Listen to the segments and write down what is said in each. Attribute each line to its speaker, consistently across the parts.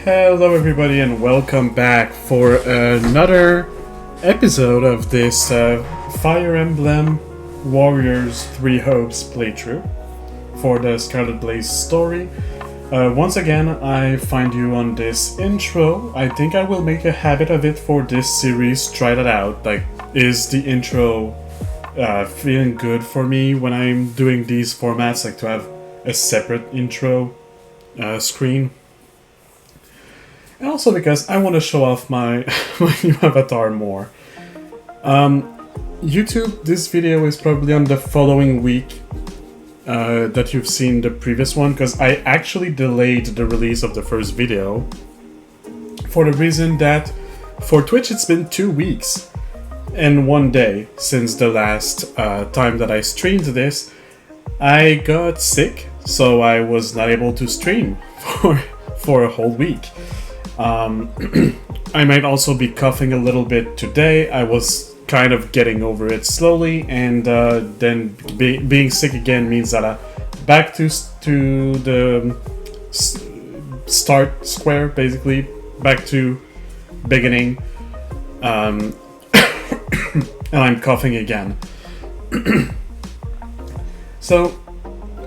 Speaker 1: Hello everybody and welcome back for another episode of this Fire Emblem Warriors 3 Hopes playthrough for the Scarlet Blaze story. Once again, I find you on this intro. I think I will make a habit of it for this series, try that out. Like, is the intro feeling good for me when I'm doing these formats, like to have a separate intro screen? And also because I want to show off my, my new avatar more. YouTube, this video is probably on the following week that you've seen the previous one, because I actually delayed the release of the first video for the reason that for Twitch it's been 2 weeks and 1 day since the last time that I streamed this. I got sick, so I was not able to stream for a whole week. I might also be coughing a little bit today. I was kind of getting over it slowly, and then being sick again means that I'm back to the start square, basically, back to beginning, and I'm coughing again. So,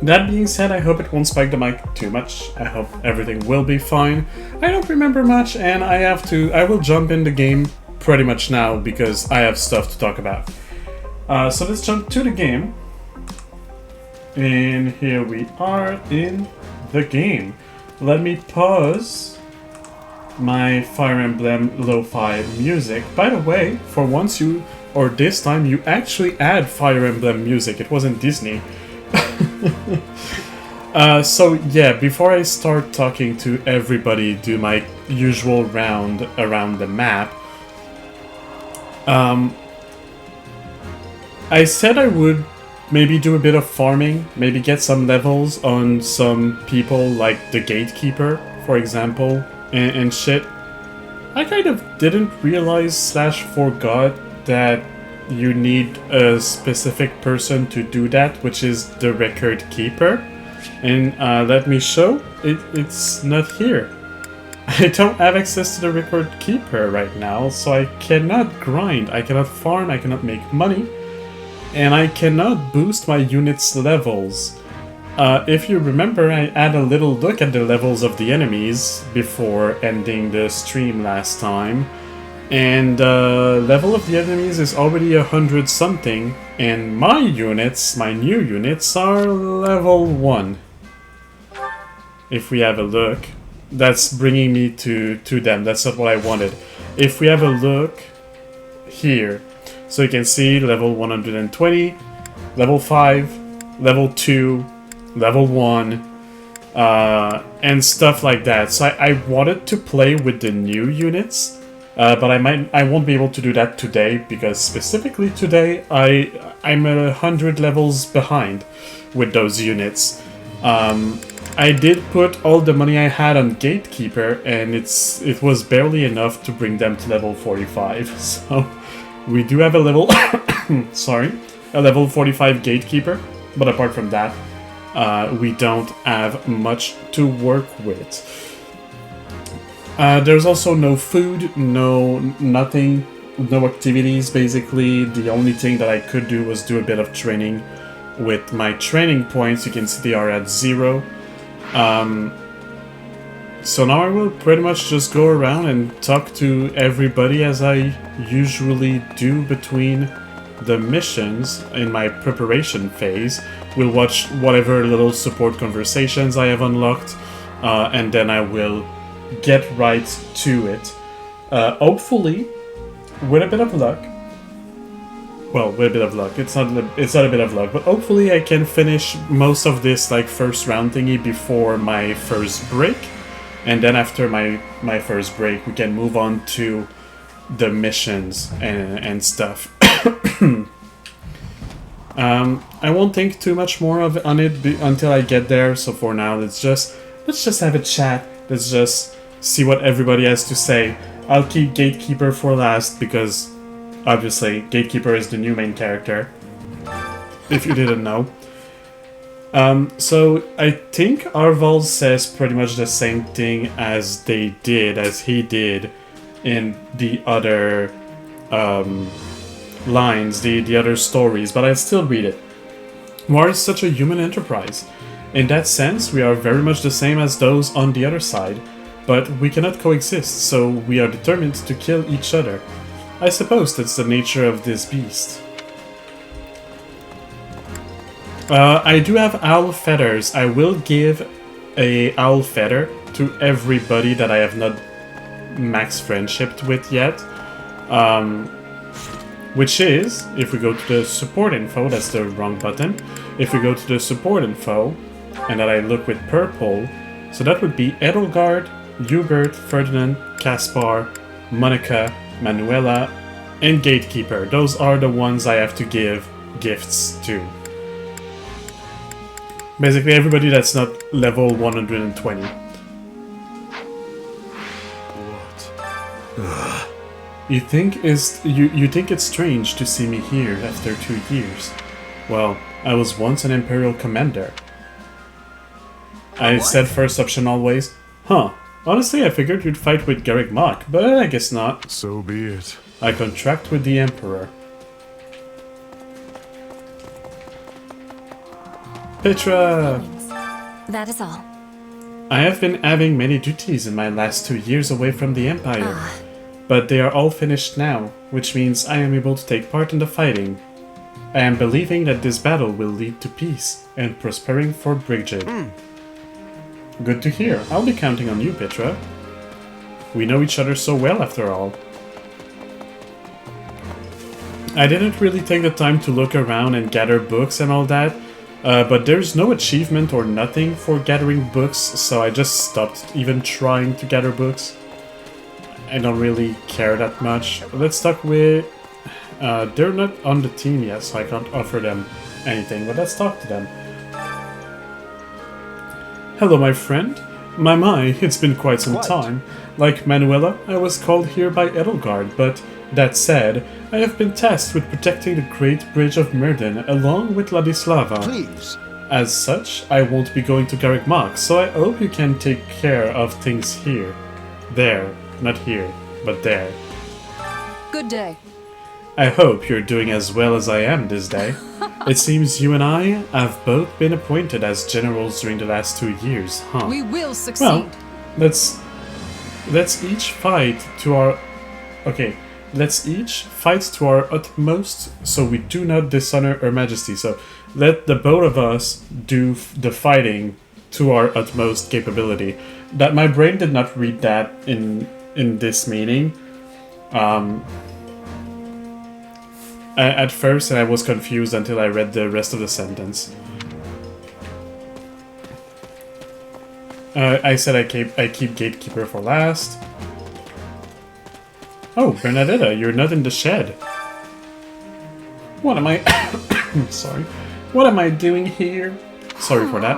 Speaker 1: that being said, I hope it won't spike the mic too much. I hope everything will be fine. I don't remember much, and I will jump in the game pretty much now because I have stuff to talk about. So let's jump to the game. And here we are in the game. Let me pause my Fire Emblem lo-fi music. By the way, for once this time you actually add Fire Emblem music. It wasn't Disney. So yeah, before I start talking to everybody, do my usual round around the map, I said I would maybe do a bit of farming, maybe get some levels on some people like the Gatekeeper, for example, and shit. I kind of didn't realize / forgot that you need a specific person to do that, which is the Record Keeper. And let me show, it's not here. I don't have access to the Record Keeper right now, so I cannot grind, I cannot farm, I cannot make money, and I cannot boost my units' levels. If you remember, I had a little look at the levels of the enemies before ending the stream last time. And level of the enemies is already 100 something, and my units, my new units, are level 1. If we have a look, that's bringing me to them. That's not what I wanted. If we have a look here, so you can see level 120, level 5, level 2, level 1, and stuff like that. So I wanted to play with the new units. But I won't be able to do that today, because specifically today I'm 100 levels behind with those units. I did put all the money I had on Gatekeeper, and it was barely enough to bring them to level 45. So we do have a level a level 45 Gatekeeper, but apart from that, we don't have much to work with. There's also no food, nothing, no activities, basically. The only thing that I could do was do a bit of training with my training points. You can see they are at 0. So now I will pretty much just go around and talk to everybody as I usually do between the missions in my preparation phase. We'll watch whatever little support conversations I have unlocked, and then I will get right to it. Hopefully, with a bit of luck. Well, with a bit of luck. It's not a bit of luck, but hopefully I can finish most of this like first round thingy before my first break, and then after my first break we can move on to the missions and stuff. I won't think too much more on it until I get there. So for now, let's just have a chat. Let's just see what everybody has to say. I'll keep Gatekeeper for last because, obviously, Gatekeeper is the new main character, if you didn't know. So I think Arval says pretty much the same thing as he did in the other lines, the other stories, but I still read it. War is such a human enterprise. In that sense, we are very much the same as those on the other side, but we cannot coexist, so we are determined to kill each other. I suppose that's the nature of this beast. I do have owl feathers. I will give a owl feather to everybody that I have not max friendshiped with yet. Which is, if we go to the support info, that's the wrong button. If we go to the support info, and then I look with purple, so that would be Edelgard, Hubert, Ferdinand, Caspar, Monica, Manuela, and Gatekeeper. Those are the ones I have to give gifts to. Basically everybody that's not level 120.
Speaker 2: What?
Speaker 1: You think it's strange to see me here after 2 years? Well, I was once an Imperial commander. I said first option always. Huh. Honestly, I figured you'd fight with Garrick Mach, but I guess not.
Speaker 2: So be it.
Speaker 1: I contract with the Emperor. Petra!
Speaker 3: That is all.
Speaker 1: I have been having many duties in my last 2 years away from the Empire, but they are all finished now, which means I am able to take part in the fighting. I am believing that this battle will lead to peace and prospering for Brigid. Good to hear. I'll be counting on you, Petra. We know each other so well after all. I didn't really take the time to look around and gather books and all that, but there's no achievement or nothing for gathering books, so I just stopped even trying to gather books. I don't really care that much. Let's talk with... they're not on the team yet, so I can't offer them anything, but let's talk to them. Hello, my friend. My, it's been quite some time. Like Manuela, I was called here by Edelgard, but that said, I have been tasked with protecting the Great Bridge of Myrden along with Ladislava.
Speaker 2: Please.
Speaker 1: As such, I won't be going to Garrick Mach, so I hope you can take care of things here. There. Not here, but there.
Speaker 3: Good day.
Speaker 1: I hope you're doing as well as I am this day. It seems you and I have both been appointed as generals during the last 2 years, huh?
Speaker 3: We will succeed.
Speaker 1: Well, let's each fight to our... Okay, let's each fight to our utmost so we do not dishonor Her Majesty. So let the both of us do the fighting to our utmost capability. That my brain did not read that in this meaning. At first, I was confused until I read the rest of the sentence. I said I keep Gatekeeper for last. Oh, Bernadetta, you're not in the shed. What am I... Sorry. What am I doing here? Sorry for that.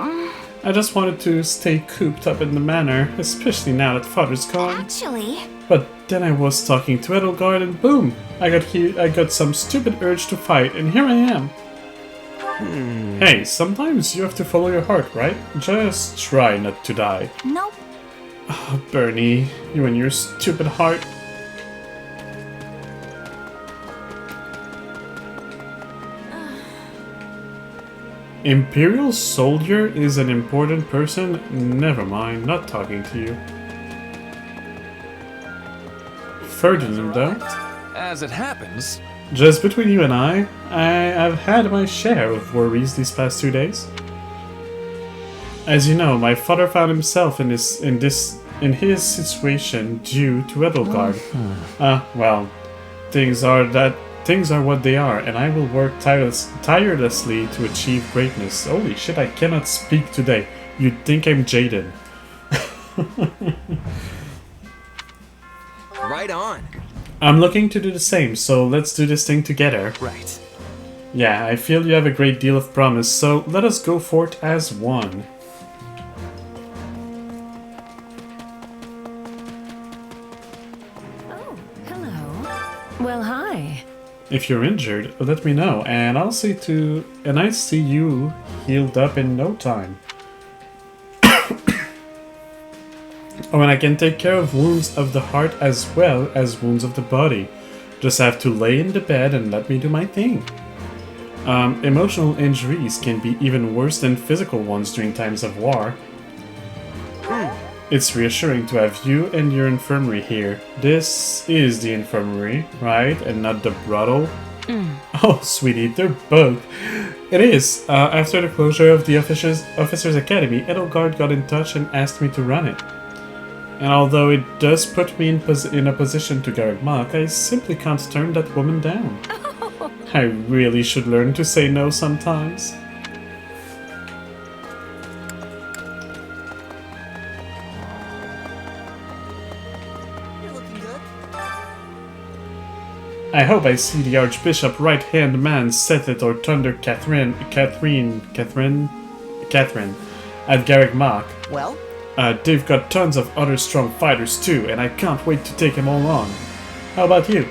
Speaker 1: I just wanted to stay cooped up in the manor, especially now that Father's gone.
Speaker 3: Actually...
Speaker 1: But then I was talking to Edelgard and boom! I got some stupid urge to fight, and here I am. Hey, sometimes you have to follow your heart, right? Just try not to die.
Speaker 3: Nope.
Speaker 1: Oh, Bernie, you and your stupid heart. Imperial soldier is an important person? Never mind, not talking to you. Ferdinand, though.
Speaker 4: As it happens...
Speaker 1: Just between you and I have had my share of worries these past 2 days. As you know, my father found himself in his situation due to Edelgard. Well, things are what they are, and I will work tirelessly to achieve greatness. Holy shit, I cannot speak today. You'd think I'm Jaden.
Speaker 4: Right on.
Speaker 1: I'm looking to do the same, so let's do this thing together.
Speaker 4: Right.
Speaker 1: Yeah, I feel you have a great deal of promise, so let us go forth as one.
Speaker 3: Oh, hello. Well, hi.
Speaker 1: If you're injured, let me know, and I see you healed up in no time. Oh, and I can take care of wounds of the heart as well as wounds of the body. Just have to lay in the bed and let me do my thing. Emotional injuries can be even worse than physical ones during times of war. It's reassuring to have you and your infirmary here. This is the infirmary, right? And not the brothel? Oh, sweetie, they're both. It is. After the closure of the Officers Academy, Edelgard got in touch and asked me to run it. And although it does put me in a position to Garrick Mach, I simply can't turn that woman down. I really should learn to say no sometimes.
Speaker 2: You're looking good.
Speaker 1: I hope I see the Archbishop right-hand man Sethet or Thunder Catherine at Garrick Mach.
Speaker 2: Well?
Speaker 1: They've got tons of other strong fighters too, and I can't wait to take them all on. How about you?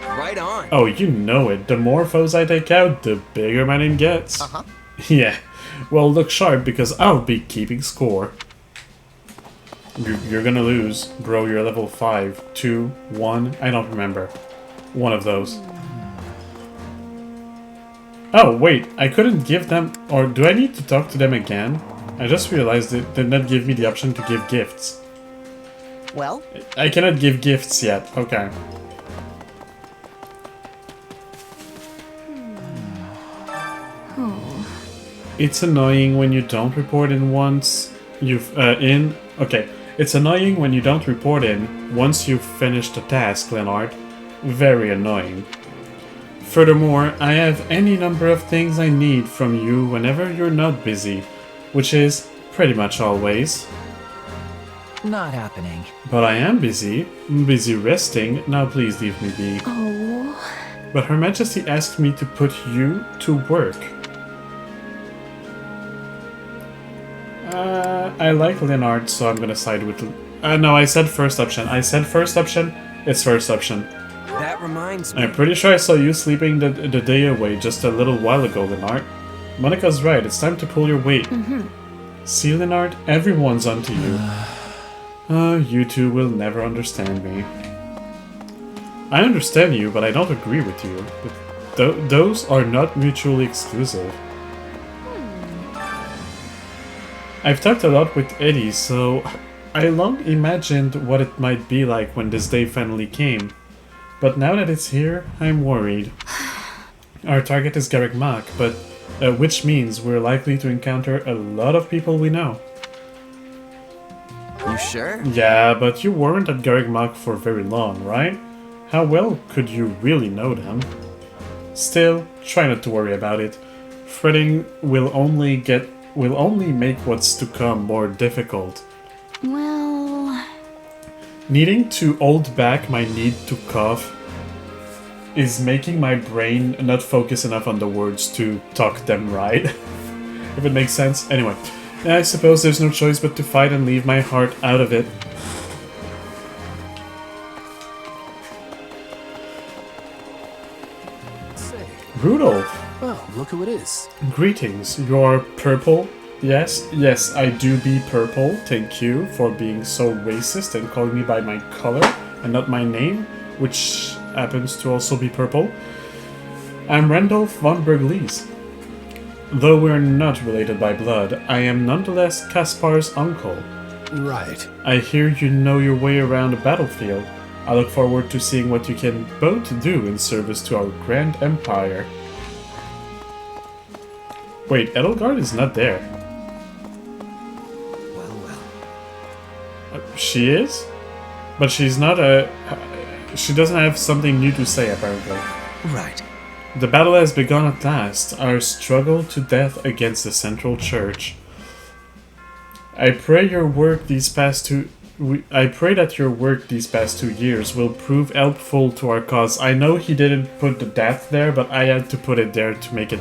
Speaker 4: Right on.
Speaker 1: Oh, you know it. The more foes I take out, the bigger my name gets.
Speaker 2: Uh-huh.
Speaker 1: Yeah. Well, look sharp because I'll be keeping score. You're gonna lose. Bro, you're level 5, 2, 1. I don't remember. One of those. Oh, wait. I couldn't give them... Or do I need to talk to them again? I just realized it did not give me the option to give gifts.
Speaker 2: Well?
Speaker 1: I cannot give gifts yet. Okay. It's annoying when you don't report in once you've Okay, it's annoying when you don't report in once you've finished the task, Leonard. Very annoying. Furthermore, I have any number of things I need from you whenever you're not busy, which is pretty much always.
Speaker 2: Not happening.
Speaker 1: But I am busy. Busy resting. Now please leave me be.
Speaker 3: Oh.
Speaker 1: But Her Majesty asked me to put you to work. I like Leonard, so I'm gonna side with... no, I said first option. I said first option. It's first option.
Speaker 4: That reminds me.
Speaker 1: I'm pretty sure I saw you sleeping the day away just a little while ago, Leonard. Monica's right. It's time to pull your weight. See, Leonard? Everyone's onto you. You two will never understand me. I understand you, but I don't agree with you. But those are not mutually exclusive. I've talked a lot with Eddie, so I long imagined what it might be like when this day finally came. But now that it's here, I'm worried. Our target is Garrick Mach, but which means we're likely to encounter a lot of people we know.
Speaker 4: You sure?
Speaker 1: Yeah, but you weren't at Garrick Mach for very long, right? How well could you really know them? Still, try not to worry about it. Fretting will only make what's to come more difficult.
Speaker 3: Well...
Speaker 1: Needing to hold back my need to cough is making my brain not focus enough on the words to talk them right. If it makes sense. Anyway, I suppose there's no choice but to fight and leave my heart out of it.
Speaker 4: Say.
Speaker 1: Rudolph!
Speaker 4: Oh, look who it is.
Speaker 1: Greetings, you're purple? Yes, I do be purple. Thank you for being so racist and calling me by my color and not my name, which happens to also be purple. I'm Randolph von Berglies. Though we're not related by blood, I am nonetheless Kaspar's uncle.
Speaker 4: Right.
Speaker 1: I hear you know your way around the battlefield. I look forward to seeing what you can both do in service to our grand empire. Wait, Edelgard is not there.
Speaker 4: Well.
Speaker 1: She is? But she's not a... She doesn't have something new to say, apparently.
Speaker 4: Right.
Speaker 1: The battle has begun at last, our struggle to death against the Central Church. I pray that your work these past 2 years will prove helpful to our cause. I know he didn't put the death there, but I had to put it there to make it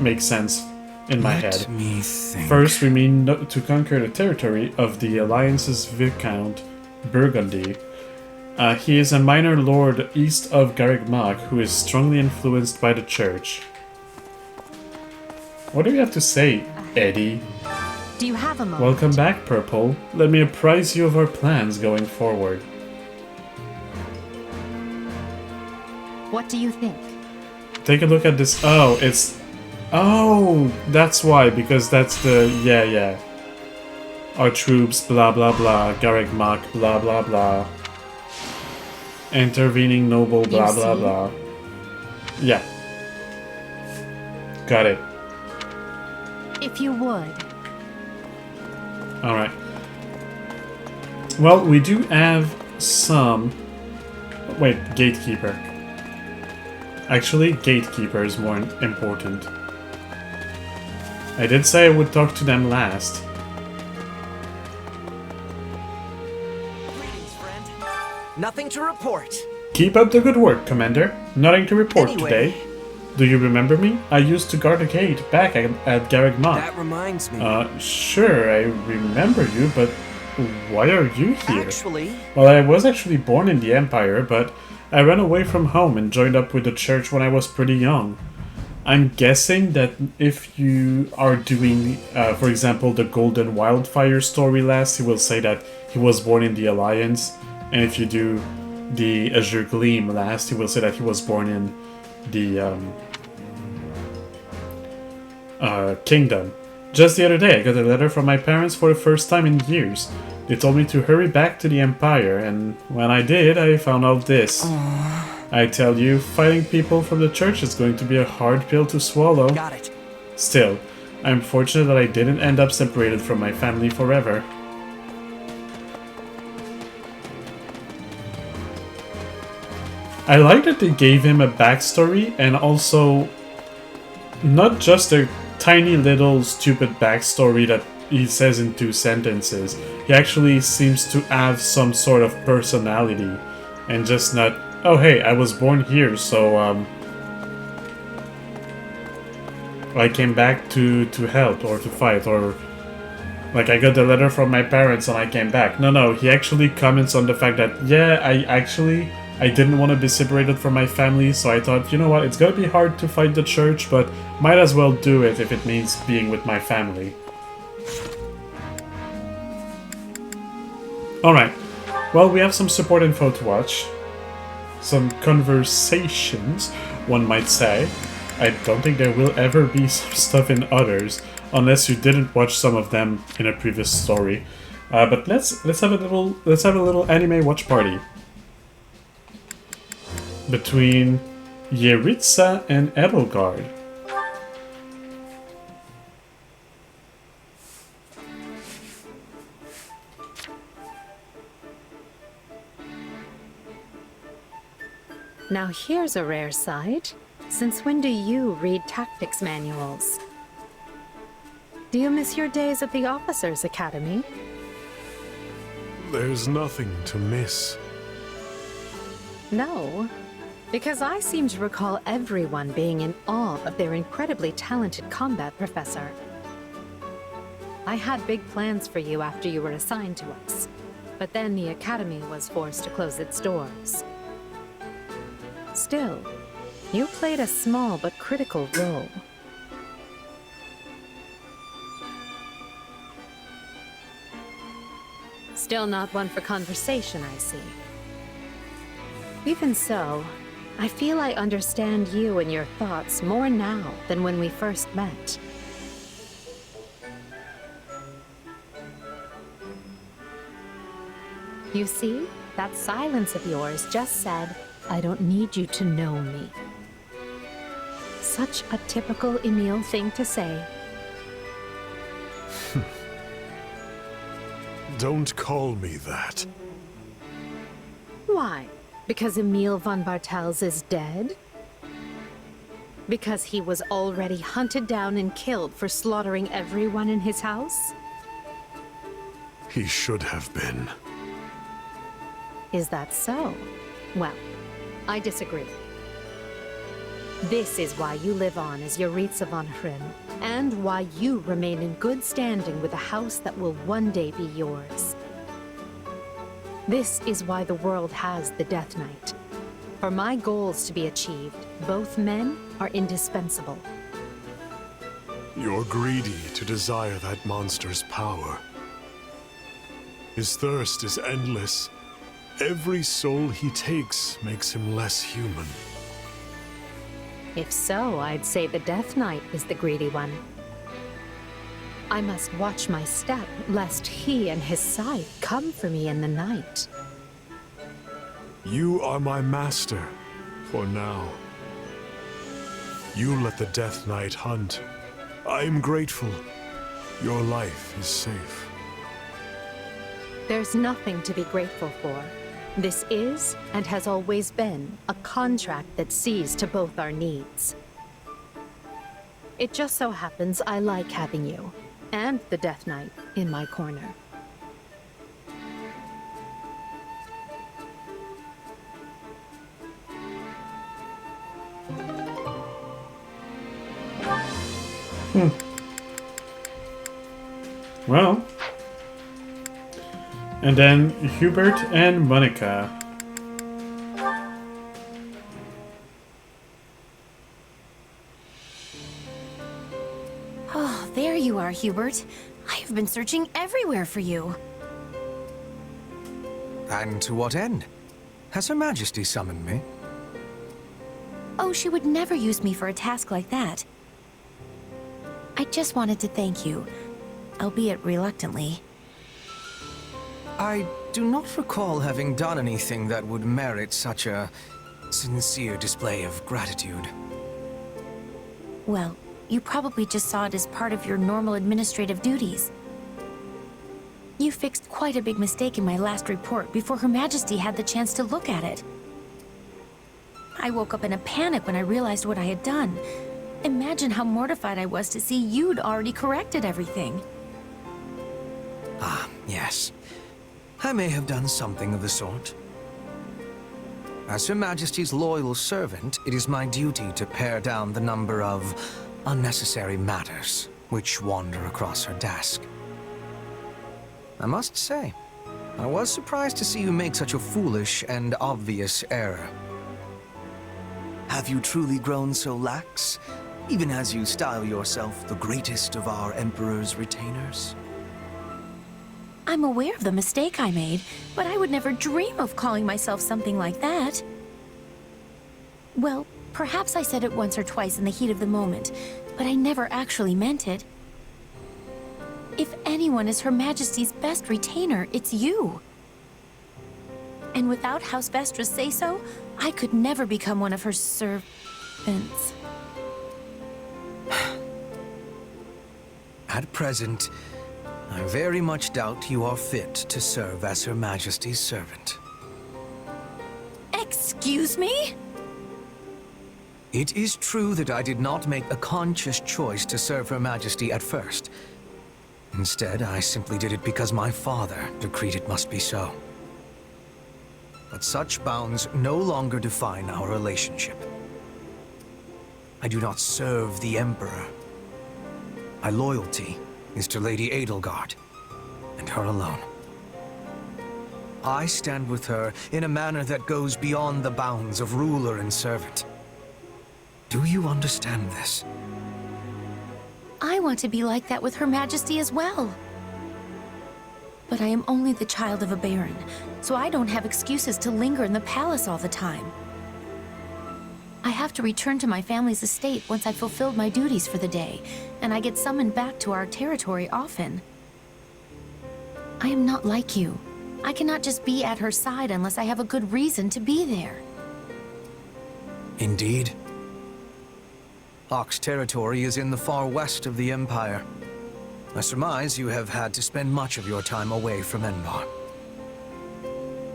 Speaker 1: make sense in my head.
Speaker 4: Let me think.
Speaker 1: First, we mean to conquer the territory of the Alliance's Viscount Burgundy. He is a minor lord east of Garrick Mach who is strongly influenced by the church. What do you have to say, Eddie?
Speaker 5: Do you have a moment?
Speaker 1: Welcome back, Purple. Let me apprise you of our plans going forward.
Speaker 5: What do you think?
Speaker 1: Take a look at this. Oh, it's... Oh, that's why, because that's the... Yeah. Our troops, blah blah blah. Garrick Mach, blah blah blah. Intervening noble, blah blah blah. Yeah. Got it.
Speaker 5: If you would.
Speaker 1: Alright. Well, we do have some... Wait, Gatekeeper. Actually, Gatekeeper is more important. I did say I would talk to them last.
Speaker 2: Greetings, friend. Nothing to report.
Speaker 1: Keep up the good work, Commander. Nothing to report
Speaker 2: Anyway.
Speaker 1: today. Do you remember me? I used to guard the gate back at Garrick Mach.
Speaker 2: That reminds me.
Speaker 1: Sure, I remember you, but why are you here?
Speaker 2: Actually,
Speaker 1: Well, I was actually born in the Empire, but I ran away from home and joined up with the church when I was pretty young. I'm guessing that if you are doing, for example, the Golden Wildfire story last, he will say that he was born in the Alliance, and if you do the Azure Gleam last, he will say that he was born in the Kingdom. Just the other day, I got a letter from my parents for the first time in years. They told me to hurry back to the Empire, and when I did, I found out this. I tell you, fighting people from the church is going to be a hard pill to swallow.
Speaker 2: got it.
Speaker 1: Still, I'm fortunate that I didn't end up separated from my family forever. I like that they gave him a backstory, and also not just a tiny little stupid backstory that he says in 2 sentences. He actually seems to have some sort of personality, and just not, oh hey, I was born here, so I came back to help or to fight, or like I got the letter from my parents and I came back. No, he actually comments on the fact that, yeah, I didn't want to be separated from my family, so I thought, you know what, it's gonna be hard to fight the church, but might as well do it if it means being with my family. Alright, well, we have some support info to watch. Some conversations, one might say. I don't think there will ever be some stuff in others, unless you didn't watch some of them in a previous story. But let's have a little anime watch party between Yeritza and Edelgard.
Speaker 5: Now here's a rare sight. Since when do you read tactics manuals? Do you miss your days at the Officers' Academy?
Speaker 4: There's nothing to miss.
Speaker 5: No, because I seem to recall everyone being in awe of their incredibly talented combat professor. I had big plans for you after you were assigned to us, but then the Academy was forced to close its doors. Still, you played a small but critical role. Still not one for conversation, I see. Even so, I feel I understand you and your thoughts more now than when we first met. You see, that silence of yours just said, I don't need you to know me. Such a typical Emil thing to say.
Speaker 4: Don't call me that.
Speaker 5: Why? Because Emil von Bartels is dead? Because he was already hunted down and killed for slaughtering everyone in his house?
Speaker 4: He should have been.
Speaker 5: Is that so? Well, I disagree. This is why you live on as Yeritza von Hrym, and why you remain in good standing with a house that will one day be yours. This is why the world has the Death Knight. For my goals to be achieved, both men are indispensable.
Speaker 4: You're greedy to desire that monster's power. His thirst is endless. Every soul he takes makes him less human.
Speaker 5: If so, I'd say the Death Knight is the greedy one. I must watch my step, lest he and his side come for me in the night.
Speaker 4: You are my master, for now. You let the Death Knight hunt. I am grateful. Your life is safe.
Speaker 5: There's nothing to be grateful for. This is, and has always been, a contract that sees to both our needs. It just so happens I like having you, and the Death Knight, in my corner.
Speaker 1: Well. And then Hubert and Monica.
Speaker 3: Oh, there you are, Hubert. I have been searching everywhere for you.
Speaker 6: And to what end? Has Her Majesty summoned me?
Speaker 3: Oh, she would never use me for a task like that. I just wanted to thank you, albeit reluctantly.
Speaker 6: I do not recall having done anything that would merit such a sincere display of gratitude.
Speaker 3: Well, you probably just saw it as part of your normal administrative duties. You fixed quite a big mistake in my last report before Her Majesty had the chance to look at it. I woke up in a panic when I realized what I had done. Imagine how mortified I was to see you'd already corrected everything.
Speaker 6: Ah, yes. I may have done something of the sort. As Her Majesty's loyal servant, it is my duty to pare down the number of unnecessary matters which wander across her desk. I must say, I was surprised to see you make such a foolish and obvious error. Have you truly grown so lax, even as you style yourself the greatest of our Emperor's retainers?
Speaker 3: I'm aware of the mistake I made, but I would never dream of calling myself something like that. Well, perhaps I said it once or twice in the heat of the moment, but I never actually meant it. If anyone is Her Majesty's best retainer, it's you. And without House Vestra's say-so, I could never become one of her servants.
Speaker 6: At present, I very much doubt you are fit to serve as Her Majesty's servant.
Speaker 3: Excuse me?
Speaker 6: It is true that I did not make a conscious choice to serve Her Majesty at first. Instead, I simply did it because my father decreed it must be so. But such bounds no longer define our relationship. I do not serve the Emperor. My loyalty is to Lady Edelgard, and her alone. I stand with her in a manner that goes beyond the bounds of ruler and servant. Do you understand this?
Speaker 3: I want to be like that with Her Majesty as well. But I am only the child of a baron, so I don't have excuses to linger in the palace all the time. I have to return to my family's estate once I've fulfilled my duties for the day, and I get summoned back to our territory often. I am not like you. I cannot just be at her side unless I have a good reason to be there.
Speaker 6: Indeed. Ox territory is in the far west of the Empire. I surmise you have had to spend much of your time away from Enbar.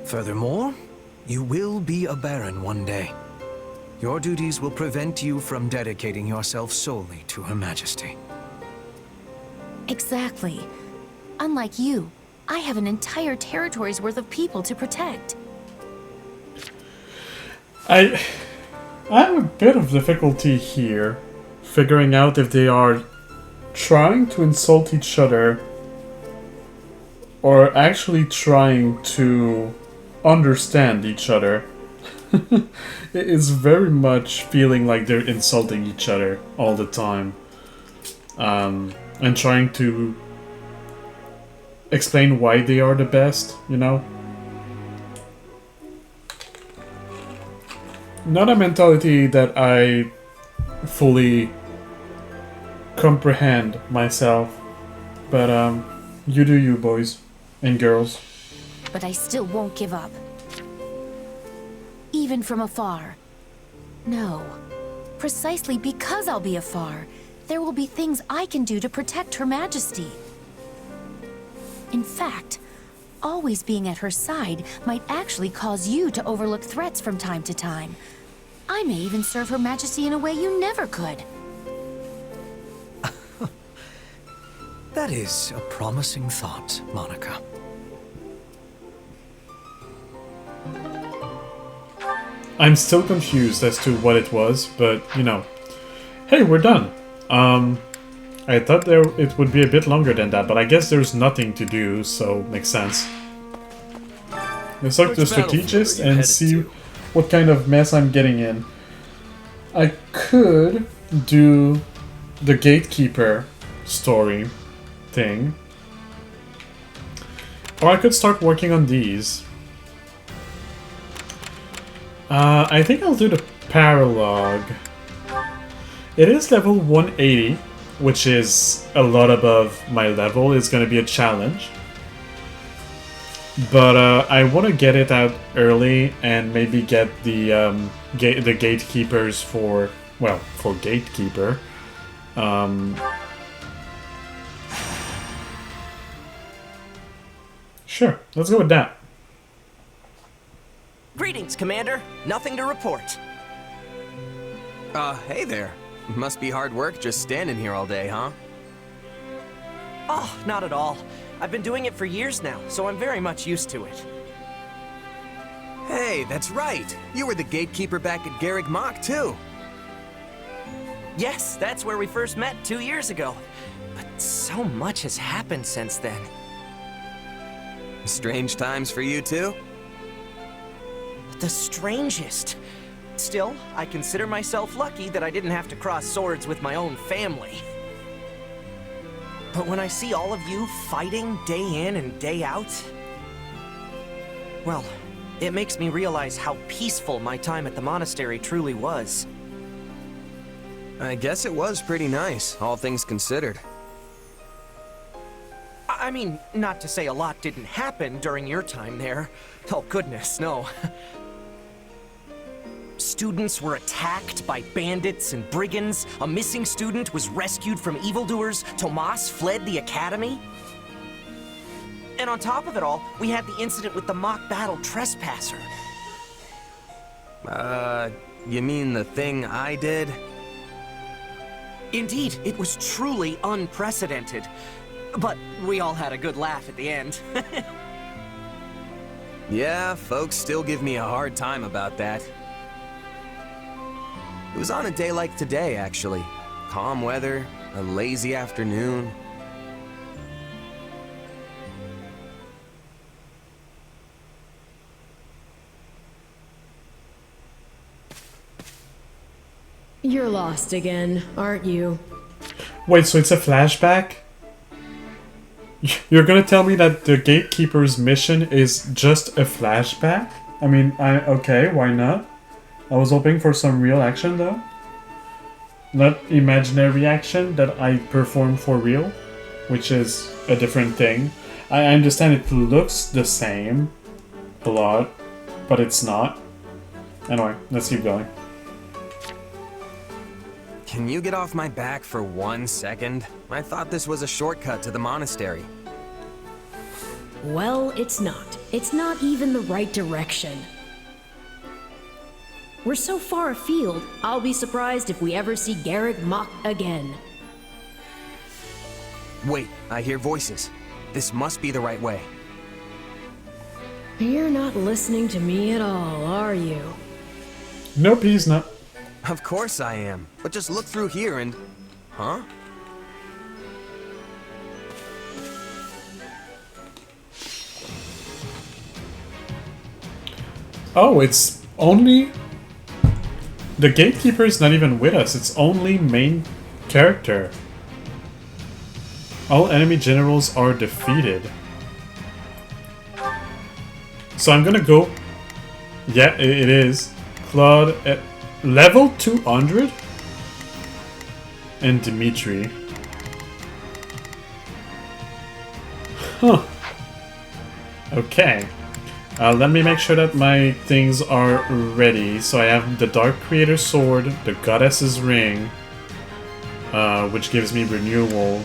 Speaker 6: Furthermore, you will be a baron one day. Your duties will prevent you from dedicating yourself solely to Her Majesty.
Speaker 3: Exactly. Unlike you, I have an entire territory's worth of people to protect.
Speaker 1: I have a bit of difficulty here figuring out if they are trying to insult each other or actually trying to understand each other. It is very much feeling like they're insulting each other all the time. and trying to explain why they are the best, you know? Not a mentality that I fully comprehend myself, but you do you, boys and girls.
Speaker 3: But I still won't give up. Even from afar. No. Precisely because I'll be afar, there will be things I can do to protect Her Majesty. In fact, always being at her side might actually cause you to overlook threats from time to time. I may even serve Her Majesty in a way you never could.
Speaker 6: That is a promising thought, Monica.
Speaker 1: I'm still confused as to what it was, but, you know. Hey, we're done. I thought it would be a bit longer than that, but I guess there's nothing to do, so makes sense. Let's talk to the strategist and see what kind of mess I'm getting in. I could do the gatekeeper story thing. Or I could start working on these. I think I'll do the paralogue. It is level 180, which is a lot above my level. It's going to be a challenge. But I want to get it out early and maybe get the gatekeepers for, well, for gatekeeper. Sure, let's go with that.
Speaker 2: Greetings, Commander. Nothing to report.
Speaker 7: Hey there. Must be hard work just standing here all day, huh?
Speaker 2: Oh, not at all. I've been doing it for years now, so I'm very much used to it.
Speaker 7: Hey, that's right. You were the gatekeeper back at Garreg Mach, too.
Speaker 2: Yes, that's where we first met 2 years ago. But so much has happened since then.
Speaker 7: Strange times for you, too?
Speaker 2: The strangest. Still, I consider myself lucky that I didn't have to cross swords with my own family. But when I see all of you fighting day in and day out, well, it makes me realize how peaceful my time at the monastery truly was.
Speaker 7: I guess it was pretty nice, all things considered.
Speaker 2: I mean, not to say a lot didn't happen during your time there. Oh goodness, no. Students were attacked by bandits and brigands. A missing student was rescued from evildoers. Tomas fled the academy. And on top of it all, we had the incident with the mock battle trespasser.
Speaker 7: You mean the thing I did?
Speaker 2: Indeed, it was truly unprecedented. But we all had a good laugh at the end.
Speaker 7: Yeah, folks still give me a hard time about that. It was on a day like today, actually. Calm weather, a lazy afternoon.
Speaker 8: You're lost again, aren't you?
Speaker 1: Wait, so it's a flashback? You're gonna tell me that the gatekeeper's mission is just a flashback? I mean, okay, why not? I was hoping for some real action though. Not imaginary action that I perform for real, which is a different thing. I understand it looks the same a lot, but it's not. Anyway, let's keep going.
Speaker 7: Can you get off my back for 1 second? I thought this was a shortcut to the monastery.
Speaker 8: Well, it's not. It's not even the right direction. We're so far afield, I'll be surprised if we ever see Garreg Mach again.
Speaker 7: Wait, I hear voices. This must be the right way.
Speaker 8: You're not listening to me at all, are you?
Speaker 1: Nope, he's not.
Speaker 7: Of course I am. But just look through here and... Huh?
Speaker 1: Oh, it's only... The gatekeeper is not even with us. It's only main character. All enemy generals are defeated. So I'm gonna go... Yeah, it is. Claude at level 200? And Dimitri. Huh. Okay. Let me make sure that my things are ready. So I have the Dark Creator Sword, the Goddess's Ring, which gives me renewal.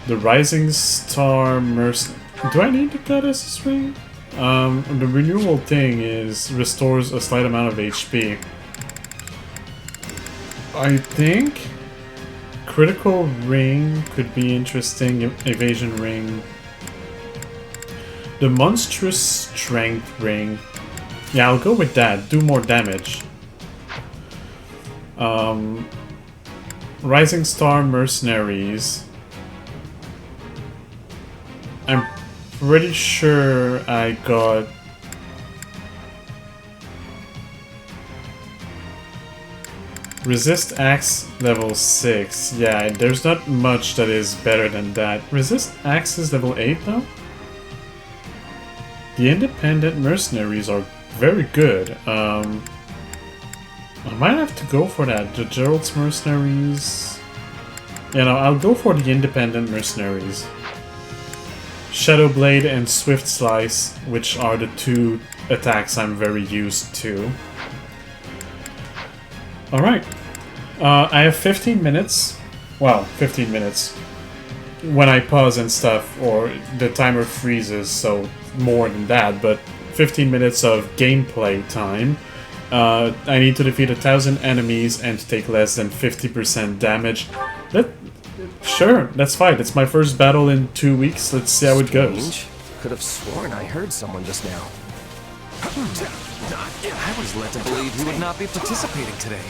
Speaker 1: The Rising Star Mercy. Do I need the Goddess's Ring? The renewal thing restores a slight amount of HP. I think Critical Ring could be interesting. Evasion Ring. The Monstrous Strength Ring. Yeah, I'll go with that. Do more damage. Rising Star Mercenaries. I'm pretty sure I got... Resist Axe level 6. Yeah, there's not much that is better than that. Resist Axe is level 8 though? The Independent Mercenaries are very good. I might have to go for that. The Gerald's Mercenaries... You know, I'll go for the Independent Mercenaries. Shadow Blade and Swift Slice, which are the two attacks I'm very used to. Alright. I have 15 minutes. Well, 15 minutes. When I pause and stuff, or the timer freezes, so more than that, but 15 minutes of gameplay time. I need to defeat 1,000 enemies and take less than 50% damage. Sure, that's fine. It's my first battle in 2 weeks. Let's see how it goes.
Speaker 7: Could have sworn I heard someone just now. I was led to believe he would not be participating today.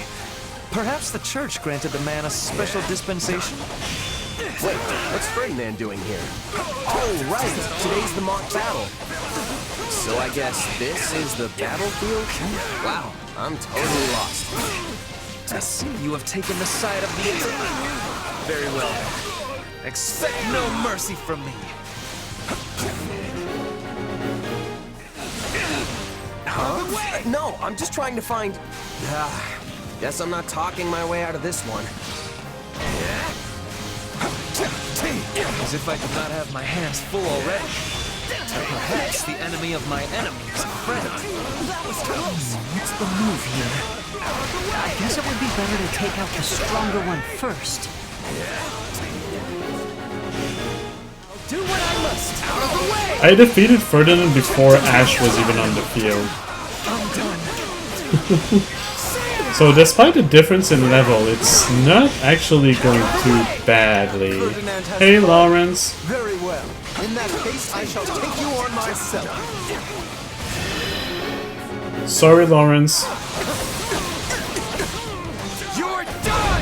Speaker 7: Perhaps the church granted the man a special dispensation? Wait, what's Ferdinand doing here? Oh, right. Today's the mock battle. So I guess this is the battlefield? Wow, I'm totally lost. I see you have taken the side of the enemy. Very well. Expect no mercy from me. Huh? No, I'm just trying to find... Guess I'm not talking my way out of this one. As if I could not have my hands full already. Perhaps the enemy of my enemy is a friend. That was close. What's the move here? I guess it would be better to take out the stronger one first. I'll do what I must. Out of the way!
Speaker 1: I defeated Ferdinand before Ash was even on the field.
Speaker 7: I'm done.
Speaker 1: So despite the difference in level, it's not actually going too badly. Hey Lawrence.
Speaker 9: Very well. In that case, I shall take you on myself.
Speaker 1: Sorry, Lawrence.
Speaker 7: You're done!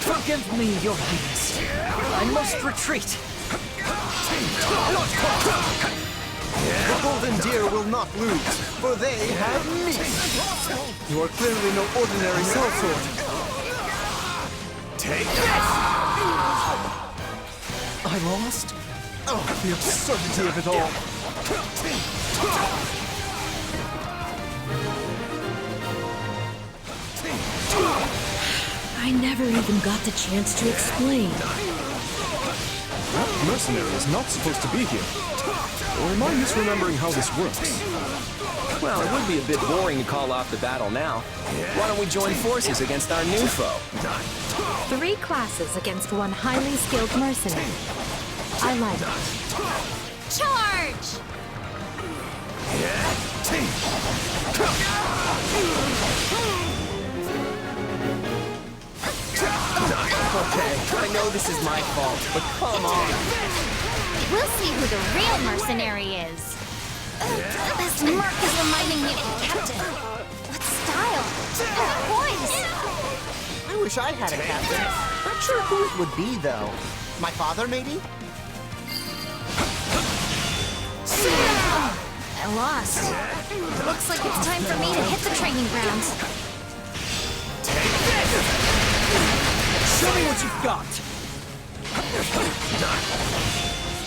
Speaker 7: Forgive me, Your Highness. I must retreat.
Speaker 9: The golden deer will not lose, for they have me. You are clearly no ordinary sellsword.
Speaker 7: Take this!
Speaker 9: I lost? Oh, the absurdity of it all.
Speaker 8: I never even got the chance to explain.
Speaker 10: That mercenary is not supposed to be here. Or am I misremembering how this works?
Speaker 7: Well, it would be a bit boring to call off the battle now. Why don't we join forces against our new foe?
Speaker 5: 3 classes against 1 highly skilled mercenary. I like it.
Speaker 3: Charge!
Speaker 7: Okay, I know this is my fault, but come on.
Speaker 3: We'll see who the real mercenary is. This merc is reminding me of the captain. What style? And poise.
Speaker 9: I wish I had a captain. Not sure who it would be, though. My father, maybe?
Speaker 3: I lost. Looks like it's time for me to hit the training grounds.
Speaker 2: Show me what you've got!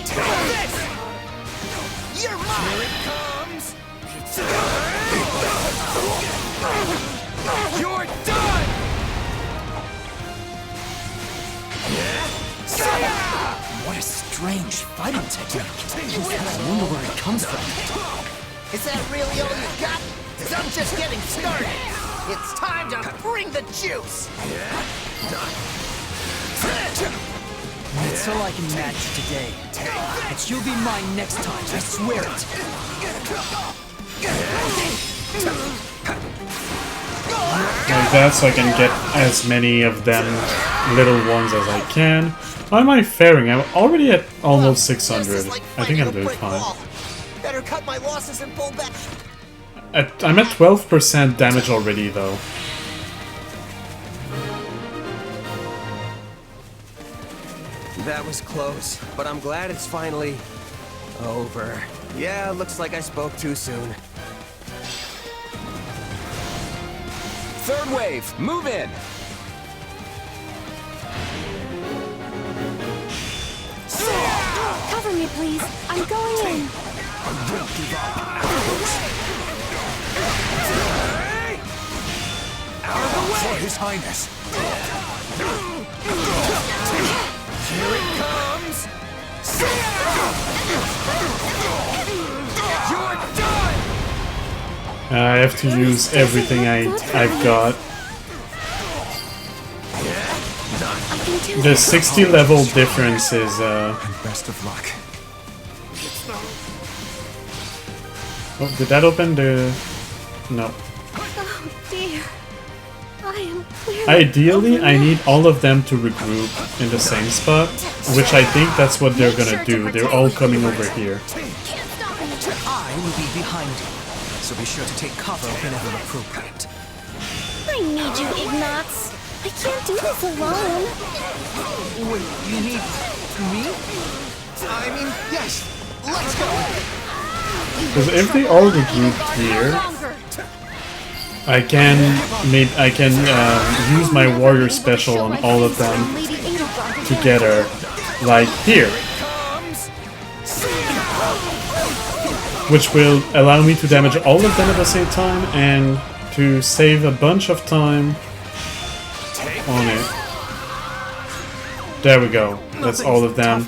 Speaker 2: Take this! You're mine! Here it comes! You're done! What a strange fighting technique. I wonder where it comes from.
Speaker 9: Is that really all you got? 'Cause I'm just getting started. It's time to bring the juice.
Speaker 2: That's all I can manage today. But you'll be mine next time, I swear it.
Speaker 1: Like that, so I can get as many of them little ones as I can. How am I faring? I'm already at almost 600. I think I'm doing fine.
Speaker 9: Better cut my losses and pull back.
Speaker 1: I'm at 12% damage already, though.
Speaker 7: That was close, but I'm glad it's finally over. Yeah, looks like I spoke too soon. Third wave, move in!
Speaker 3: Cover me, please. I'm going in.
Speaker 7: Out of the way! For His Highness! Here it comes! You're done!
Speaker 1: I have to use everything I've got. The 60 level difference is
Speaker 7: And best of luck.
Speaker 1: Oh, did that open the... No.
Speaker 3: Oh dear. I am clearly...
Speaker 1: Ideally, I need all of them to regroup in the same spot, which I think that's what they're gonna do. They're all coming over here.
Speaker 2: I will be behind you, so be sure to take cover whenever appropriate.
Speaker 3: I need you, Ignatz. I can't do this alone.
Speaker 2: Wait, you need me?
Speaker 9: I mean, yes. Let's go.
Speaker 1: Because if they all regroup here, I can use my warrior special on all of them together, like here, which will allow me to damage all of them at the same time and to save a bunch of time on it. There we go. That's all of them.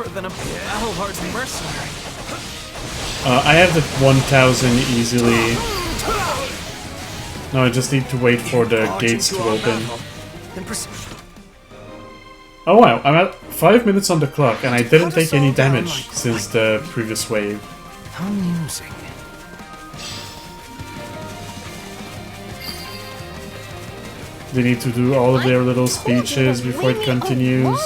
Speaker 1: I have the 1000 easily. No, I just need to wait for the gates to open. Oh wow, I'm at 5 minutes on the clock and I didn't take any damage since the previous wave.
Speaker 6: Amusing.
Speaker 1: They need to do all of their little speeches before it continues.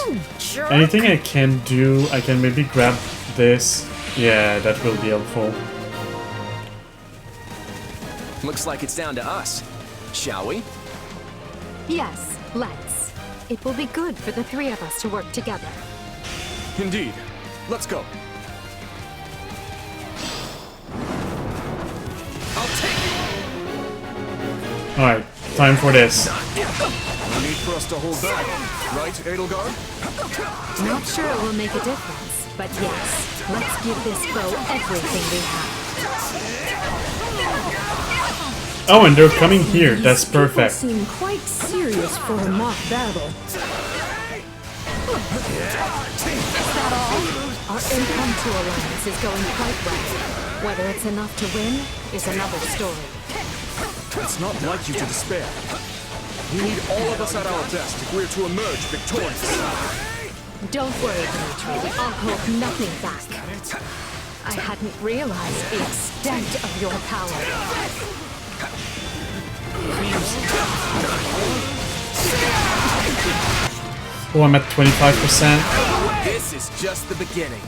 Speaker 1: Anything I can do, I can maybe grab this. Yeah, that will be helpful.
Speaker 7: Looks like it's down to us. Shall we?
Speaker 5: Yes, let's. It will be good for the three of us to work together.
Speaker 10: Indeed. Let's go.
Speaker 7: I'll take it!
Speaker 1: Alright, time for this.
Speaker 10: No need for us to hold back, right, Edelgard?
Speaker 5: Not sure it will make a difference, but yes, let's give this foe everything we have.
Speaker 1: Oh, and they're coming here. That's perfect.
Speaker 8: Seem quite serious for a mock battle.
Speaker 5: Is that all? Our impromptu alliance is going quite well. Whether it's enough to win is another story.
Speaker 10: It's not like you to despair. We need all of us at our best if we're to emerge victorious.
Speaker 5: Don't worry, Dimitri. I'll hold nothing back. I hadn't realized the extent of your power.
Speaker 1: Oh, I'm at 25%.
Speaker 7: This is just the beginning.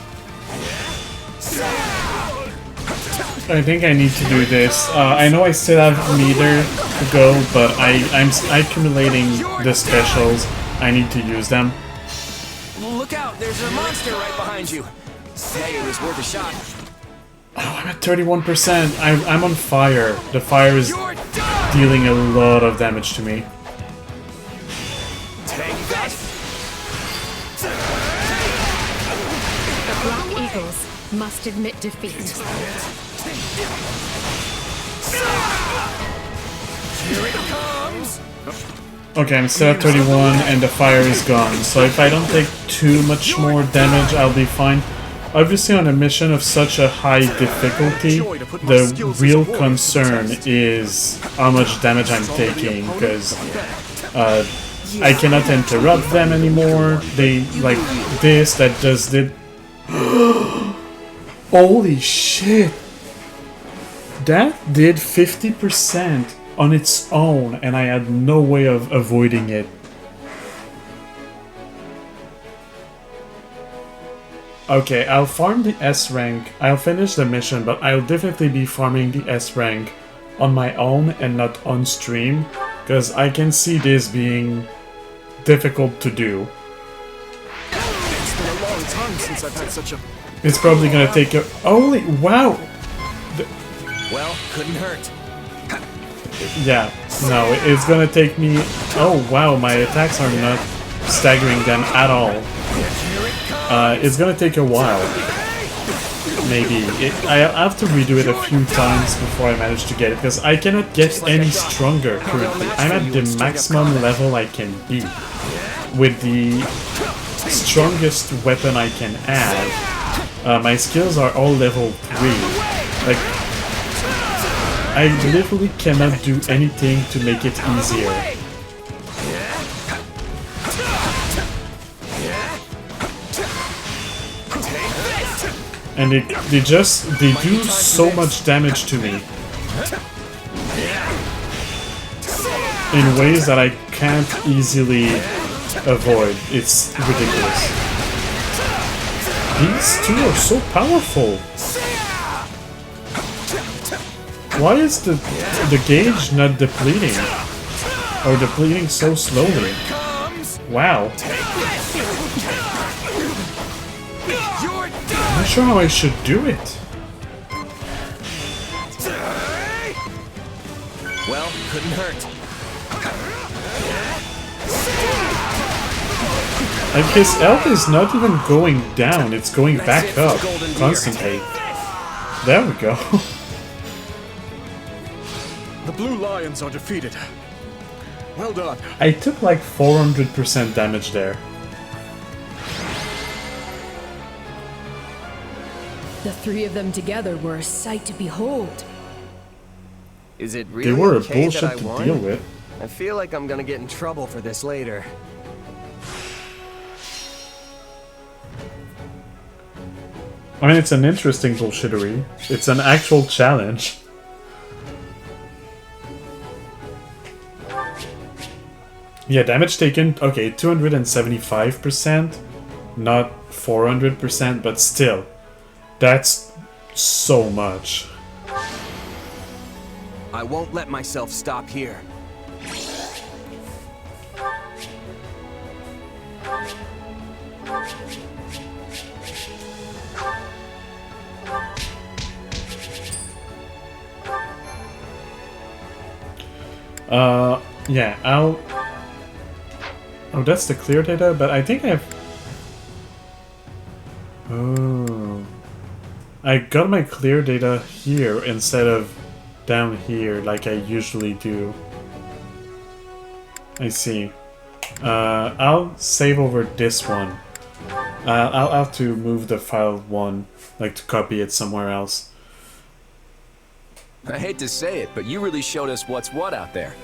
Speaker 1: I think I need to do this. I know I still have meter to go, but I'm accumulating the specials. I need to use them.
Speaker 7: Look out, there's a monster right behind you. Hey, it was worth a shot.
Speaker 1: Oh, I'm at 31%. I'm on fire. The fire is dealing a lot of damage to me.
Speaker 5: The Black Eagles must admit defeat.
Speaker 10: Here it comes!
Speaker 1: Okay, I'm still at 31 and the fire is gone. So if I don't take too much more damage, I'll be fine. Obviously on a mission of such a high difficulty, the real concern is how much damage I'm taking, because I cannot interrupt them anymore. They, like, this, that just did... Holy shit! That did 50% on its own, and I had no way of avoiding it. Okay, I'll farm the S rank. I'll finish the mission, but I'll definitely be farming the S rank on my own and not on stream, because I can see this being difficult to do.
Speaker 10: It's been a long time since I've had such a...
Speaker 1: It's probably gonna take a... Holy... Wow!
Speaker 7: Well, couldn't hurt.
Speaker 1: Yeah, no, it's gonna take me... Oh, wow, my attacks are not staggering them at all. It's gonna take a while. Maybe. I'll have to redo it a few times before I manage to get it, because I cannot get any stronger currently. I'm at the maximum level I can be. With the strongest weapon I can add. My skills are all level 3. Like, I literally cannot do anything to make it easier. And they do so much damage to me. In ways that I can't easily avoid. It's ridiculous. These two are so powerful. Why is the gauge not depleting? Or depleting so slowly? Wow. I'm not sure how I should do it.
Speaker 7: Well, couldn't hurt.
Speaker 1: Like, his health is not even going down, it's going back up constantly. There we go.
Speaker 10: The Blue Lions are defeated. Well done.
Speaker 1: I took like 400% damage there.
Speaker 8: The three of them together were a sight to behold.
Speaker 7: Is it really
Speaker 1: They were a
Speaker 7: okay
Speaker 1: bullshit
Speaker 7: that I
Speaker 1: to
Speaker 7: won?
Speaker 1: deal with.
Speaker 7: I feel like I'm gonna get in trouble for this later.
Speaker 1: I mean, it's an interesting bullshittery. It's an actual challenge. Yeah, damage taken, okay, 275%, not 400%, but still, that's so much.
Speaker 7: I won't let myself stop here.
Speaker 1: Yeah, I'll... Oh, that's the clear data, but I think I've... Oh... I got my clear data here instead of down here like I usually do. I see. I'll save over this one. I'll have to move the file one, like to copy it somewhere else.
Speaker 7: I hate to say it, but you really showed us what's what out there.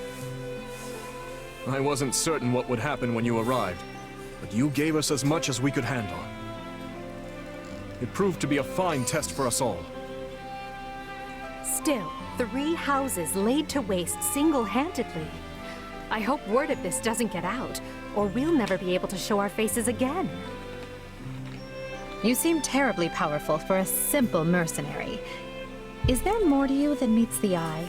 Speaker 10: I wasn't certain what would happen when you arrived, but you gave us as much as we could handle. It proved to be a fine test for us all.
Speaker 5: Still, 3 houses laid to waste single-handedly. I hope word of this doesn't get out, or we'll never be able to show our faces again. You seem terribly powerful for a simple mercenary. Is there more to you than meets the eye?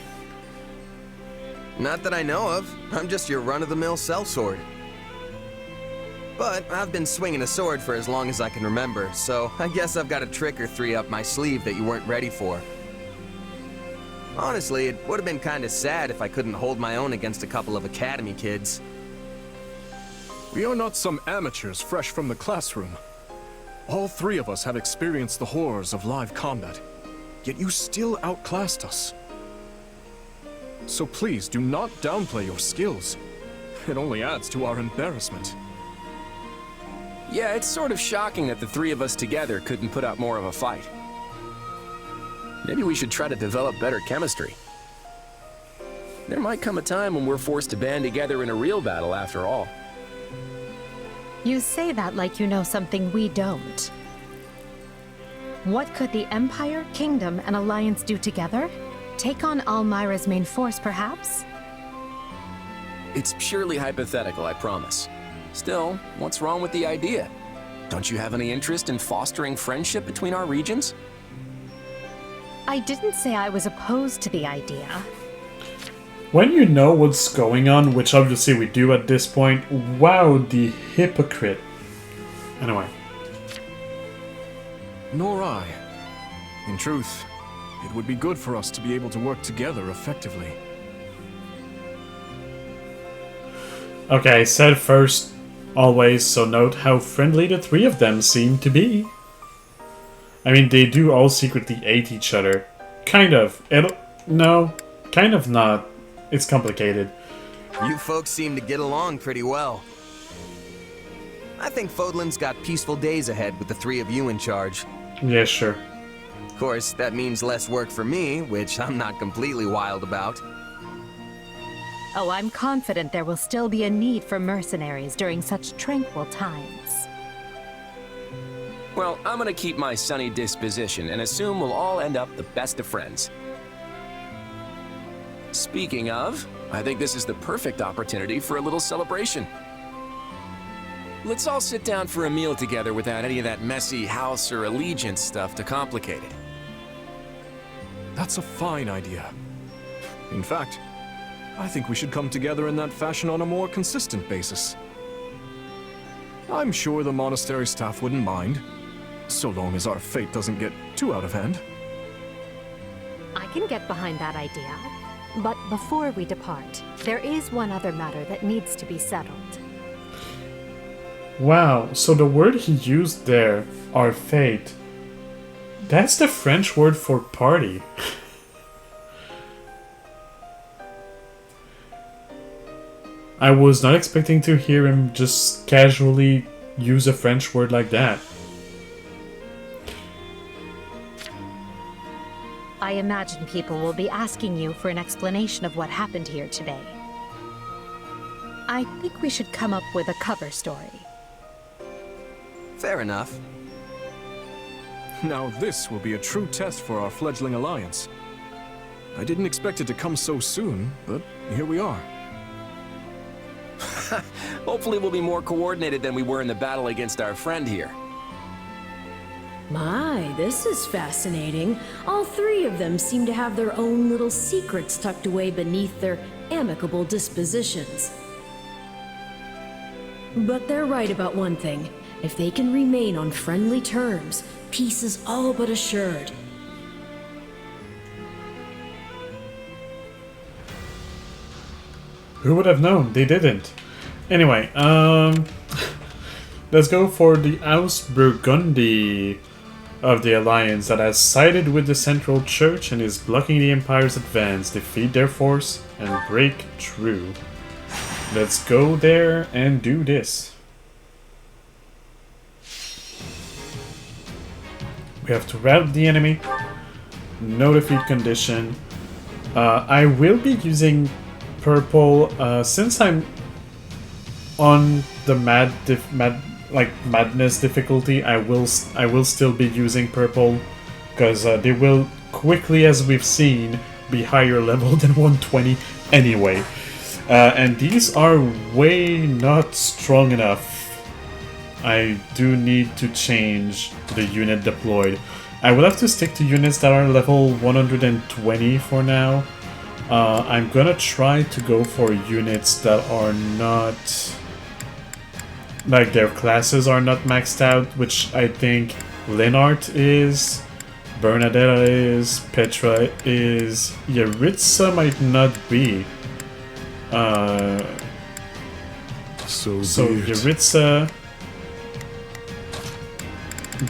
Speaker 7: Not that I know of. I'm just your run-of-the-mill sellsword.
Speaker 2: But I've been swinging a sword for as long as I can remember, so I guess I've got a trick or three up my sleeve that you weren't ready for. Honestly, it would have been kinda sad if I couldn't hold my own against a couple of academy kids.
Speaker 10: We are not some amateurs fresh from the classroom. All three of us have experienced the horrors of live combat, yet you still outclassed us. So please do not downplay your skills. It only adds to our embarrassment.
Speaker 11: Yeah, it's sort of shocking that the three of us together couldn't put up more of a fight. Maybe we should try to develop better chemistry. There might come a time when we're forced to band together in a real battle after all.
Speaker 5: You say that like you know something we don't. What could the Empire, Kingdom, and Alliance do together? Take on Almyra's main force, perhaps?
Speaker 11: It's purely hypothetical, I promise. Still, what's wrong with the idea? Don't you have any interest in fostering friendship between our regions?
Speaker 5: I didn't say I was opposed to the idea.
Speaker 1: When you know what's going on, which obviously we do at this point, wow, the hypocrite. Anyway.
Speaker 10: Nor I. In truth, it would be good for us to be able to work together effectively.
Speaker 1: Okay, said first, always, so note how friendly the three of them seem to be. I mean, they do all secretly hate each other. Kind of. No, kind of not. It's complicated.
Speaker 2: You folks seem to get along pretty well. I think Fodlan's got peaceful days ahead with the three of you in charge.
Speaker 1: Yeah, sure.
Speaker 2: Of course, that means less work for me, which I'm not completely wild about.
Speaker 5: Oh, I'm confident there will still be a need for mercenaries during such tranquil times.
Speaker 11: Well, I'm gonna keep my sunny disposition and assume we'll all end up the best of friends. Speaking of, I think this is the perfect opportunity for a little celebration. Let's all sit down for a meal together without any of that messy house or allegiance stuff to complicate it.
Speaker 10: That's a fine idea. In fact, I think we should come together in that fashion on a more consistent basis. I'm sure the monastery staff wouldn't mind, so long as our fate doesn't get too out of hand.
Speaker 5: I can get behind that idea. But before we depart, there is one other matter that needs to be settled.
Speaker 1: Wow, so the word he used there, our fate, that's the French word for party. I was not expecting to hear him just casually use a French word like that.
Speaker 5: I imagine people will be asking you for an explanation of what happened here today. I think we should come up with a cover story.
Speaker 2: Fair enough.
Speaker 10: Now this will be a true test for our fledgling alliance. I didn't expect it to come so soon, but here we are.
Speaker 11: Hopefully we'll be more coordinated than we were in the battle against our friend here.
Speaker 8: My, this is fascinating. All three of them seem to have their own little secrets tucked away beneath their amicable dispositions. But they're right about one thing. If they can remain on friendly terms, peace is all but assured.
Speaker 1: Who would have known? They didn't. Anyway, let's go for the House Burgundy of the Alliance that has sided with the Central Church and is blocking the Empire's advance. Defeat their force and break through. Let's go there and do this. We have to rout the enemy. No defeat condition. I will be using purple since I'm on the madness difficulty. I will still be using purple because they will quickly, as we've seen, be higher level than 120 anyway. And these are way not strong enough. I do need to change the unit deployed. I will have to stick to units that are level 120 for now. I'm gonna try to go for units that are not like their classes are not maxed out, which I think Linart is, Bernadetta is, Petra is, Yaritza might not be. So Yaritza,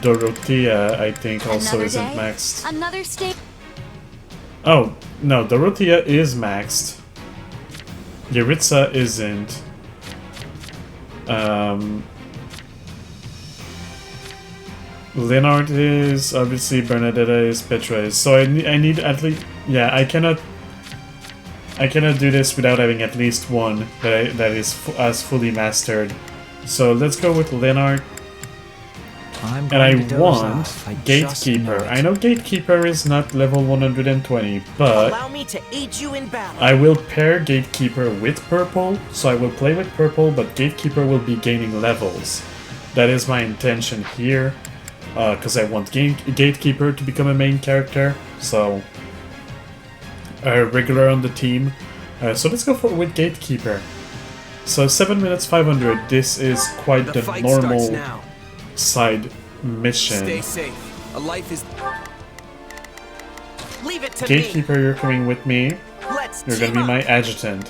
Speaker 1: Dorothea, I think also
Speaker 3: Another
Speaker 1: isn't
Speaker 3: day,
Speaker 1: maxed.
Speaker 3: Another state.
Speaker 1: Oh, no, Dorothea is maxed. Yaritza isn't. Leonard is, obviously Bernadetta is, Petra is. So I need at least, yeah, I cannot do this without having at least one that is as fully mastered. So let's go with Leonard. And I want Gatekeeper. I know Gatekeeper is not level 120, but
Speaker 2: Allow me to aid you in battle.
Speaker 1: I will pair Gatekeeper with Purple, so I will play with Purple, but Gatekeeper will be gaining levels. That is my intention here, because I want Gatekeeper to become a main character, so a regular on the team. So let's go with Gatekeeper. So 7 minutes 500, this is quite the normal side mission.
Speaker 7: Stay safe. A life is.
Speaker 2: Leave it to
Speaker 1: Gatekeeper,
Speaker 2: me.
Speaker 1: you're coming with me.
Speaker 2: Let's
Speaker 1: You're gonna be my adjutant.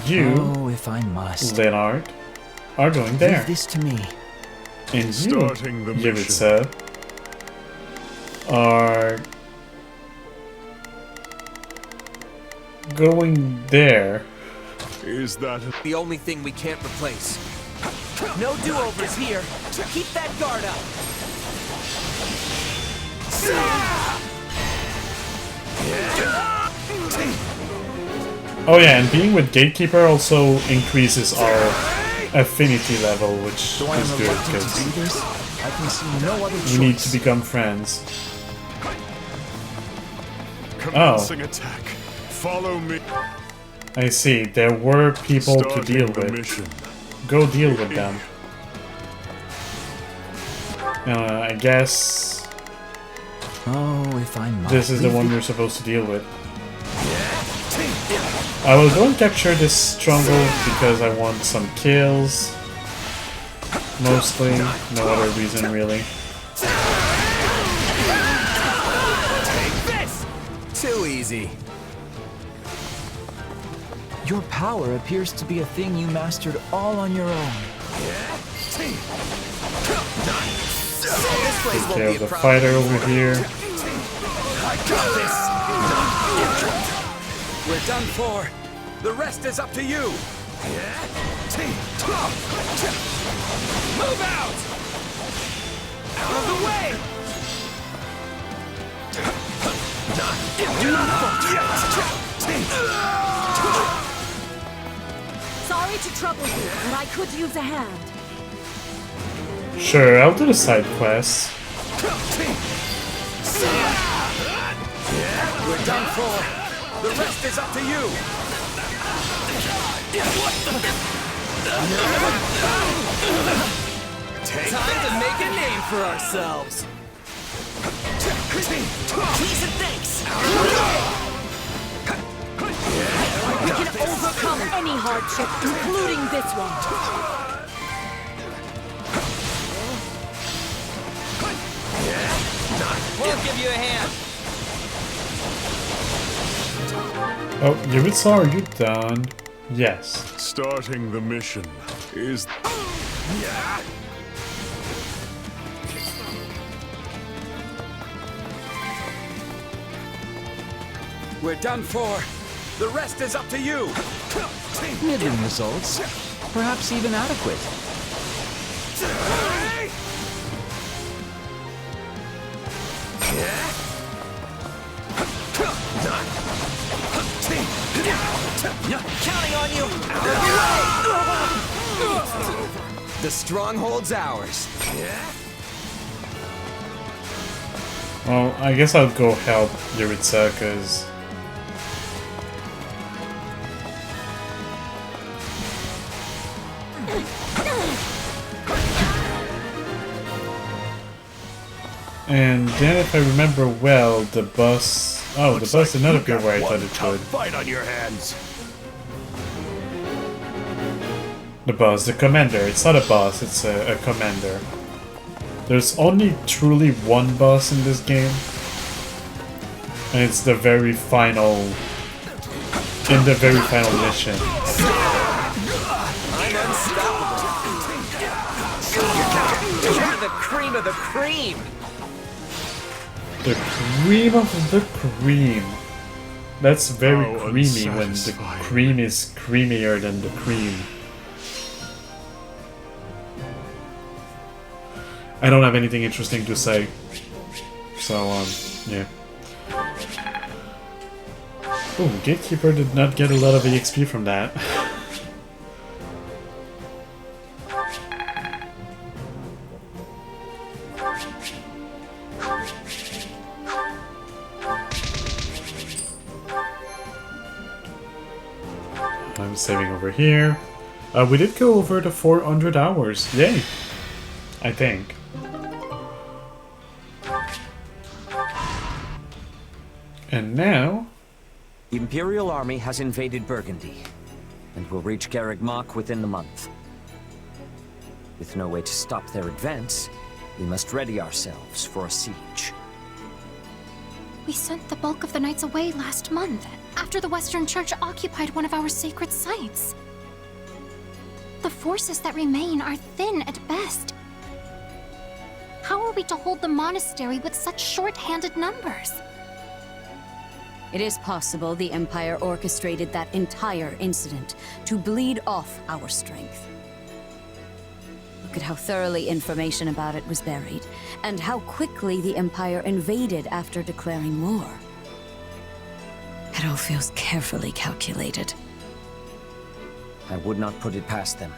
Speaker 1: You,
Speaker 7: Oh, if I must.
Speaker 1: Leonard, are going there.
Speaker 7: Leave this to me.
Speaker 1: And you,
Speaker 4: Starting the mission.
Speaker 1: Yaritza, are going there.
Speaker 4: Is that
Speaker 7: The only thing we can't replace.
Speaker 2: No do-overs here. Keep that guard up.
Speaker 1: Oh yeah, and being with Gatekeeper also increases our affinity level, which is good, because
Speaker 7: I can see no other
Speaker 1: we need to become friends.
Speaker 4: commencing attack? Follow me.
Speaker 1: I see, there were people to deal
Speaker 4: Starting the
Speaker 1: with.
Speaker 4: mission.
Speaker 1: Go deal with them. I guess
Speaker 7: Oh, if I must.
Speaker 1: this is the one we're supposed to deal with. I will go and capture this stronghold because I want some kills. Mostly, no other reason really.
Speaker 7: Too easy. Your power appears to be a thing you mastered all on your own.
Speaker 1: Take care of the fighter over here.
Speaker 7: I got this. We're done for. The rest is up to you. Move out! Out of the way!
Speaker 8: Sorry to trouble you, but I could use a hand.
Speaker 1: Sure, I'll do the side quests.
Speaker 7: We're done for. The rest is up to you. Time to make a name for ourselves.
Speaker 2: Please and thanks.
Speaker 8: We can overcome any hardship, including this one.
Speaker 2: We'll give you a hand.
Speaker 1: Oh, Yaritza, are you done? Yes.
Speaker 4: Starting the mission. Is
Speaker 7: We're done for. The rest is up to you. Middling results. Perhaps even adequate.
Speaker 2: Counting on you.
Speaker 7: The stronghold's ours.
Speaker 1: Well, I guess I'll go help Yaritza, because... And then if I remember well, the bus... Oh, the bus did not appear where I thought it would.
Speaker 4: fight on your hands.
Speaker 1: The boss, the commander. It's not a boss, it's a commander. There's only truly one boss in this game. And it's the very final... in the very final mission.
Speaker 2: I'm unstoppable. You're the cream of the cream.
Speaker 1: The cream of the cream. That's very
Speaker 4: How
Speaker 1: creamy when the
Speaker 4: unsatisfying.
Speaker 1: cream is creamier than the cream. I don't have anything interesting to say. So, yeah. Oh, Gatekeeper did not get a lot of EXP from that. I'm saving over here. We did go over the 400 hours. Yay! I think. And now...
Speaker 2: The Imperial Army has invaded Burgundy, and will reach Garreg Mach within the month. With no way to stop their advance, we must ready ourselves for a siege.
Speaker 3: We sent the bulk of the knights away last month, after the Western Church occupied one of our sacred sites. The forces that remain are thin at best. How are we to hold the monastery with such short-handed numbers?
Speaker 8: It is possible the Empire orchestrated that entire incident to bleed off our strength. Look at how thoroughly information about it was buried, and how quickly the Empire invaded after declaring war. It all feels carefully calculated.
Speaker 2: I would not put it past them.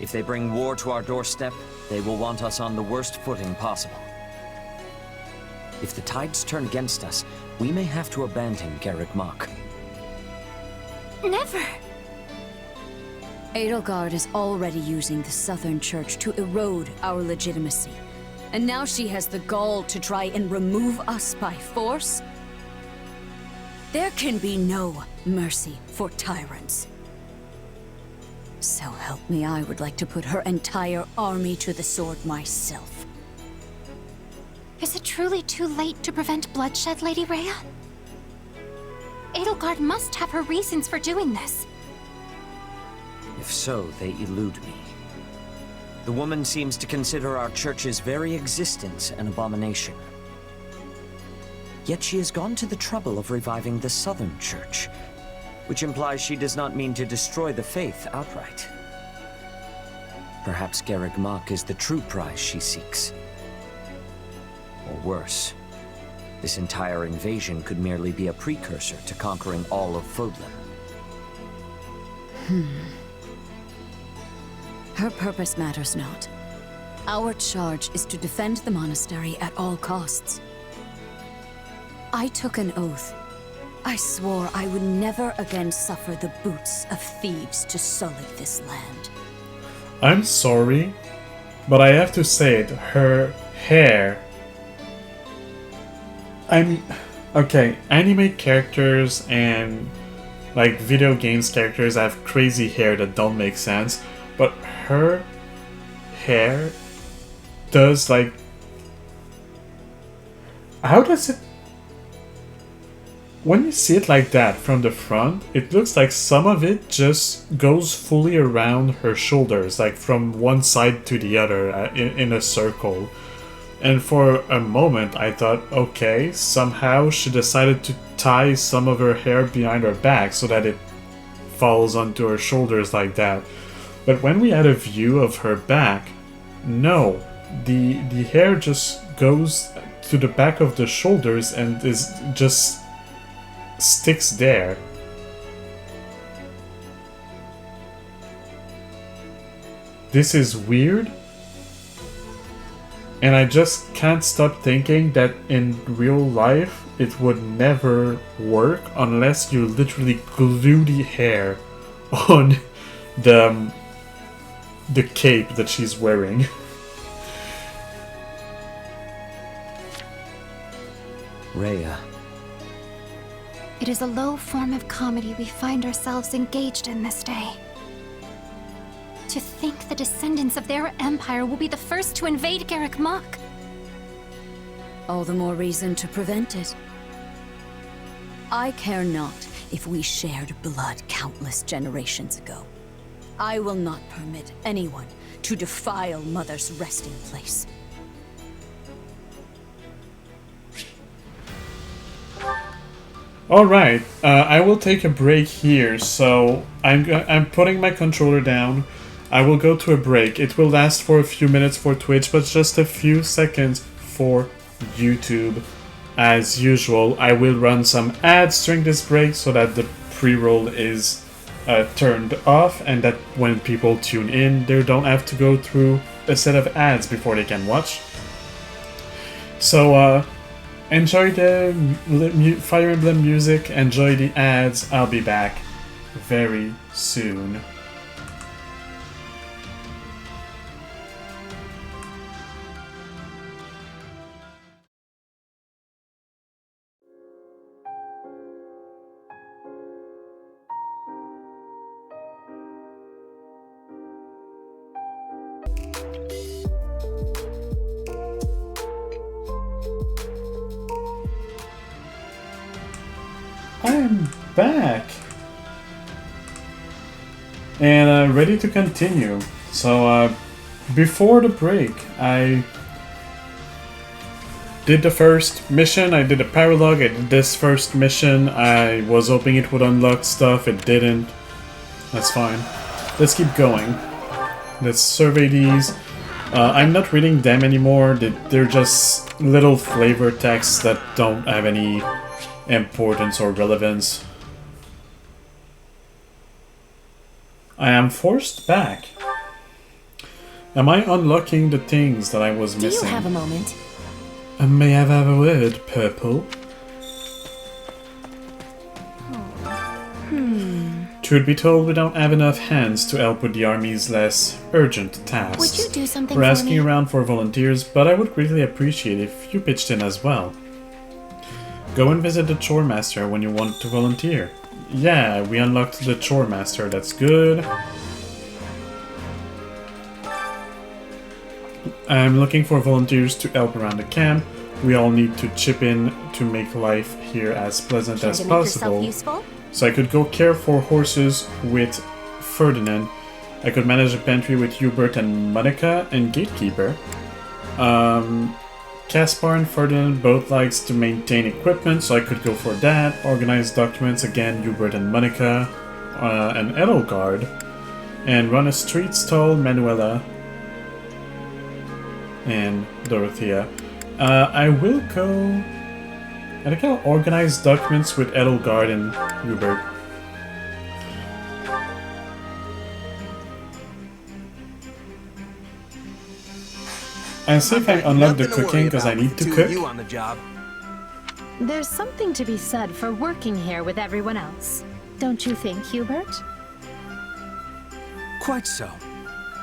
Speaker 2: If they bring war to our doorstep, they will want us on the worst footing possible. If the tides turn against us, we may have to abandon Garreg Mach.
Speaker 3: Never!
Speaker 8: Edelgard is already using the Southern Church to erode our legitimacy. And now she has the gall to try and remove us by force? There can be no mercy for tyrants. So help me, I would like to put her entire army to the sword myself.
Speaker 3: Is it truly too late to prevent bloodshed, Lady Rhea? Edelgard must have her reasons for doing this.
Speaker 2: If so, they elude me. The woman seems to consider our church's very existence an abomination. Yet she has gone to the trouble of reviving the Southern Church, which implies she does not mean to destroy the faith outright. Perhaps Garreg Mach is the true prize she seeks. Or worse, this entire invasion could merely be a precursor to conquering all of Fodlan.
Speaker 8: Her purpose matters not. Our charge is to defend the monastery at all costs. I took an oath. I swore I would never again suffer the boots of thieves to sully this land.
Speaker 1: I'm sorry, but I have to say it, her hair... I mean, okay, anime characters and like video games characters have crazy hair that don't make sense, but her hair does like... How does it... When you see it like that from the front, it looks like some of it just goes fully around her shoulders, like from one side to the other in a circle. And for a moment I thought, okay, somehow she decided to tie some of her hair behind her back so that it falls onto her shoulders like that. But when we had a view of her back, no, the hair just goes to the back of the shoulders and is just sticks there. This is weird. And I just can't stop thinking that in real life it would never work unless you literally glue the hair on the cape that she's wearing.
Speaker 2: Rhea.
Speaker 3: It is a low form of comedy we find ourselves engaged in this day. To think the descendants of their empire will be the first to invade Garrick Mach.
Speaker 8: All the more reason to prevent it. I care not if we shared blood countless generations ago. I will not permit anyone to defile Mother's resting place.
Speaker 1: Alright, I will take a break here, so I'm putting my controller down. I will go to a break. It will last for a few minutes for Twitch, but just a few seconds for YouTube. As usual, I will run some ads during this break so that the pre-roll is turned off, and that when people tune in, they don't have to go through a set of ads before they can watch. So, enjoy the Fire Emblem music, enjoy the ads. I'll be back very soon. I'm back and ready to continue. So before the break, I did the first mission. I did a paralogue. I did this first mission. I was hoping it would unlock stuff. It didn't. That's fine. Let's keep going. Let's survey these. I'm not reading them anymore. They're just little flavor texts that don't have any importance or relevance. I am forced back. Am I unlocking the things that I was missing?
Speaker 3: Do you have a moment?
Speaker 1: May I have a word, Purple? Truth be told, we don't have enough hands to help with the army's less urgent tasks.
Speaker 3: Would you do something
Speaker 1: We're
Speaker 3: for
Speaker 1: asking
Speaker 3: me?
Speaker 1: around for volunteers, but I would greatly appreciate if you pitched in as well. Go and visit the Chore Master when you want to volunteer. Yeah, we unlocked the Chore Master, that's good. I'm looking for volunteers to help around the camp. We all need to chip in to make life here as pleasant
Speaker 3: Care
Speaker 1: as
Speaker 3: to make yourself
Speaker 1: possible.
Speaker 3: useful?
Speaker 1: So I could go care for horses with Ferdinand. I could manage a pantry with Hubert and Monica and Gatekeeper. Caspar and Ferdinand both likes to maintain equipment, so I could go for that. Organize documents, again, Hubert and Monica. An Edelgard. And run a street stall, Manuela. And Dorothea. I will go... I think I'll organize documents with Edelgard and Hubert. And see if I unlock the cooking, because I need to cook.
Speaker 6: You on the job.
Speaker 5: There's something to be said for working here with everyone else. Don't you think, Hubert?
Speaker 6: Quite so.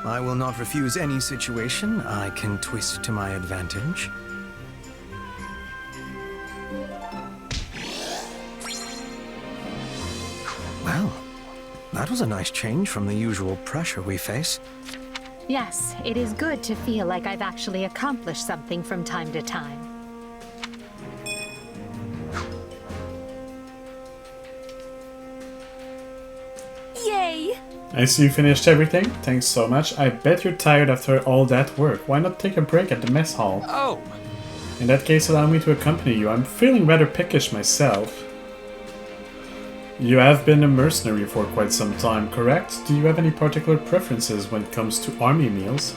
Speaker 6: I will not refuse any situation I can twist to my advantage. Well, that was a nice change from the usual pressure we face.
Speaker 5: Yes, it is good to feel like I've actually accomplished something from time to time.
Speaker 3: Yay!
Speaker 1: I see you finished everything. Thanks so much. I bet you're tired after all that work. Why not take a break at the mess hall?
Speaker 11: Oh,
Speaker 1: In that case, allow me to accompany you. I'm feeling rather peckish myself. You have been a mercenary for quite some time, correct? Do you have any particular preferences when it comes to army meals?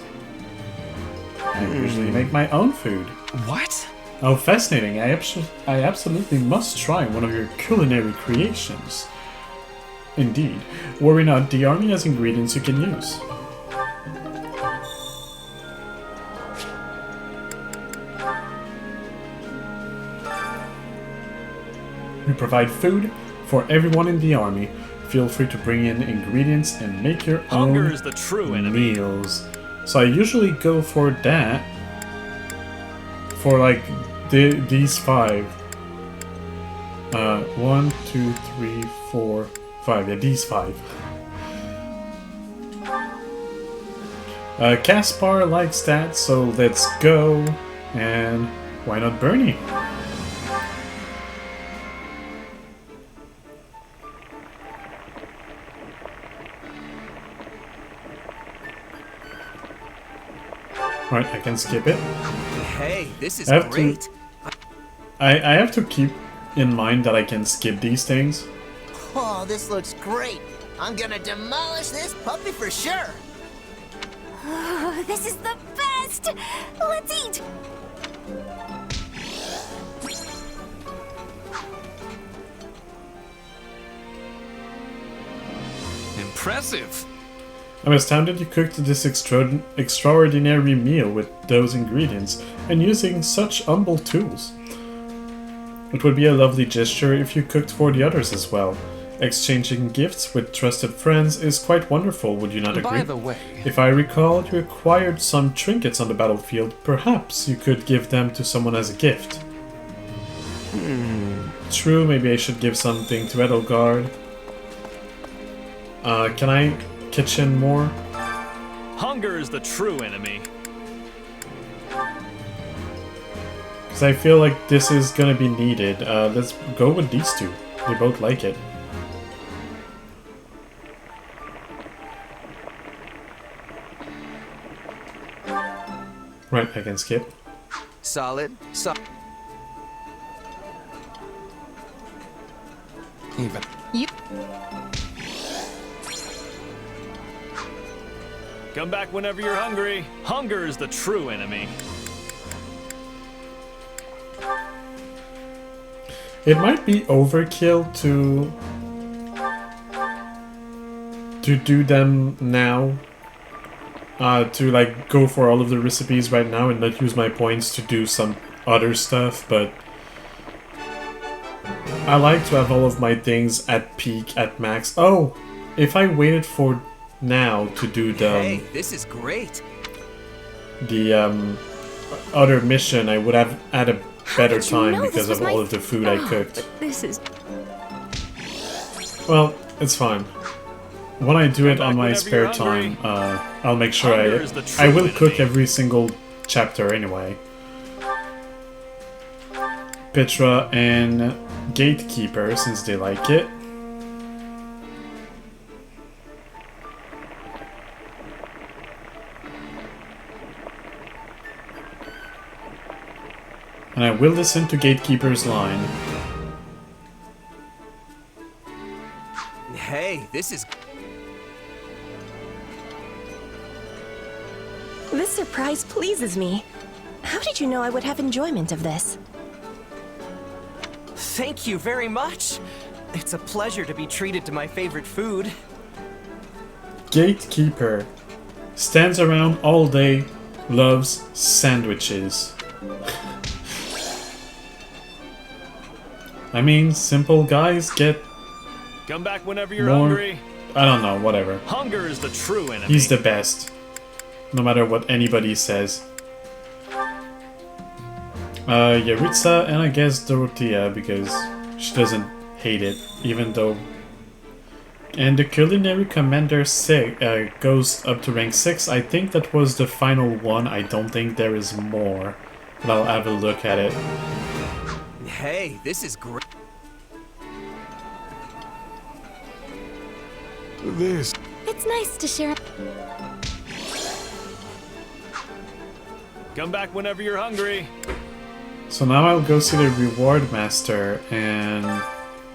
Speaker 1: I usually make my own food.
Speaker 11: what?
Speaker 1: Oh, fascinating. I absolutely must try one of your culinary creations. Indeed. Worry not, the army has ingredients you can use. We provide food for everyone in the army. Feel free to bring in ingredients and make your
Speaker 12: Hunger
Speaker 1: own
Speaker 12: is the true enemy.
Speaker 1: meals. So I usually go for that. For like these 5. 1, 2, 3, 4, 5. Yeah, these 5. Caspar likes that, so let's go. And why not Bernie? Alright, I can skip it.
Speaker 2: Hey, this is
Speaker 1: I have
Speaker 2: great.
Speaker 1: I have to keep in mind that I can skip these things.
Speaker 9: Oh, this looks great. I'm gonna demolish this puppy for sure.
Speaker 3: Oh, this is the best! Let's eat!
Speaker 7: Impressive.
Speaker 1: I'm astounded you cooked this extraordinary meal with those ingredients and using such humble tools. It would be a lovely gesture if you cooked for the others as well. Exchanging gifts with trusted friends is quite wonderful, would you not agree?
Speaker 7: By the way,
Speaker 1: If I recall, you acquired some trinkets on the battlefield. Perhaps you could give them to someone as a gift. True, maybe I should give something to Edelgard. Can I kitchen more?
Speaker 12: Hunger is the true enemy.
Speaker 1: Because I feel like this is gonna be needed. Let's go with these two. They both like it. Right, I can skip.
Speaker 6: Solid. Even.
Speaker 12: Come back whenever you're hungry. Hunger is the true enemy.
Speaker 1: It might be overkill to do them now. To like go for all of the recipes right now and not use my points to do some other stuff, but I like to have all of my things at peak, at max. Oh, if I waited for now to do
Speaker 2: Hey, this is great.
Speaker 1: the other mission, I would have had a better
Speaker 3: did you
Speaker 1: time
Speaker 3: know
Speaker 1: because
Speaker 3: this
Speaker 1: of
Speaker 3: was
Speaker 1: all
Speaker 3: my
Speaker 1: of the food I cooked.
Speaker 3: But this is...
Speaker 1: Well, it's fine. When I do it on my
Speaker 12: whenever
Speaker 1: spare
Speaker 12: you're hungry.
Speaker 1: time, I'll make sure
Speaker 12: Hunger is the
Speaker 1: I
Speaker 12: true
Speaker 1: will cook
Speaker 12: enemy.
Speaker 1: every single chapter anyway. Petra and Gatekeeper, since they like it. And I will listen to Gatekeeper's line.
Speaker 2: Hey, this is...
Speaker 13: This surprise pleases me. How did you know I would have enjoyment of this?
Speaker 2: Thank you very much. It's a pleasure to be treated to my favorite food.
Speaker 1: Gatekeeper stands around all day, loves sandwiches. I mean, simple guys get
Speaker 12: Come back whenever you're
Speaker 1: more...
Speaker 12: hungry.
Speaker 1: I don't know, whatever.
Speaker 12: Hunger is the true enemy.
Speaker 1: He's the best. No matter what anybody says. Yaritza and I guess Dorothea, because she doesn't hate it, even though... And the Culinary Commander goes up to rank 6. I think that was the final one. I don't think there is more. But I'll have a look at it.
Speaker 2: Hey, this is great.
Speaker 4: This.
Speaker 3: It's nice to share...
Speaker 12: Come back whenever you're hungry.
Speaker 1: So now I'll go see the Reward Master and...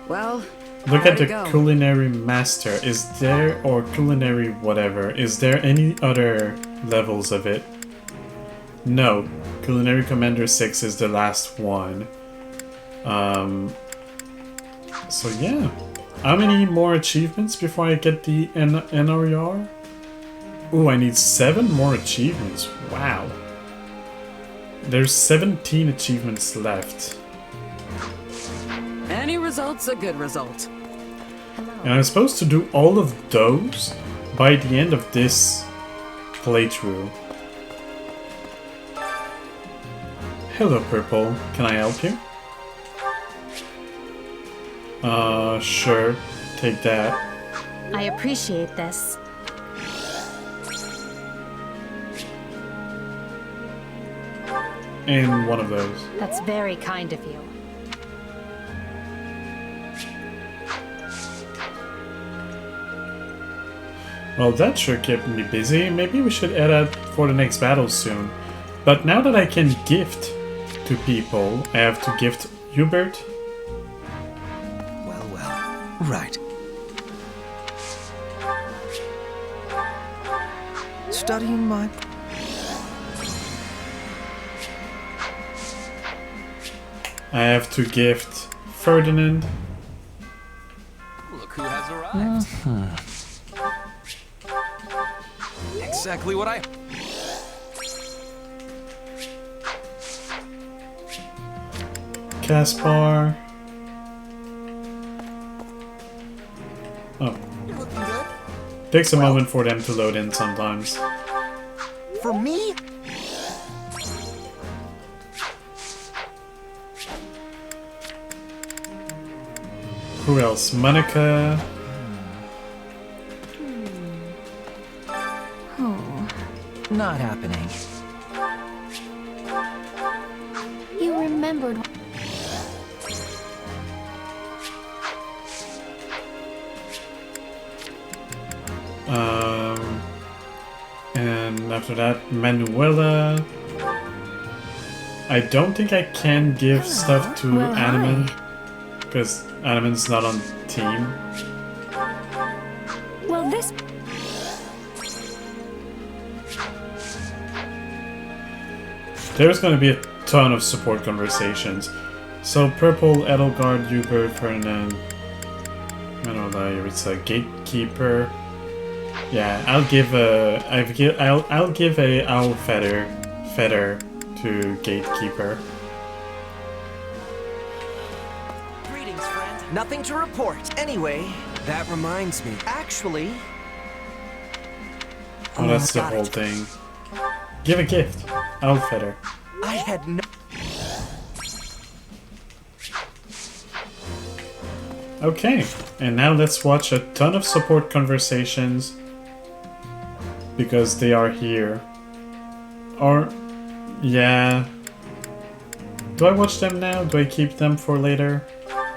Speaker 8: Well,
Speaker 1: Look at the
Speaker 8: go.
Speaker 1: Culinary Master. Is there, or Culinary whatever, is there any other levels of it? No. Culinary Commander 6 is the last one. So yeah. How many more achievements before I get the NRR? Ooh, I need 7 more achievements. Wow. There's 17 achievements left.
Speaker 8: Any result's a good result.
Speaker 1: And I'm supposed to do all of those by the end of this playthrough. Hello, Purple. Can I help you? Sure. Take that.
Speaker 13: I appreciate this.
Speaker 1: in one of those.
Speaker 5: That's very kind of you.
Speaker 1: Well, that sure kept me busy. Maybe we should head out for the next battle soon. But now that I can gift to people, I have to gift Hubert.
Speaker 6: Well. Right. Studying my...
Speaker 1: I have to gift Ferdinand.
Speaker 7: Look who has arrived. Exactly what I...
Speaker 1: Caspar. Oh.
Speaker 9: You're looking good.
Speaker 1: Takes a moment for them to load in sometimes.
Speaker 9: For me?
Speaker 1: Who else? Monica.
Speaker 6: Not happening.
Speaker 3: You remembered.
Speaker 1: And after that, Manuela. I don't think I can give stuff to
Speaker 3: Well, hi.
Speaker 1: Animan, because Animan's not on team.
Speaker 3: Well, this.
Speaker 1: There's gonna be a ton of support conversations. So Purple, Edelgard, Hubert, Ferdinand, Manuela, it's a gatekeeper. Yeah, I'll give a I'll give a owl feather to gatekeeper.
Speaker 2: Greetings, friend. Nothing to report. Anyway, that reminds me. Actually...
Speaker 1: Oh, that's the
Speaker 2: got
Speaker 1: whole
Speaker 2: it.
Speaker 1: thing. Give a gift. Owl feather.
Speaker 2: I had no...
Speaker 1: Okay, and now let's watch a ton of support conversations because they are here. Or, yeah. Do I watch them now? Do I keep them for later?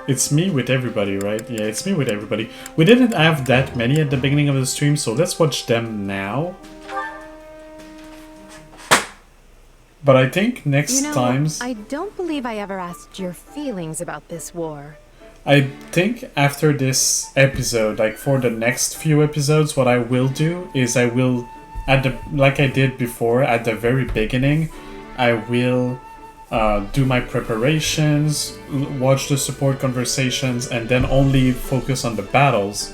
Speaker 1: It's me with everybody, right? Yeah, it's me with everybody. We didn't have that many at the beginning of the stream, so let's watch them now. But I think next times...
Speaker 5: I don't believe I ever asked your feelings about this war.
Speaker 1: I think after this episode, like for the next few episodes, what I will do is I will, like I did before, at the very beginning, I will do my preparations, watch the support conversations, and then only focus on the battles,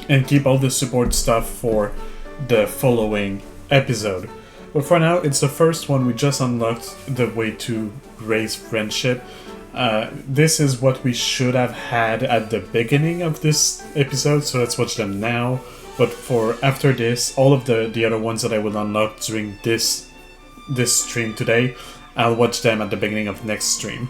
Speaker 1: and keep all the support stuff for the following episode. But for now, it's the first one. We just unlocked the way to raise friendship. This is what we should have had at the beginning of this episode, so let's watch them now. But for after this, all of the other ones that I will unlock during this stream today, I'll watch them at the beginning of next stream.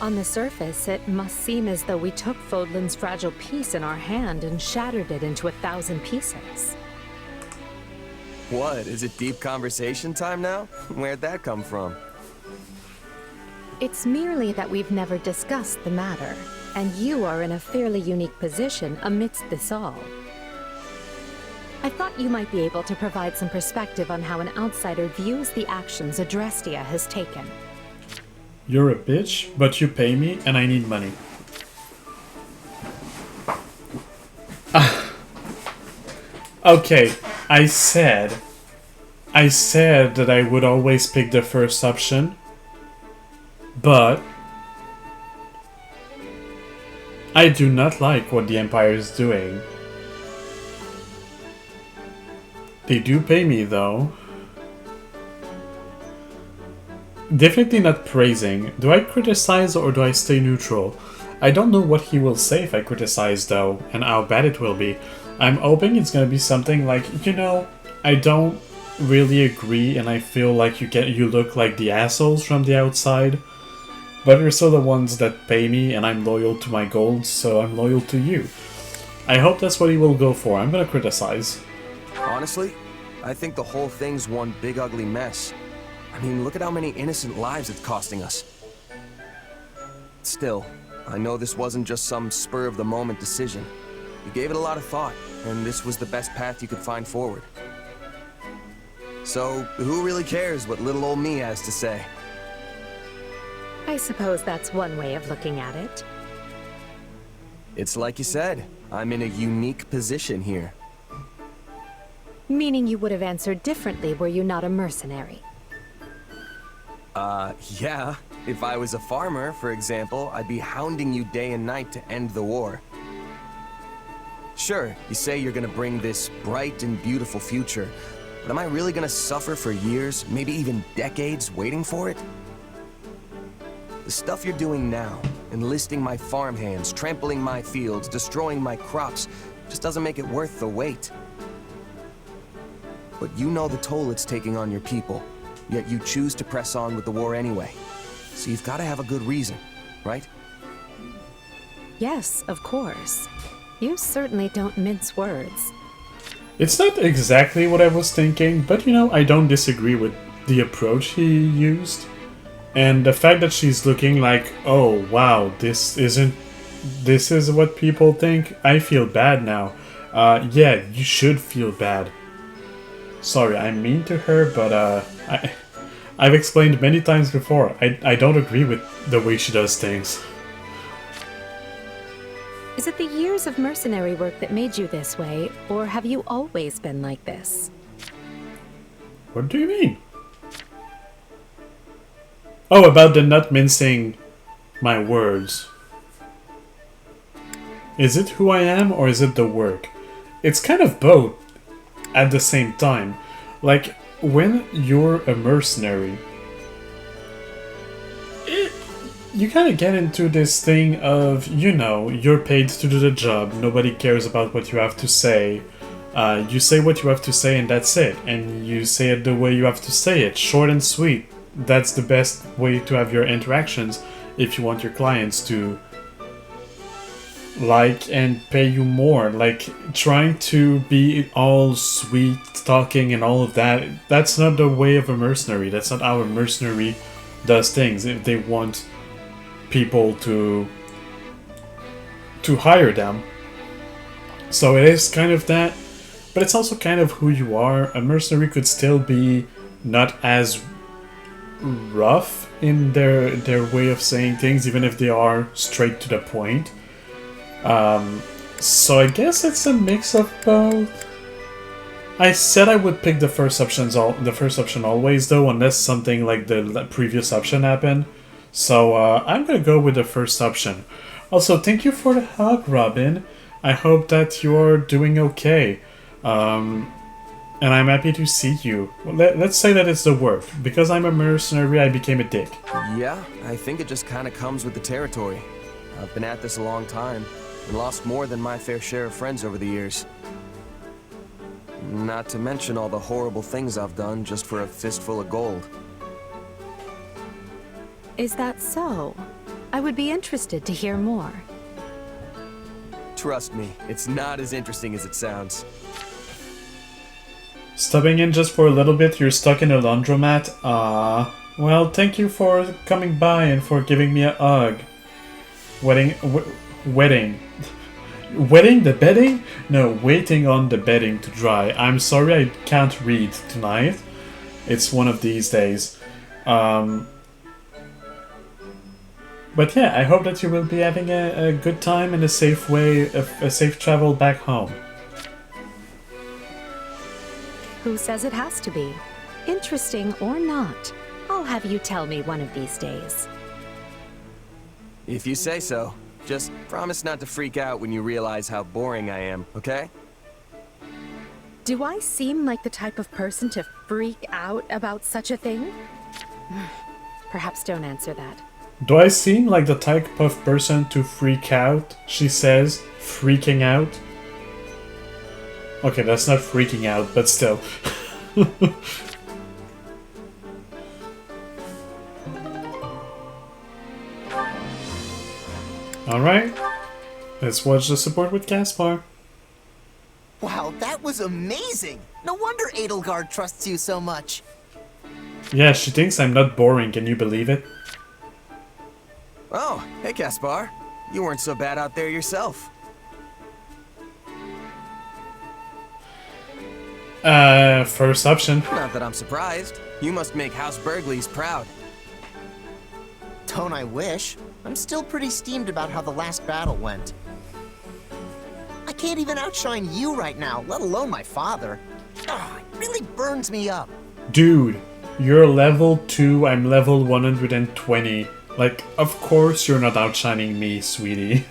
Speaker 5: On the surface, it must seem as though we took Fodlan's fragile piece in our hand and shattered it into 1,000 pieces.
Speaker 7: What, is it deep conversation time now? Where'd that come from?
Speaker 5: It's merely that we've never discussed the matter, and you are in a fairly unique position amidst this all. I thought you might be able to provide some perspective on how an outsider views the actions Adrestia has taken.
Speaker 1: You're a bitch, but you pay me and I need money. Okay, I said that I would always pick the first option, but I do not like what the Empire is doing. They do pay me though. Definitely not praising. Do I criticize or do I stay neutral? I don't know what he will say if I criticize though, and how bad it will be. I'm hoping it's gonna be something like, you know, I don't really agree and I feel like you look like the assholes from the outside, but you're still the ones that pay me and I'm loyal to my goals, so I'm loyal to you. I hope that's what he will go for. I'm gonna criticize.
Speaker 7: Honestly, I think the whole thing's one big ugly mess. I mean, look at how many innocent lives it's costing us. Still, I know this wasn't just some spur-of-the-moment decision. You gave it a lot of thought, and this was the best path you could find forward. So, who really cares what little old me has to say?
Speaker 5: I suppose that's one way of looking at it.
Speaker 7: It's like you said, I'm in a unique position here.
Speaker 5: Meaning you would have answered differently were you not a mercenary.
Speaker 7: Yeah. If I was a farmer, for example, I'd be hounding you day and night to end the war. Sure, you say you're gonna bring this bright and beautiful future, but am I really gonna suffer for years, maybe even decades, waiting for it? The stuff you're doing now, enlisting my farmhands, trampling my fields, destroying my crops, just doesn't make it worth the wait. But you know the toll it's taking on your people, yet you choose to press on with the war anyway. So you've got to have a good reason, right?
Speaker 5: Yes, of course. You certainly don't mince words.
Speaker 1: It's not exactly what I was thinking, but you know, I don't disagree with the approach he used. And the fact that she's looking like, oh wow, this is what people think, I feel bad now. Yeah, you should feel bad. Sorry, I'm mean to her, but I've explained many times before, I don't agree with the way she does things.
Speaker 5: Is it the years of mercenary work that made you this way, or have you always been like this?
Speaker 1: What do you mean? Oh, about the not mincing my words. Is it who I am, or is it the work? It's kind of both at the same time. Like, when you're a mercenary, you kind of get into this thing of, you know, you're paid to do the job, nobody cares about what you have to say. You say what you have to say and that's it. And you say it the way you have to say it, short and sweet. That's the best way to have your interactions if you want your clients to like and pay you more. Like, trying to be all sweet talking and all of that, that's not the way of a mercenary. That's not how a mercenary does things. If they want people to hire them. So it is kind of that, but it's also kind of who you are. A mercenary could still be not as rough in their way of saying things, even if they are straight to the point. So I guess it's a mix of both. I said I would pick the first option always, though, unless something like the previous option happened. So I'm gonna go with the first option. Also, thank you for the hug, Robin. I hope that you're doing okay. And I'm happy to see you. Let's say that it's the work. Because I'm a mercenary, I became a dick.
Speaker 7: Yeah, I think it just kind of comes with the territory. I've been at this a long time, and lost more than my fair share of friends over the years. Not to mention all the horrible things I've done just for a fistful of gold.
Speaker 5: Is that so? I would be interested to hear more.
Speaker 7: Trust me, it's not as interesting as it sounds.
Speaker 1: Stopping in just for a little bit, you're stuck in a laundromat? Well, thank you for coming by and for giving me a hug. Wedding the bedding? No, waiting on the bedding to dry. I'm sorry I can't read tonight. It's one of these days. But yeah, I hope that you will be having a good time and a safe way, a safe travel back home.
Speaker 5: Who says it has to be? Interesting or not, I'll have you tell me one of these days.
Speaker 7: If you say so. Just promise not to freak out when you realize how boring I am, okay?
Speaker 5: Do I seem like the type of person to freak out about such a thing? Perhaps don't answer that.
Speaker 1: Do I seem like the type of person to freak out? She says, freaking out. Okay, that's not freaking out, but still. Alright, let's watch the support with Caspar.
Speaker 14: Wow, that was amazing! No wonder Edelgard trusts you so much.
Speaker 1: Yeah, she thinks I'm not boring, can you believe it?
Speaker 6: Oh, hey Caspar. You weren't so bad out there yourself.
Speaker 1: First option.
Speaker 6: Not that I'm surprised. You must make House Burgleys proud.
Speaker 9: Don't I wish? I'm still pretty steamed about how the last battle went. I can't even outshine you right now, let alone my father. Ah, it really burns me up.
Speaker 1: Dude, you're level 2, I'm level 120. Like, of course you're not outshining me, sweetie.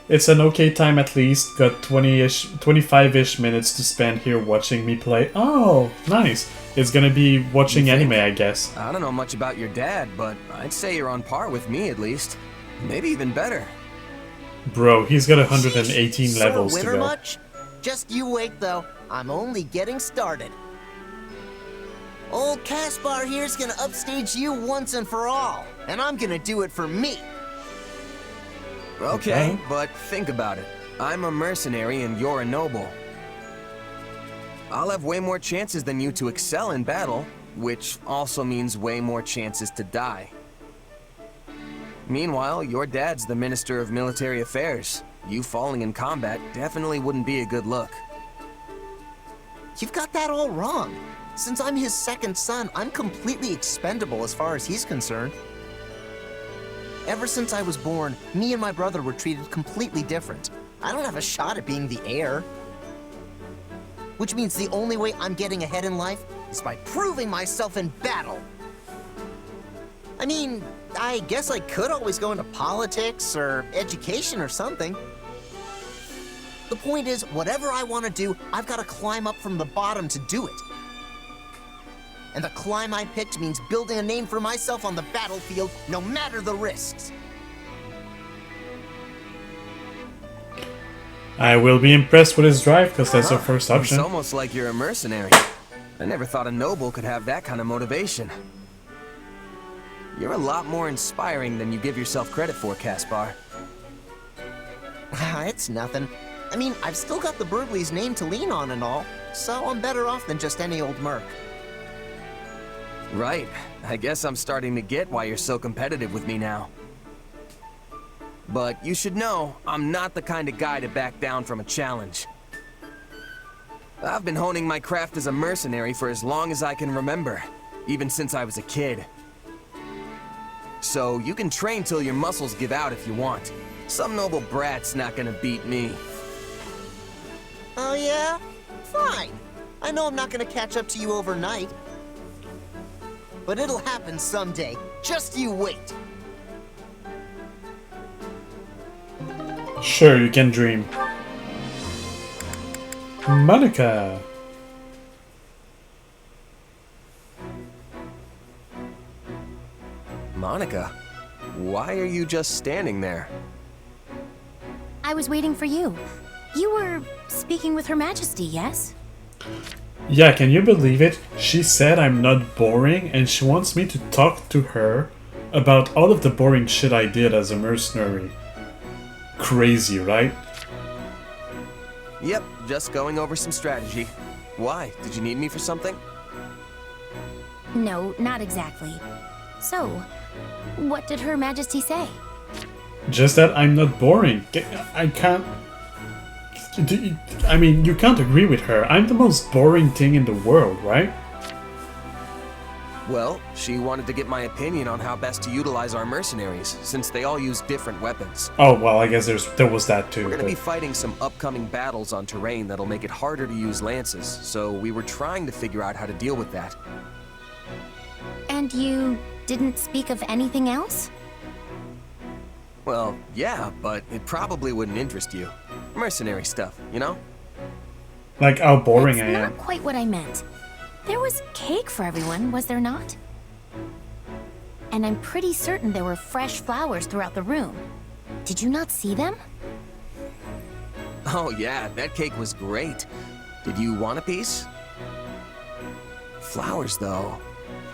Speaker 1: It's an okay time at least. Got 25-ish minutes to spend here watching me play. Oh, nice. It's gonna be watching anime, I guess.
Speaker 6: I don't know much about your dad, but I'd say you're on par with me at least. Maybe even better.
Speaker 1: Bro, he's got 118
Speaker 9: So,
Speaker 1: levels to
Speaker 9: winner
Speaker 1: go.
Speaker 9: much? Just you wait though. I'm only getting started. Old Caspar here's gonna upstage you once and for all, and I'm gonna do it for me.
Speaker 6: Okay, but think about it. I'm a mercenary and you're a noble. I'll have way more chances than you to excel in battle, which also means way more chances to die. Meanwhile, your dad's the Minister of Military Affairs. You falling in combat definitely wouldn't be a good look.
Speaker 9: You've got that all wrong. Since I'm his second son, I'm completely expendable as far as he's concerned. Ever since I was born, me and my brother were treated completely different. I don't have a shot at being the heir. Which means the only way I'm getting ahead in life is by proving myself in battle. I mean, I guess I could always go into politics or education or something. The point is, whatever I want to do, I've got to climb up from the bottom to do it. And the climb I picked means building a name for myself on the battlefield, no matter the risks.
Speaker 1: I will be impressed with his drive, because that's our first option.
Speaker 6: It's almost like you're a mercenary. I never thought a noble could have that kind of motivation. You're a lot more inspiring than you give yourself credit for, Caspar.
Speaker 9: It's nothing. I mean, I've still got the Burgleys' name to lean on and all, so I'm better off than just any old merc.
Speaker 6: Right. I guess I'm starting to get why you're so competitive with me now. But you should know, I'm not the kind of guy to back down from a challenge. I've been honing my craft as a mercenary for as long as I can remember, even since I was a kid. So you can train till your muscles give out if you want. Some noble brat's not gonna beat me.
Speaker 9: Oh yeah? Fine. I know I'm not gonna catch up to you overnight. But it'll happen someday. Just you wait.
Speaker 1: Sure, you can dream. Monica.
Speaker 6: Monica, why are you just standing there?
Speaker 3: I was waiting for you. You were speaking with Her Majesty, yes?
Speaker 1: Yeah, can you believe it? She said I'm not boring, and she wants me to talk to her about all of the boring shit I did as a mercenary. Crazy, right?
Speaker 6: Yep, just going over some strategy. Why? Did you need me for something?
Speaker 3: No, not exactly. So, what did Her Majesty say?
Speaker 1: Just that I'm not boring. I can't... I mean, you can't agree with her. I'm the most boring thing in the world, right?
Speaker 6: Well, she wanted to get my opinion on how best to utilize our mercenaries, since they all use different weapons.
Speaker 1: Oh, well, I guess there was that too.
Speaker 6: We're gonna be fighting some upcoming battles on terrain that'll make it harder to use lances, so we were trying to figure out how to deal with that.
Speaker 3: And you didn't speak of anything else?
Speaker 6: Well, yeah, but it probably wouldn't interest you. Mercenary stuff, you know?
Speaker 1: Like how boring
Speaker 3: That's
Speaker 1: I am.
Speaker 3: not quite what I meant. There was cake for everyone, was there not? And I'm pretty certain there were fresh flowers throughout the room. Did you not see them?
Speaker 6: Oh yeah, that cake was great. Did you want a piece? Flowers, though.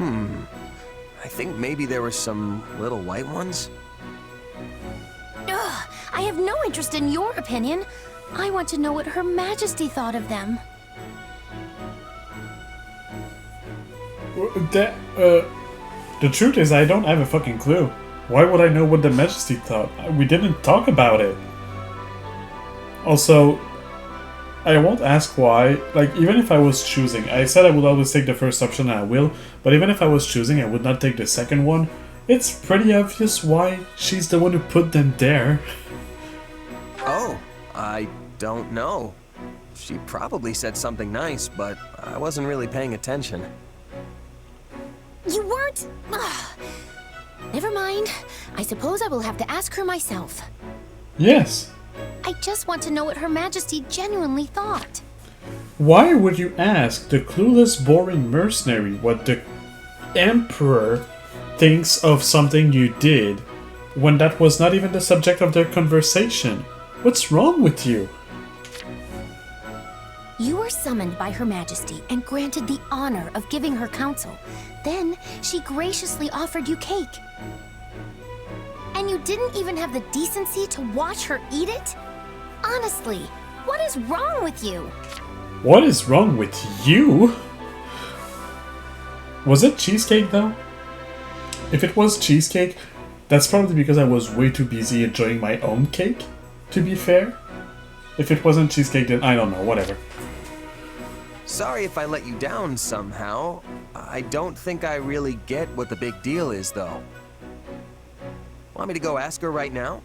Speaker 6: I think maybe there were some little white ones?
Speaker 3: Ugh, I have no interest in your opinion. I want to know what Her Majesty thought of them.
Speaker 1: The truth is, I don't have a fucking clue. Why would I know what the Majesty thought? We didn't talk about it. Also, I won't ask why. Like, even if I was choosing, I said I would always take the first option and I will, but even if I was choosing, I would not take the second one. It's pretty obvious why she's the one who put them there.
Speaker 7: Oh, I don't know. She probably said something nice, but I wasn't really paying attention.
Speaker 3: You weren't? Ugh. Never mind. I suppose I will have to ask her myself.
Speaker 1: Yes.
Speaker 3: I just want to know what Her Majesty genuinely thought.
Speaker 1: Why would you ask the clueless, boring mercenary what the Emperor thinks of something you did when that was not even the subject of their conversation? What's wrong with you?
Speaker 3: You were summoned by Her Majesty and granted the honor of giving her counsel. Then, she graciously offered you cake. And you didn't even have the decency to watch her eat it? Honestly, what is wrong with you?
Speaker 1: What is wrong with you? Was it cheesecake though? If it was cheesecake, that's probably because I was way too busy enjoying my own cake, to be fair. If it wasn't cheesecake, then I don't know, whatever.
Speaker 7: Sorry if I let you down somehow. I don't think I really get what the big deal is, though. Want me to go ask her right now?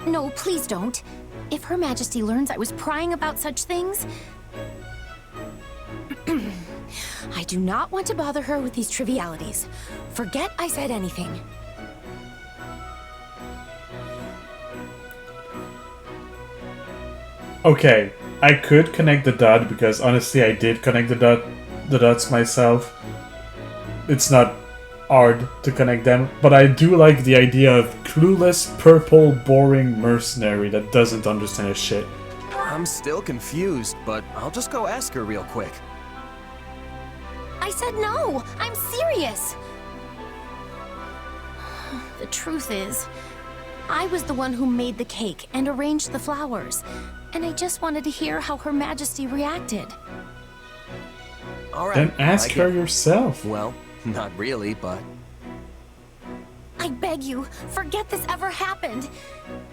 Speaker 3: No, please don't. If Her Majesty learns I was prying about such things... I do not want to bother her with these trivialities. Forget I said anything.
Speaker 1: Okay, I could connect the dot because honestly I did connect the dots myself. It's not hard to connect them, but I do like the idea of clueless, purple, boring mercenary that doesn't understand a shit.
Speaker 7: I'm still confused, but I'll just go ask her real quick.
Speaker 3: I said no! I'm serious! The truth is, I was the one who made the cake and arranged the flowers, and I just wanted to hear how Her Majesty reacted.
Speaker 7: All right.
Speaker 1: Then ask her yourself.
Speaker 7: Well, not really, but...
Speaker 3: I beg you, forget this ever happened.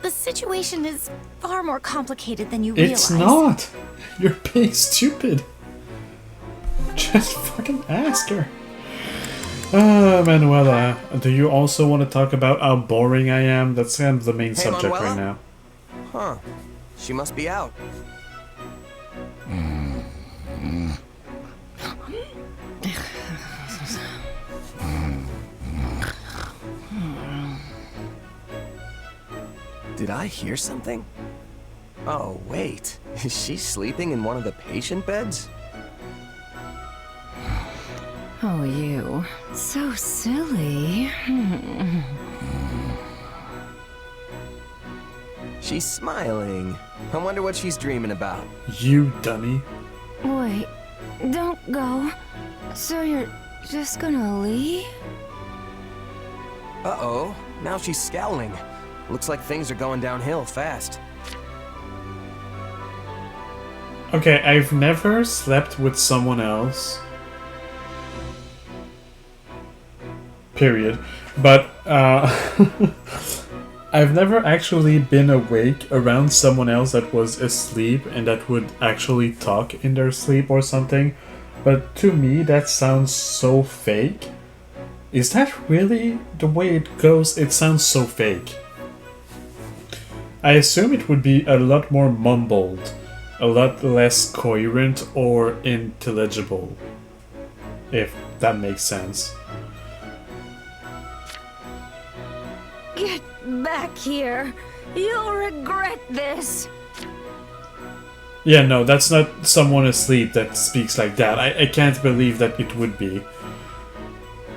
Speaker 3: The situation is far more complicated than you realize.
Speaker 1: It's not! You're being stupid. Just fucking ask her. Manuela, do you also want to talk about how boring I am? That's kind of the main subject
Speaker 7: Manuela?
Speaker 1: right now.
Speaker 7: Huh. She must be out. Did I hear something? Oh, wait. Is she sleeping in one of the patient beds?
Speaker 8: Oh, you. So silly.
Speaker 7: She's smiling. I wonder what she's dreaming about.
Speaker 1: You dummy.
Speaker 8: Wait, don't go. So you're just gonna leave?
Speaker 7: Uh-oh. Now she's scowling. Looks like things are going downhill fast.
Speaker 1: Okay, I've never slept with someone else. Period. But, I've never actually been awake around someone else that was asleep and that would actually talk in their sleep or something. But to me, that sounds so fake. Is that really the way it goes? It sounds so fake. I assume it would be a lot more mumbled, a lot less coherent or intelligible, if that makes sense.
Speaker 8: Get back here. You'll regret this.
Speaker 1: Yeah, no, that's not someone asleep that speaks like that. I can't believe that it would be.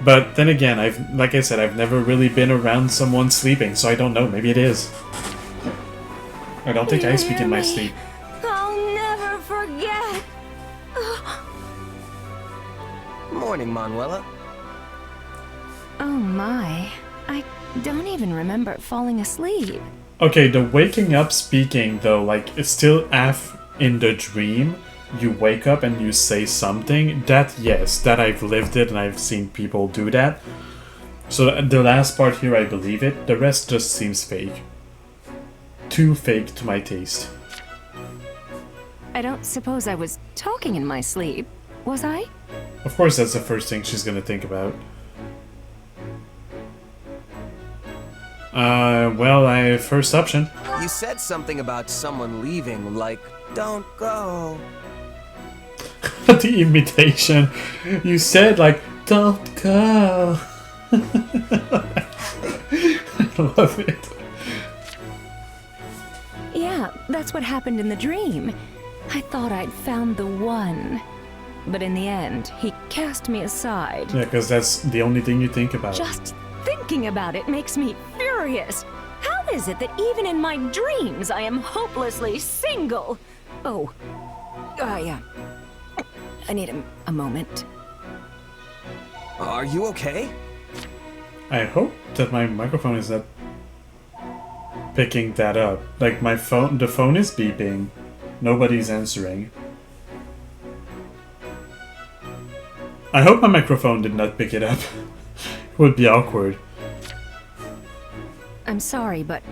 Speaker 1: But then again, like I said, I've never really been around someone sleeping, so I don't know. Maybe it is. I don't think I speak in my sleep.
Speaker 8: I'll never forget.
Speaker 7: Morning, Manuela.
Speaker 8: Oh my. I don't even remember falling asleep.
Speaker 1: Okay, the waking up speaking, though, like, it's still half in the dream. you wake up and you say something, that yes, that I've lived it and I've seen people do that. So the last part here, I believe it. The rest just seems fake. Too fake to my taste.
Speaker 3: I don't suppose I was talking in my sleep, was I?
Speaker 1: Of course, that's the first thing she's gonna think about. Well, first option.
Speaker 7: You said something about someone leaving, like, don't go.
Speaker 1: The imitation. You said, like, don't go. I love it.
Speaker 3: Yeah, that's what happened in the dream. I thought I'd found the one. But in the end, he cast me aside.
Speaker 1: Yeah, because that's the only thing you think about.
Speaker 3: Just thinking about it makes me furious. How is it that even in my dreams I am hopelessly single? Oh, yeah. I need a moment.
Speaker 7: Are you okay?
Speaker 1: I hope that my microphone is not picking that up. Like the phone is beeping. Nobody's answering. I hope my microphone did not pick it up. It would be awkward.
Speaker 3: I'm sorry, but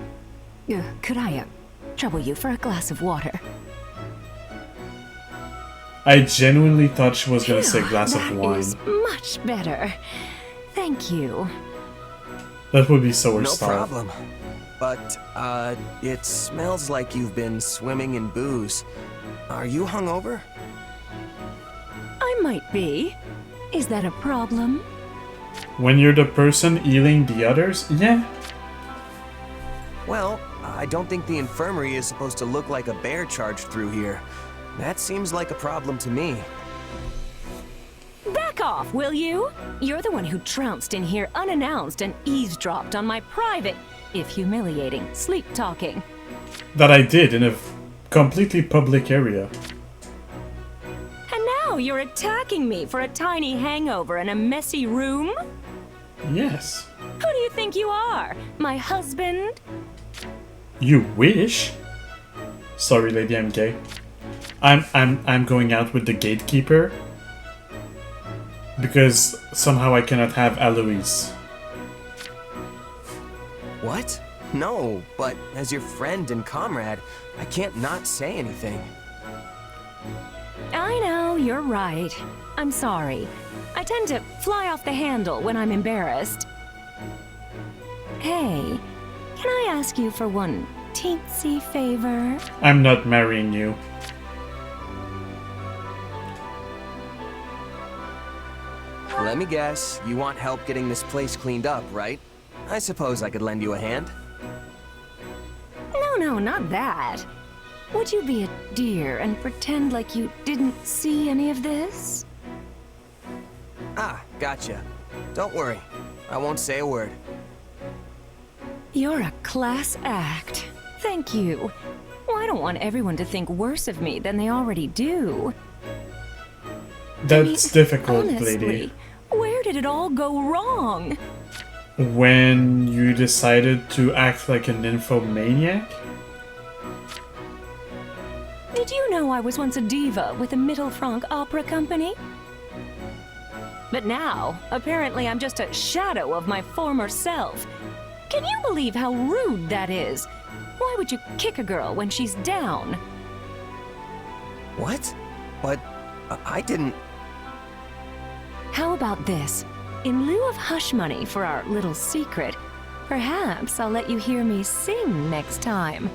Speaker 3: could I trouble you for a glass of water?
Speaker 1: I genuinely thought she was gonna say glass of wine.
Speaker 3: That is much better. Thank you.
Speaker 1: That would be so
Speaker 7: No
Speaker 1: style.
Speaker 7: problem. But, it smells like you've been swimming in booze. Are you hungover?
Speaker 3: I might be. Is that a problem?
Speaker 1: When you're the person healing the others, yeah.
Speaker 7: Well, I don't think the infirmary is supposed to look like a bear charged through here. That seems like a problem to me.
Speaker 3: Back off, will you? You're the one who trounced in here unannounced and eavesdropped on my private, if humiliating, sleep talking.
Speaker 1: That I did in a completely public area.
Speaker 3: And now you're attacking me for a tiny hangover in a messy room?
Speaker 1: Yes.
Speaker 3: Who do you think you are? My husband?
Speaker 1: You wish? Sorry, lady, I'm gay. I'm going out with the gatekeeper because somehow I cannot have Alois.
Speaker 7: What? No, but as your friend and comrade, I can't not say anything.
Speaker 3: I know, you're right. I'm sorry. I tend to fly off the handle when I'm embarrassed. Hey, can I ask you for one teensy favor?
Speaker 1: I'm not marrying you.
Speaker 7: Let me guess, you want help getting this place cleaned up, right? I suppose I could lend you a hand.
Speaker 3: No, not that. Would you be a dear and pretend like you didn't see any of this?
Speaker 7: Ah, gotcha. Don't worry, I won't say a word.
Speaker 3: You're a class act. Thank you. Well, I don't want everyone to think worse of me than they already do.
Speaker 1: That's difficult,
Speaker 3: honestly,
Speaker 1: lady.
Speaker 3: Where did it all go wrong?
Speaker 1: When you decided to act like a nymphomaniac?
Speaker 3: Did you know I was once a diva with the Mittelfranc Opera Company? But now, apparently I'm just a shadow of my former self. Can you believe how rude that is? Why would you kick a girl when she's down?
Speaker 7: What? But I didn't...
Speaker 3: How about this? In lieu of hush money for our little secret, perhaps I'll let you hear me sing next time.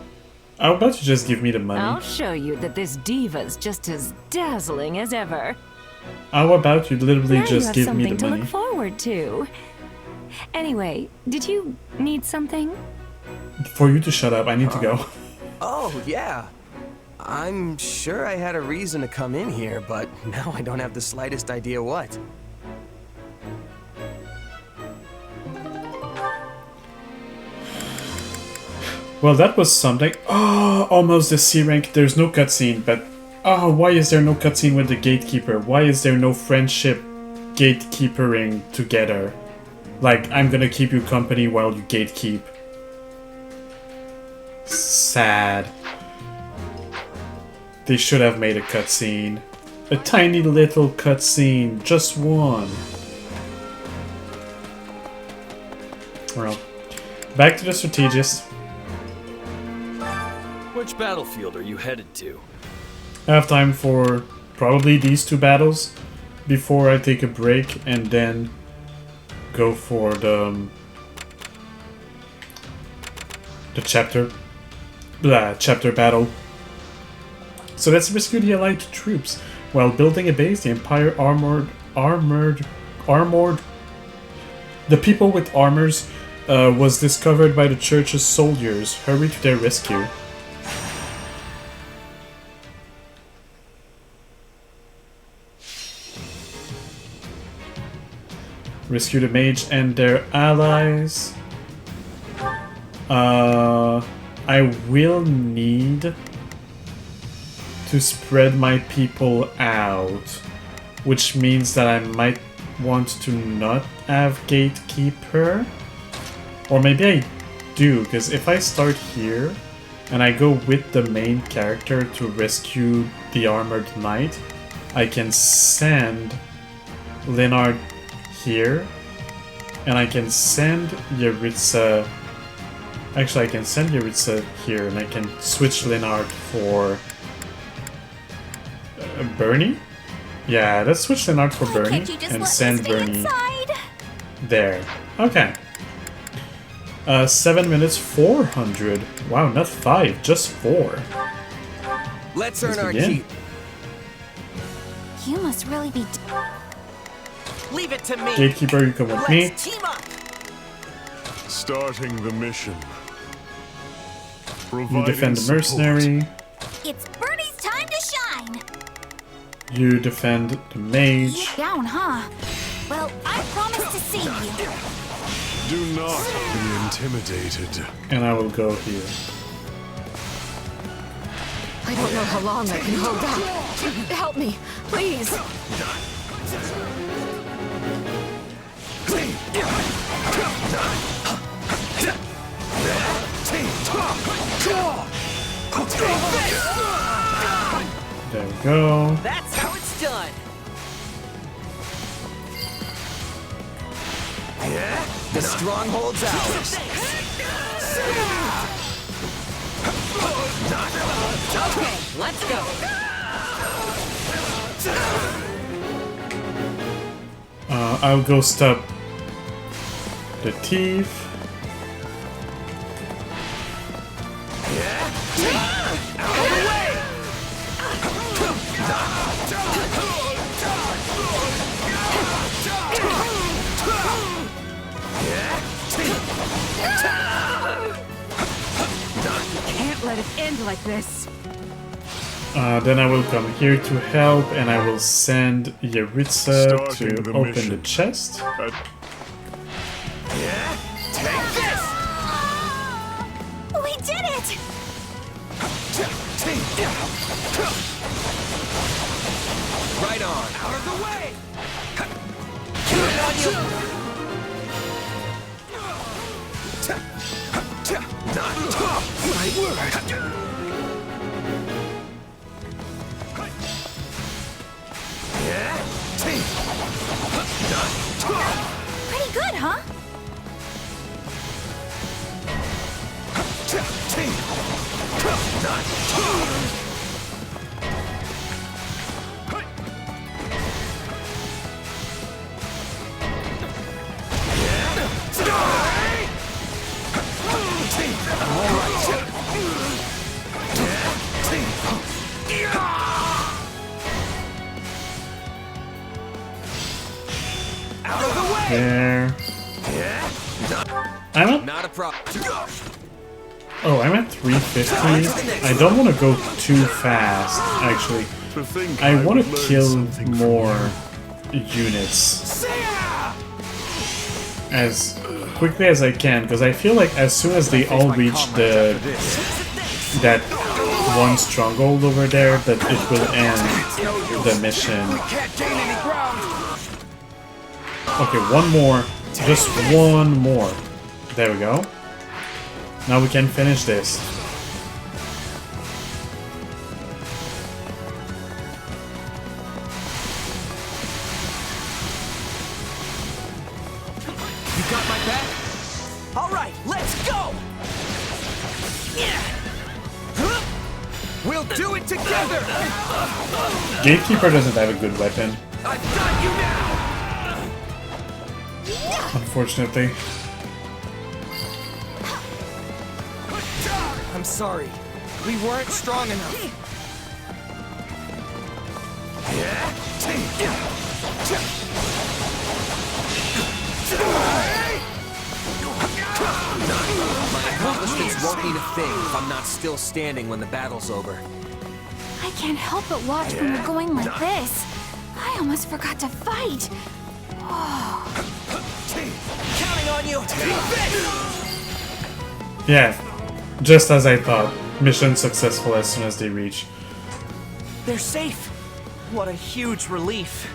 Speaker 1: How about you just give me the money?
Speaker 3: I'll show you that this diva's just as dazzling as ever.
Speaker 1: How about you literally
Speaker 3: Now
Speaker 1: just
Speaker 3: you
Speaker 1: give
Speaker 3: have
Speaker 1: me
Speaker 3: something
Speaker 1: the
Speaker 3: to
Speaker 1: money?
Speaker 3: look forward to. Anyway, did you need something?
Speaker 1: For you to shut up, I need to go.
Speaker 7: Oh, yeah. I'm sure I had a reason to come in here, but now I don't have the slightest idea what.
Speaker 1: Well, that was something. Oh, almost the C rank. There's no cutscene, but oh, why is there no cutscene with the gatekeeper? Why is there no friendship gatekeepering together? Like, I'm gonna keep you company while you gatekeep. Sad. They should have made a cutscene. A tiny little cutscene. Just one. Well, back to the strategist.
Speaker 12: Which battlefield are you headed to?
Speaker 1: I have time for probably these 2 battles before I take a break and then go for the chapter battle. So let's rescue the Allied troops. While building a base, the Empire armored. The people with armors was discovered by the church's soldiers. Hurry to their rescue. Rescue the mage and their allies. I will need to spread my people out, which means that I might want to not have Gatekeeper. Or maybe I do, because if I start here and I go with the main character to rescue the Armored Knight, I can send Leonard here, and I can send Yaritza. Actually, I can send Yaritza here, and I can switch Leonard for Bernie? Yeah, let's switch Leonard for Bernie and send Bernie there. Okay. 7 minutes, 400. Wow, not 5, just 4.
Speaker 6: Let's earn our keep.
Speaker 3: You must really be.
Speaker 2: Leave it to me.
Speaker 1: Gatekeeper, you come with me.
Speaker 2: Team up.
Speaker 4: Starting the mission.
Speaker 1: You defend the mercenary.
Speaker 3: It's Bernie's time to shine.
Speaker 1: You defend the mage.
Speaker 3: Down, huh? Well, I promise to save you.
Speaker 4: Do not be intimidated.
Speaker 1: And I will go here.
Speaker 5: I don't know how long I can hold out. Help me, please.
Speaker 1: There we go.
Speaker 2: That's how it's done.
Speaker 6: Yeah, the stronghold's ours.
Speaker 2: Okay, let's go.
Speaker 1: I'll go stop the thief.
Speaker 5: Can't let it end like this.
Speaker 1: Then I will come here to help, and I will send Yaritza to open the chest.
Speaker 2: Take this.
Speaker 3: We did it!
Speaker 6: Right on.
Speaker 2: Out of the way. Good on you.
Speaker 6: My word.
Speaker 3: Pretty good, huh?
Speaker 1: There. I'm at.
Speaker 6: Not a problem.
Speaker 1: Oh, I'm at 350. I don't want to go too fast, actually. I want to kill more units as quickly as I can, because I feel like as soon as they all reach that one stronghold over there, that it will end the mission. Okay, one more. Just one more. There we go. Now we can finish this.
Speaker 6: got my back?
Speaker 2: All right, let's go!
Speaker 6: We'll do it together!
Speaker 1: Gatekeeper doesn't have a good weapon,
Speaker 6: I've got you now!
Speaker 1: unfortunately.
Speaker 2: I'm sorry. We weren't strong enough.
Speaker 6: My accomplishments won't mean a thing if I'm not still standing when the battle's over.
Speaker 3: I can't help but watch when you're going like this. I almost forgot to fight.
Speaker 2: Counting on you.
Speaker 1: Yeah, just as I thought. Mission successful as soon as they reach.
Speaker 2: They're safe. What a huge relief.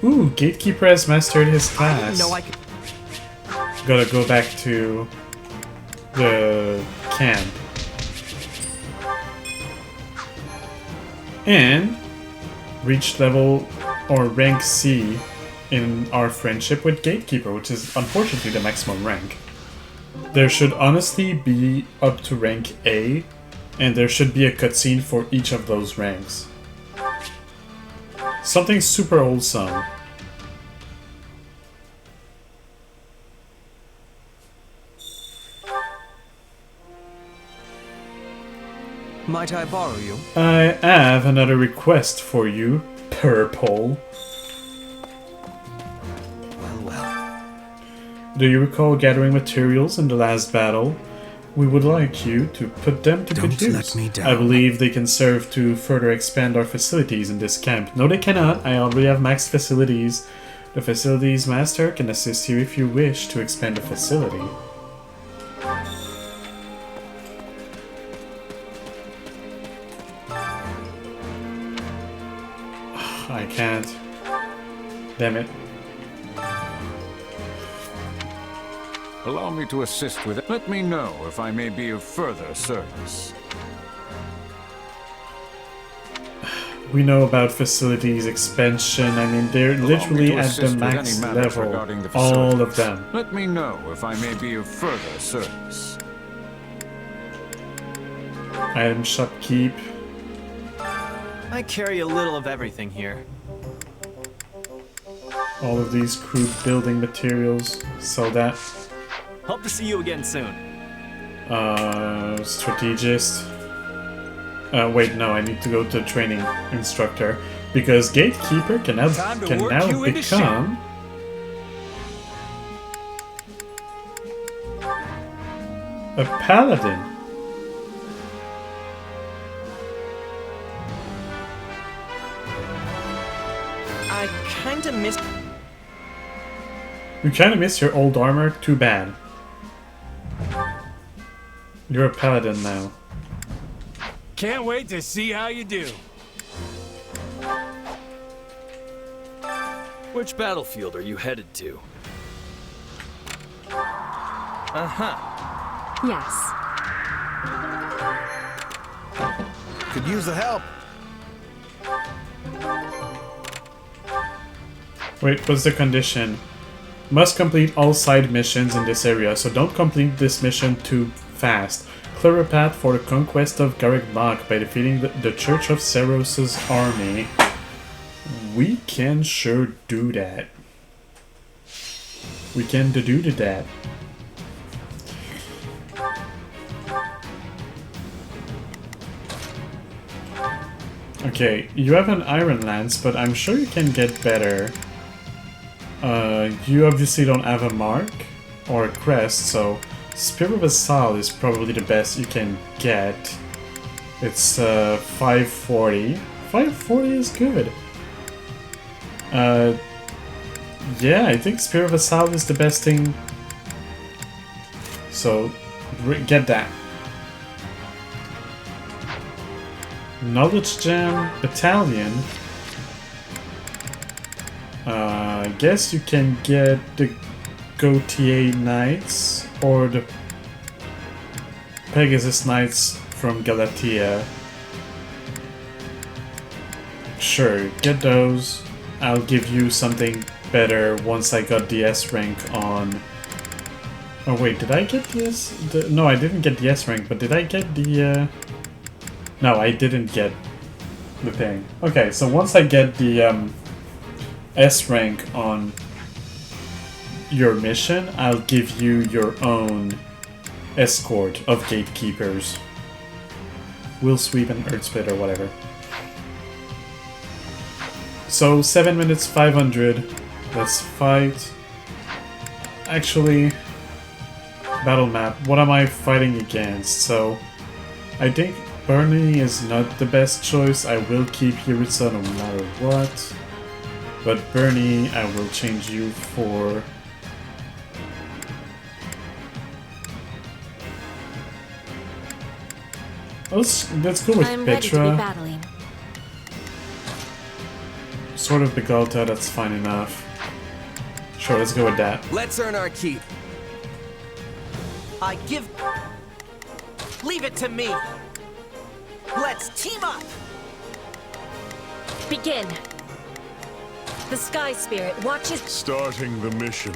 Speaker 1: Ooh, Gatekeeper has mastered his
Speaker 2: I
Speaker 1: class.
Speaker 2: didn't know I could.
Speaker 1: Gotta go back to the camp. And reach level or rank C in our friendship with Gatekeeper, which is unfortunately the maximum rank. There should honestly be up to rank A, and there should be a cutscene for each of those ranks. Something super wholesome.
Speaker 6: Might I borrow you?
Speaker 1: I have another request for you, Purple.
Speaker 6: Well.
Speaker 1: Do you recall gathering materials in the last battle? We would like you to put them to good
Speaker 6: Don't
Speaker 1: use.
Speaker 6: let me down.
Speaker 1: I believe they can serve to further expand our facilities in this camp. No, they cannot. I already have max facilities. The facilities master can assist you if you wish to expand the facility. I can't. Damn it.
Speaker 14: Allow me to assist with it. Let me know if I may be of further service.
Speaker 1: We know about facilities expansion. I mean, they're literally at the max level. All of them.
Speaker 14: Let me know if I may be of further service.
Speaker 1: Item shop keep.
Speaker 12: I carry a little of everything here.
Speaker 1: All of these crude building materials. Sell that.
Speaker 12: Hope to see you again soon.
Speaker 1: Strategist. Wait, no, I need to go to training instructor because Gatekeeper can now become a paladin.
Speaker 2: I kinda missed.
Speaker 1: You kinda miss your old armor, too bad. You're a paladin now.
Speaker 15: Can't wait to see how you do.
Speaker 12: Which battlefield are you headed to? Uh-huh.
Speaker 5: Yes.
Speaker 6: Could use the help.
Speaker 1: Wait, what's the condition? Must complete all side missions in this area, so don't complete this mission too fast. Clear a path for the conquest of Garrick Bach by defeating the Church of Seros' army. We can sure do that. We can do that. Okay, you have an Iron Lance, but I'm sure you can get better. You obviously don't have a mark or a crest, so Spear of Assault is probably the best you can get. It's 540. 540 is good. Yeah, I think Spear of Assault is the best thing. So, get that. Knowledge Gem, Battalion. I guess you can get the Gautier Knights or the Pegasus Knights from Galatea. Sure, get those. I'll give you something better once I got the S rank on... Oh wait, did I get the S? No, I didn't get the S rank, but did I get the... No, I didn't get the thing. Okay, so once I get the S rank on your mission, I'll give you your own escort of gatekeepers. Will Sweep and Earth Split or whatever. So 7 minutes 500. Let's fight. Actually, battle map. What am I fighting against? So I think Bernie is not the best choice. I will keep Yuritsa no matter what. But Bernie, I will change you for... Let's go with
Speaker 3: I'm ready to be
Speaker 1: Petra.
Speaker 3: battling.
Speaker 1: Sort of Begalta, that's fine enough. Sure, let's go with that.
Speaker 7: Let's earn our keep.
Speaker 2: I give... Leave it to me. Let's team up.
Speaker 13: Begin. The Sky Spirit watches...
Speaker 4: Starting the mission.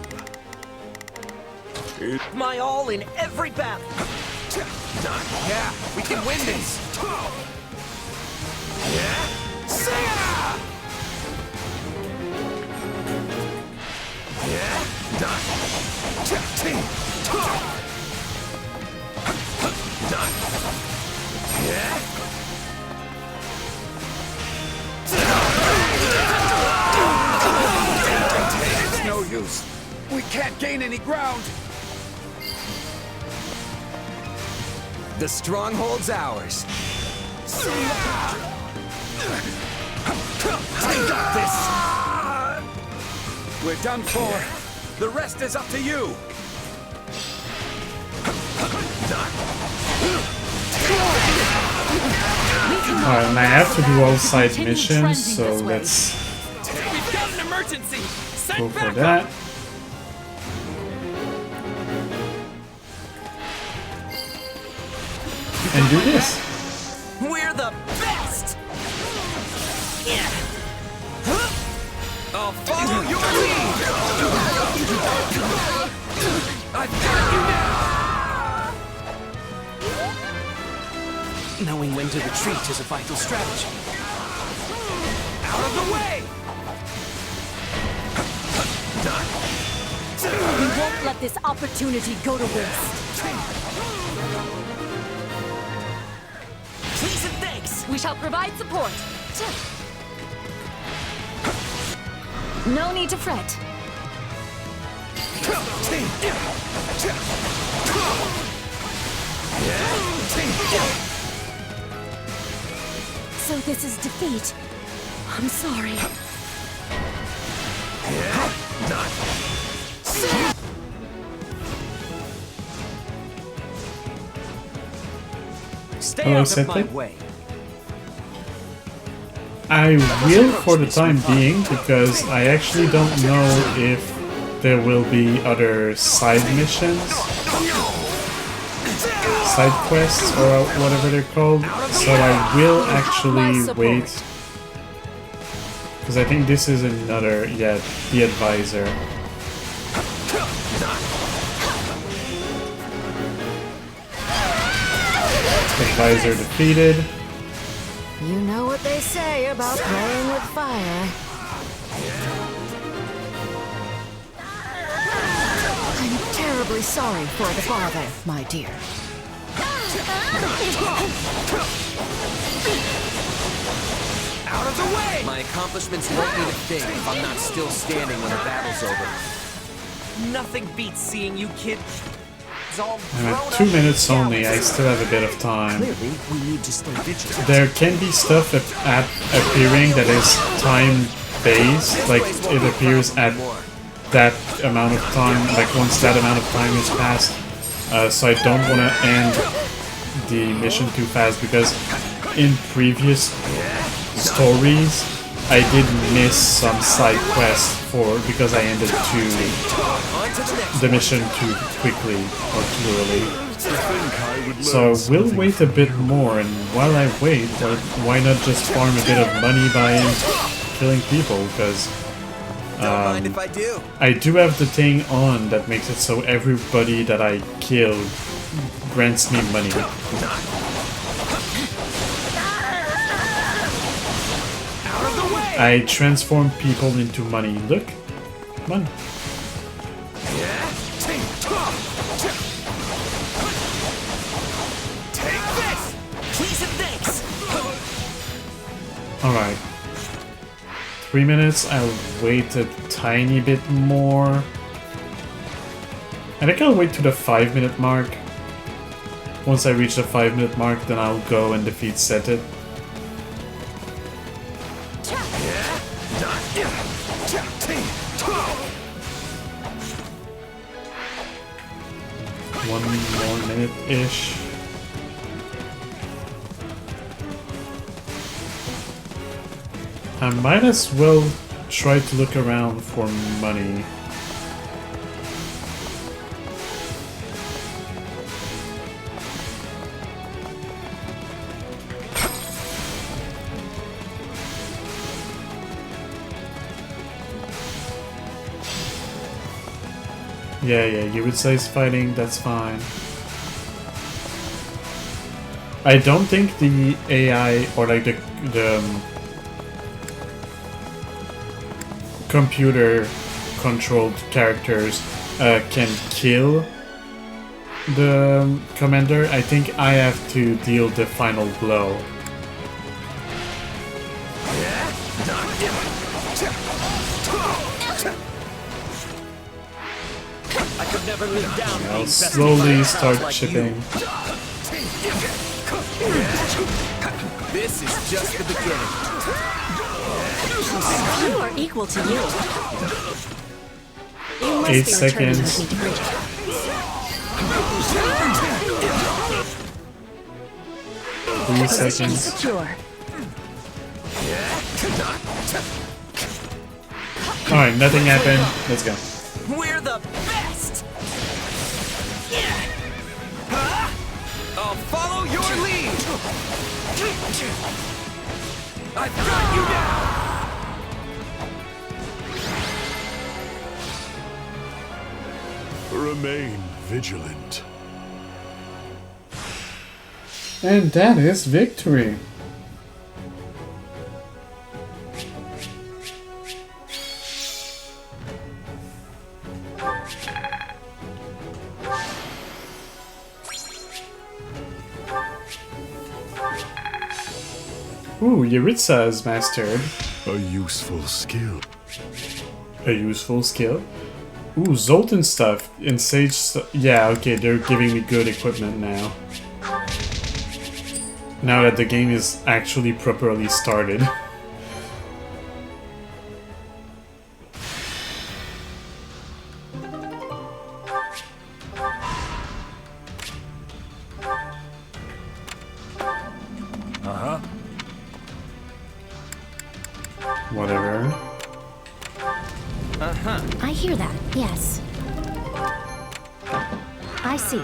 Speaker 2: My all in every battle.
Speaker 7: Yeah, we can win this.
Speaker 15: It's no use. We can't gain any ground.
Speaker 7: The stronghold's ours. I got this.
Speaker 15: We're done for. The rest is up to you.
Speaker 1: Alright, and I have to do all side missions, so let's
Speaker 15: We've got an emergency.
Speaker 1: go for that. And do this.
Speaker 2: We're the best. Yeah.
Speaker 7: I'll follow your lead. I've got you now.
Speaker 2: Knowing when to retreat is a vital strategy.
Speaker 7: Out of the way.
Speaker 8: We won't let this opportunity go to waste.
Speaker 2: Please and thanks.
Speaker 8: We shall provide support. No need to fret. So this is defeat. I'm sorry.
Speaker 2: Stay
Speaker 1: Hello,
Speaker 2: out of
Speaker 1: Seth.
Speaker 2: my way.
Speaker 1: I will for the time being, because I actually don't know if there will be other side missions, side quests, or whatever they're called, so I will actually wait, because I think this is another, yeah, the advisor. Advisor defeated.
Speaker 8: You know what they say about playing with fire. I'm terribly sorry for the father, my dear.
Speaker 7: Out of the way! My accomplishments won't need a thing if I'm not still standing when the battle's over.
Speaker 2: Nothing beats seeing you kids all
Speaker 1: I'm
Speaker 2: grown
Speaker 1: at 2
Speaker 2: up
Speaker 1: minutes
Speaker 2: and
Speaker 1: only, I still have a bit of time.
Speaker 2: Clearly, we need to stay vigilant.
Speaker 1: There can be stuff appearing that is time-based, like it appears at that amount of time, like once that amount of time is passed. So I don't want to end the mission too fast, because in previous stories, I did miss some side quests because I ended the mission too quickly or too early. So we'll wait a bit more, and while I wait, why not just farm a bit of money by killing people? Because
Speaker 2: Don't mind if I do.
Speaker 1: I do have the thing on that makes it so everybody that I kill grants me money. I transform people into money. Look, come on.
Speaker 2: Take this. Please and thanks.
Speaker 1: All right. 3 minutes. I'll wait a tiny bit more. I think I'll wait to the 5-minute mark. Once I reach the 5-minute mark, then I'll go and defeat Setet. One more minute-ish. I might as well try to look around for money. Yeah, you would say it's fighting, that's fine. I don't think the AI or like the computer controlled characters can kill the commander. I think I have to deal the final blow.
Speaker 2: I could never live down.
Speaker 1: I'll slowly start chipping.
Speaker 2: This is just the beginning.
Speaker 13: You are equal to you. You must
Speaker 1: 8
Speaker 13: be
Speaker 1: seconds.
Speaker 13: returning with me to Bridget.
Speaker 1: 3
Speaker 13: Position
Speaker 1: seconds.
Speaker 13: secure.
Speaker 1: Alright, nothing happened. Let's go.
Speaker 2: We're the best. I'll follow your lead. I've got you now.
Speaker 4: Remain vigilant.
Speaker 1: And that is victory. Ooh, Yuritsa is mastered.
Speaker 4: A useful skill.
Speaker 1: A useful skill? Ooh, Zoltan stuff and Sage stuff. Yeah, okay, they're giving me good equipment now. Now that the game is actually properly started. Whatever.
Speaker 3: I hear that, yes. I see.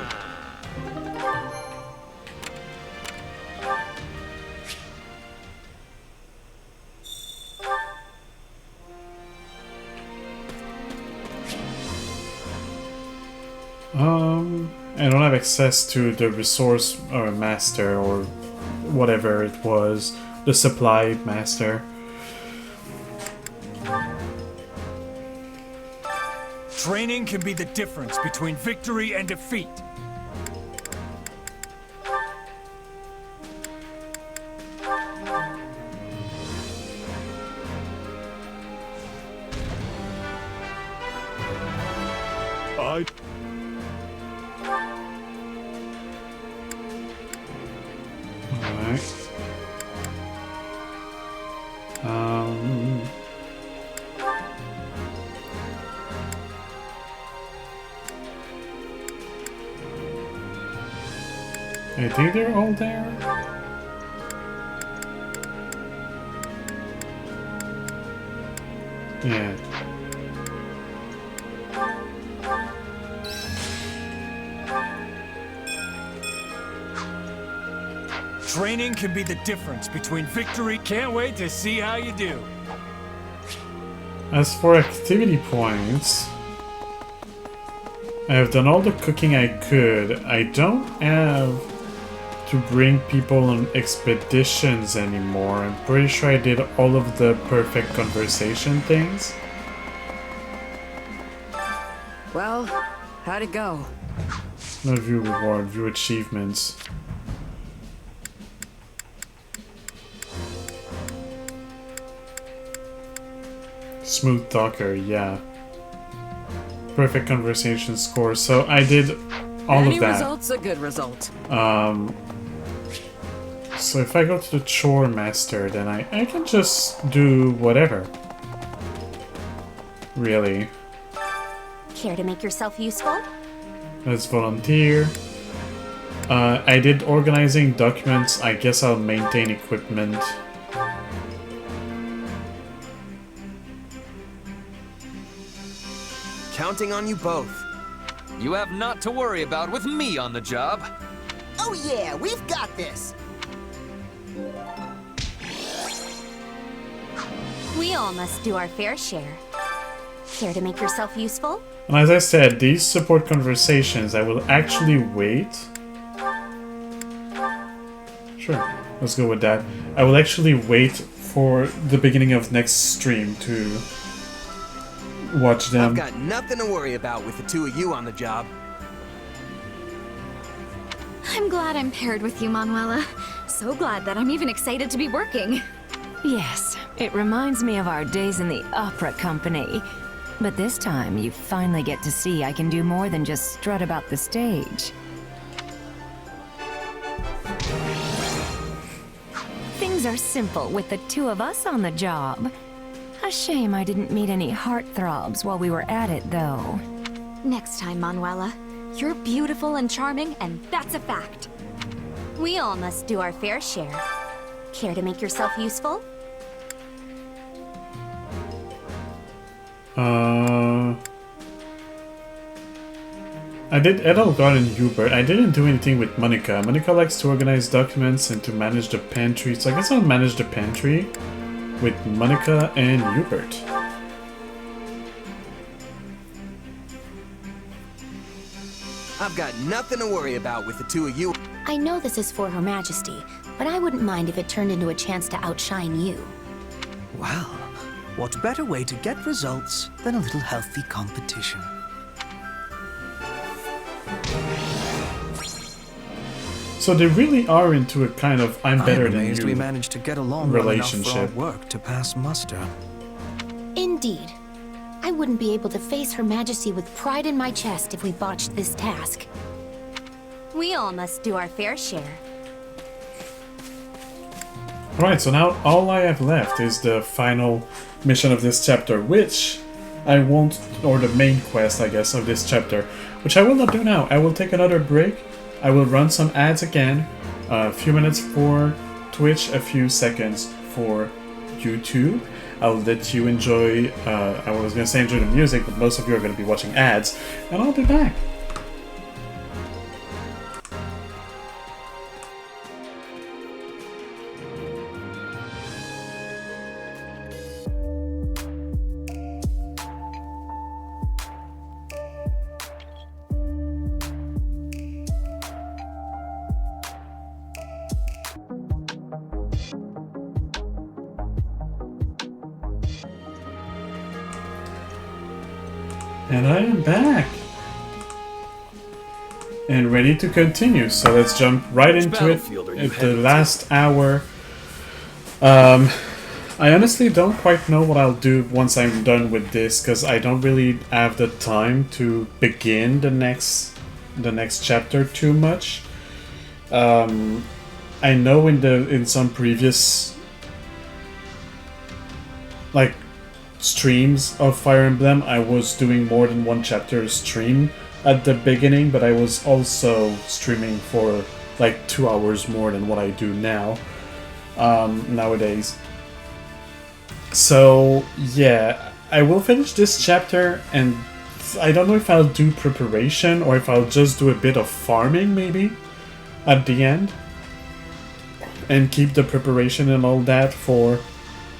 Speaker 1: I don't have access to the resource or master or whatever it was, the supply master.
Speaker 15: Training can be the difference between victory and defeat.
Speaker 1: Alright. I think they're all there. Yeah.
Speaker 15: Training can be the difference between victory. Can't wait to see how you do.
Speaker 1: As for activity points, I have done all the cooking I could. I don't have to bring people on expeditions anymore. I'm pretty sure I did all of the perfect conversation things.
Speaker 16: Well, how'd it go?
Speaker 1: No view reward, view achievements. Smooth talker, yeah. Perfect conversation score. So I did all
Speaker 16: Any
Speaker 1: of that.
Speaker 16: result's a good result.
Speaker 1: So if I go to the chore master, then I can just do whatever. Really.
Speaker 3: Care to make yourself useful?
Speaker 1: Let's volunteer. I did organizing documents. I guess I'll maintain equipment.
Speaker 7: Counting on you both.
Speaker 17: You have not to worry about with me on the job.
Speaker 9: Oh yeah, we've got this!
Speaker 3: We all must do our fair share. Care to make yourself useful?
Speaker 1: And as I said, these support conversations, I will actually wait. Sure, let's go with that. I will actually wait for the beginning of next stream to watch them.
Speaker 6: I've got nothing to worry about with the two of you on the job.
Speaker 18: I'm glad I'm paired with you, Manuela. So glad that I'm even excited to be working.
Speaker 19: Yes, it reminds me of our days in the opera company. But this time, you finally get to see I can do more than just strut about the stage. Things are simple with the two of us on the job. A shame I didn't meet any heartthrobs while we were at it, though.
Speaker 18: Next time, Manuela. You're beautiful and charming, and that's a fact.
Speaker 3: We all must do our fair share. Care to make yourself useful?
Speaker 1: I did Edelgard and Hubert. I didn't do anything with Monica. Monica likes to organize documents and to manage the pantry, so I guess I'll manage the pantry with Monica and Hubert.
Speaker 6: I've got nothing to worry about with the two of you.
Speaker 3: I know this is for Her Majesty, but I wouldn't mind if it turned into a chance to outshine you.
Speaker 6: Well, what better way to get results than a little healthy competition?
Speaker 1: So they really are into a kind of I'm better than
Speaker 6: amazed
Speaker 1: you
Speaker 6: we managed to get along well enough for our
Speaker 1: relationship.
Speaker 6: work to pass muster.
Speaker 3: Indeed. I wouldn't be able to face Her Majesty with pride in my chest if we botched this task. We all must do our fair share.
Speaker 1: Alright, so now all I have left is the final mission of this chapter, which I won't, or the main quest, I guess, of this chapter, which I will not do now. I will take another break. I will run some ads again, a few minutes for Twitch, a few seconds for YouTube. I'll let you enjoy, I was going to say enjoy the music, but most of you are going to be watching ads, and I'll be back. And I am back. And ready to continue, so let's jump right into it at the last hour. I honestly don't quite know what I'll do once I'm done with this, because I don't really have the time to begin the next chapter too much. I know in some previous like streams of Fire Emblem, I was doing more than one chapter stream at the beginning, but I was also streaming for like 2 hours more than what I do now nowadays. So yeah, I will finish this chapter, and I don't know if I'll do preparation or if I'll just do a bit of farming maybe at the end and keep the preparation and all that for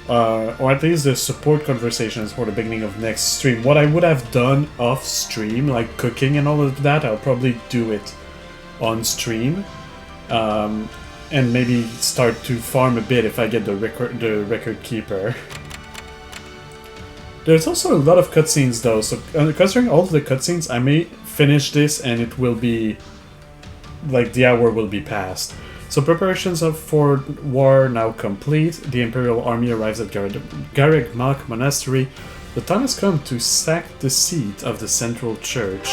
Speaker 1: or at least the support conversations for the beginning of next stream. What I would have done off stream, like cooking and all of that, I'll probably do it on stream, and maybe start to farm a bit if I get the record keeper. There's also a lot of cutscenes though, so considering all of the cutscenes, I may finish this and it will be like the hour will be past. So preparations for war now complete. The Imperial army arrives at Garreg Mach Monastery. The time has come to sack the seat of the central church.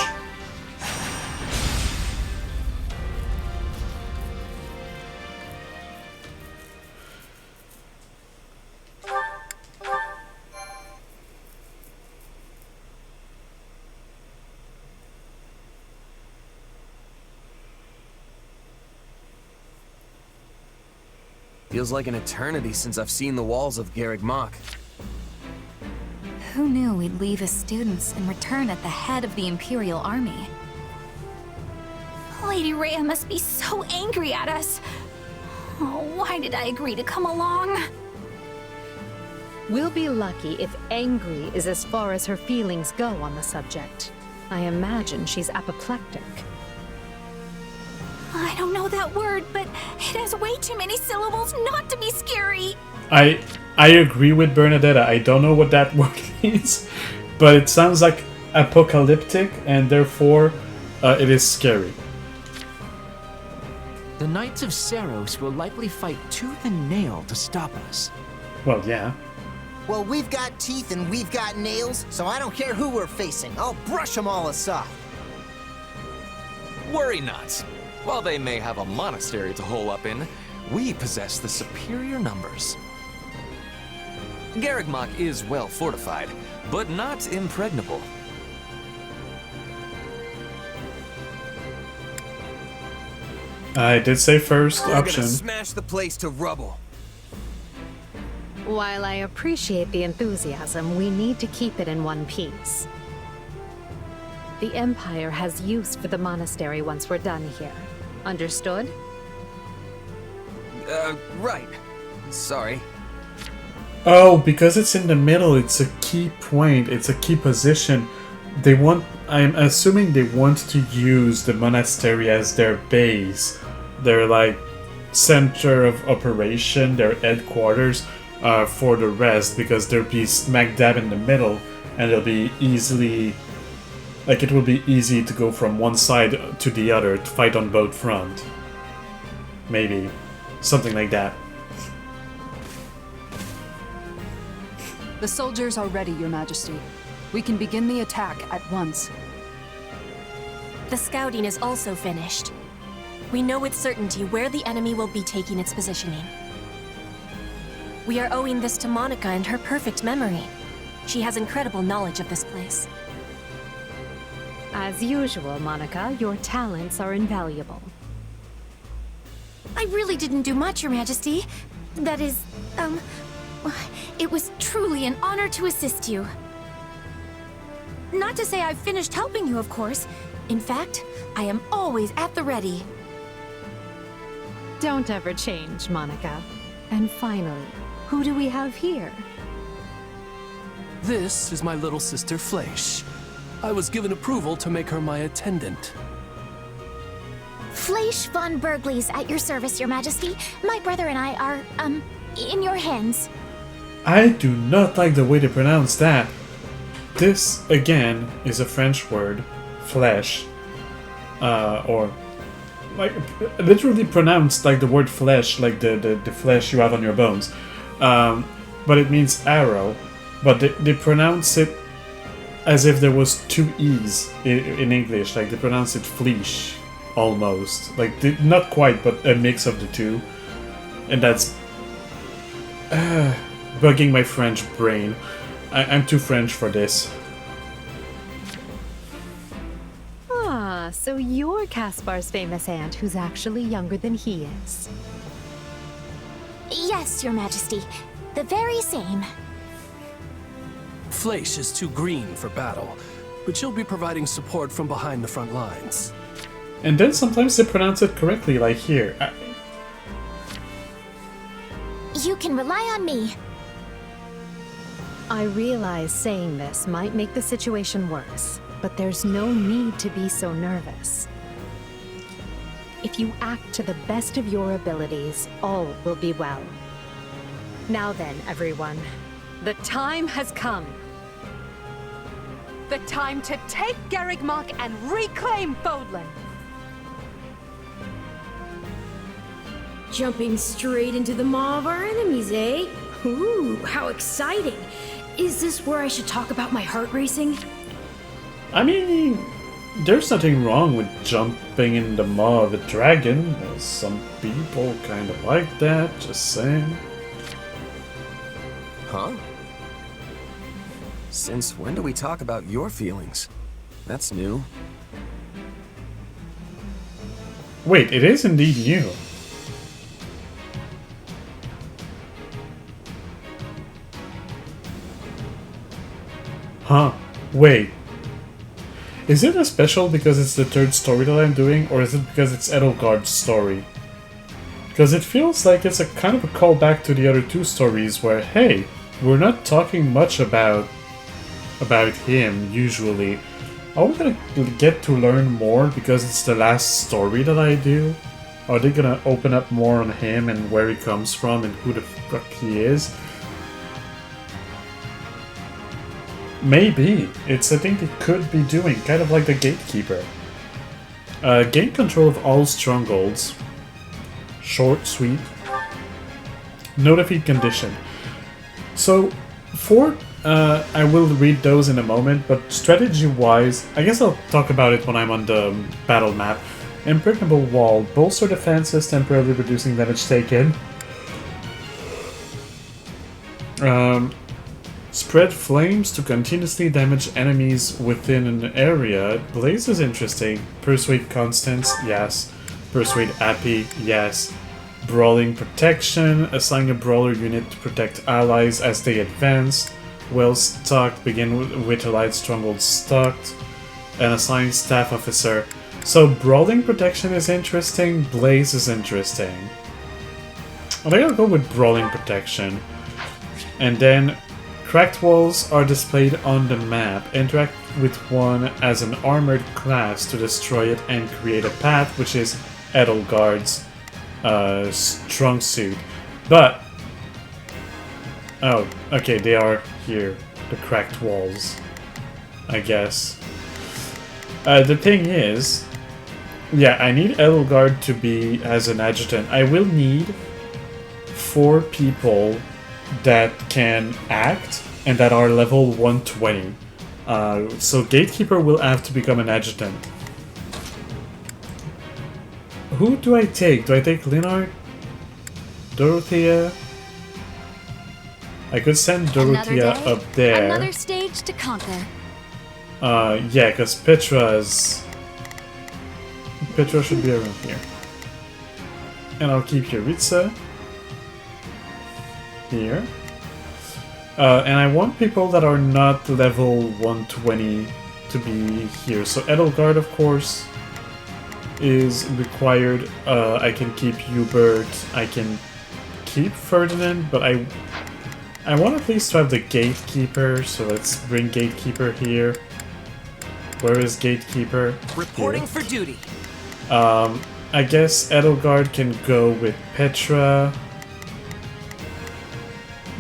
Speaker 17: Feels like an eternity since I've seen the walls of Garreg Mach.
Speaker 18: Who knew we'd leave as students and return at the head of the Imperial Army? Lady Rhea must be so angry at us. Oh, why did I agree to come along?
Speaker 5: We'll be lucky if angry is as far as her feelings go on the subject. I imagine she's apoplectic.
Speaker 18: I don't know that word, but it has way too many syllables not to be scary.
Speaker 1: I agree with Bernadetta. I don't know what that word means, but it sounds like apocalyptic, and therefore it is scary.
Speaker 2: The Knights of Saros will likely fight tooth and nail to stop us.
Speaker 1: Well, yeah.
Speaker 9: Well, we've got teeth and we've got nails, so I don't care who we're facing. I'll brush them all aside.
Speaker 17: Worry not. While they may have a monastery to hole up in, we possess the superior numbers. Garreg Mach is well fortified, but not impregnable.
Speaker 1: I did say first
Speaker 6: We're
Speaker 1: option.
Speaker 6: gonna smash the place to rubble.
Speaker 5: While I appreciate the enthusiasm, we need to keep it in one piece. The Empire has use for the monastery once we're done here. Understood?
Speaker 6: Right. Sorry.
Speaker 1: Oh, because it's in the middle, it's a key point, it's a key position. I'm assuming they want to use the monastery as their base, their like center of operation, their headquarters for the rest, because they'll be smack dab in the middle, and it'll be easily, like it will be easy to go from one side to the other to fight on both fronts. Maybe something like that.
Speaker 20: The soldiers are ready, Your Majesty. We can begin the attack at once.
Speaker 13: The scouting is also finished. We know with certainty where the enemy will be taking its positioning. We are owing this to Monica and her perfect memory. She has incredible knowledge of this place.
Speaker 5: As usual, Monica, your talents are invaluable.
Speaker 3: I really didn't do much, Your Majesty. That is, it was truly an honor to assist you. Not to say I've finished helping you, of course. In fact, I am always at the ready.
Speaker 5: Don't ever change, Monica. And finally, who do we have here?
Speaker 21: This is my little sister Fleisch. I was given approval to make her my attendant.
Speaker 18: Fleisch von Berglies at your service, Your Majesty. My brother and I are, in your hands.
Speaker 1: I do not like the way they pronounce that. This, again, is a French word, flesh, or like literally pronounced like the word flesh, like the flesh you have on your bones. But it means arrow, but they pronounce it as if there was two E's in English, like they pronounce it fleesh, almost. Like, not quite, but a mix of the two. And that's bugging my French brain. I'm too French for this.
Speaker 5: Ah, so you're Caspar's famous aunt who's actually younger than he is.
Speaker 18: Yes, Your Majesty. The very same.
Speaker 21: Fleisch is too green for battle, but she'll be providing support from behind the front lines.
Speaker 1: And then sometimes they pronounce it correctly, like here.
Speaker 18: You can rely on me.
Speaker 5: I realize saying this might make the situation worse, but there's no need to be so nervous. If you act to the best of your abilities, all will be well. Now then, everyone, the time has come. The time to take Garrigmach and reclaim Fodlan.
Speaker 10: Jumping straight into the maw of our enemies, eh? Ooh, how exciting! Is this where I should talk about my heart racing?
Speaker 1: I mean, there's nothing wrong with jumping in the maw of a dragon. Some people kind of like that, just saying.
Speaker 7: Huh? Since when do we talk about your feelings? That's new.
Speaker 1: Wait, it is indeed new. Huh. Wait. Is it a special because it's the third story that I'm doing, or is it because it's Edelgard's story? Because it feels like it's a kind of a callback to the other two stories where, hey, we're not talking much about him, usually. Are we gonna get to learn more because it's the last story that I do? Are they gonna open up more on him and where he comes from and who the fuck he is? Maybe. It's a thing they could be doing, kind of like the Gatekeeper. Gain control of all strongholds. Short, sweet. No defeat condition. So, for... I will read those in a moment, but strategy-wise, I guess I'll talk about it when I'm on the battle map. Impregnable Wall. Bolster defenses, temporarily reducing damage taken. Spread flames to continuously damage enemies within an area. Blaze is interesting. Persuade Constance, yes. Persuade Appy, yes. Brawling Protection. Assign a brawler unit to protect allies as they advance. Well stocked. Begin with allied strongholds stocked. And assign Staff Officer. So Brawling Protection is interesting. Blaze is interesting. I think I'll go with Brawling Protection. And then cracked walls are displayed on the map. Interact with one as an armored class to destroy it and create a path, which is Edelgard's strong suit. But oh, okay, they are here, the cracked walls, I guess. The thing is, yeah, I need Edelgard to be as an adjutant. I will need 4 people that can act and that are level 120. So Gatekeeper will have to become an adjutant. Who do I take? Do I take Linard? Dorothea? I could send Dorothea up there.
Speaker 18: Another stage to conquer.
Speaker 1: Yeah, because Petra should be around here. And I'll keep Yuritsa here. And I want people that are not level 120 to be here. So Edelgard, of course, is required. I can keep Hubert. I can keep Ferdinand, but I want at least to have the Gatekeeper. So let's bring Gatekeeper here. Where is Gatekeeper?
Speaker 2: Reporting
Speaker 1: here.
Speaker 2: for duty.
Speaker 1: I guess Edelgard can go with Petra.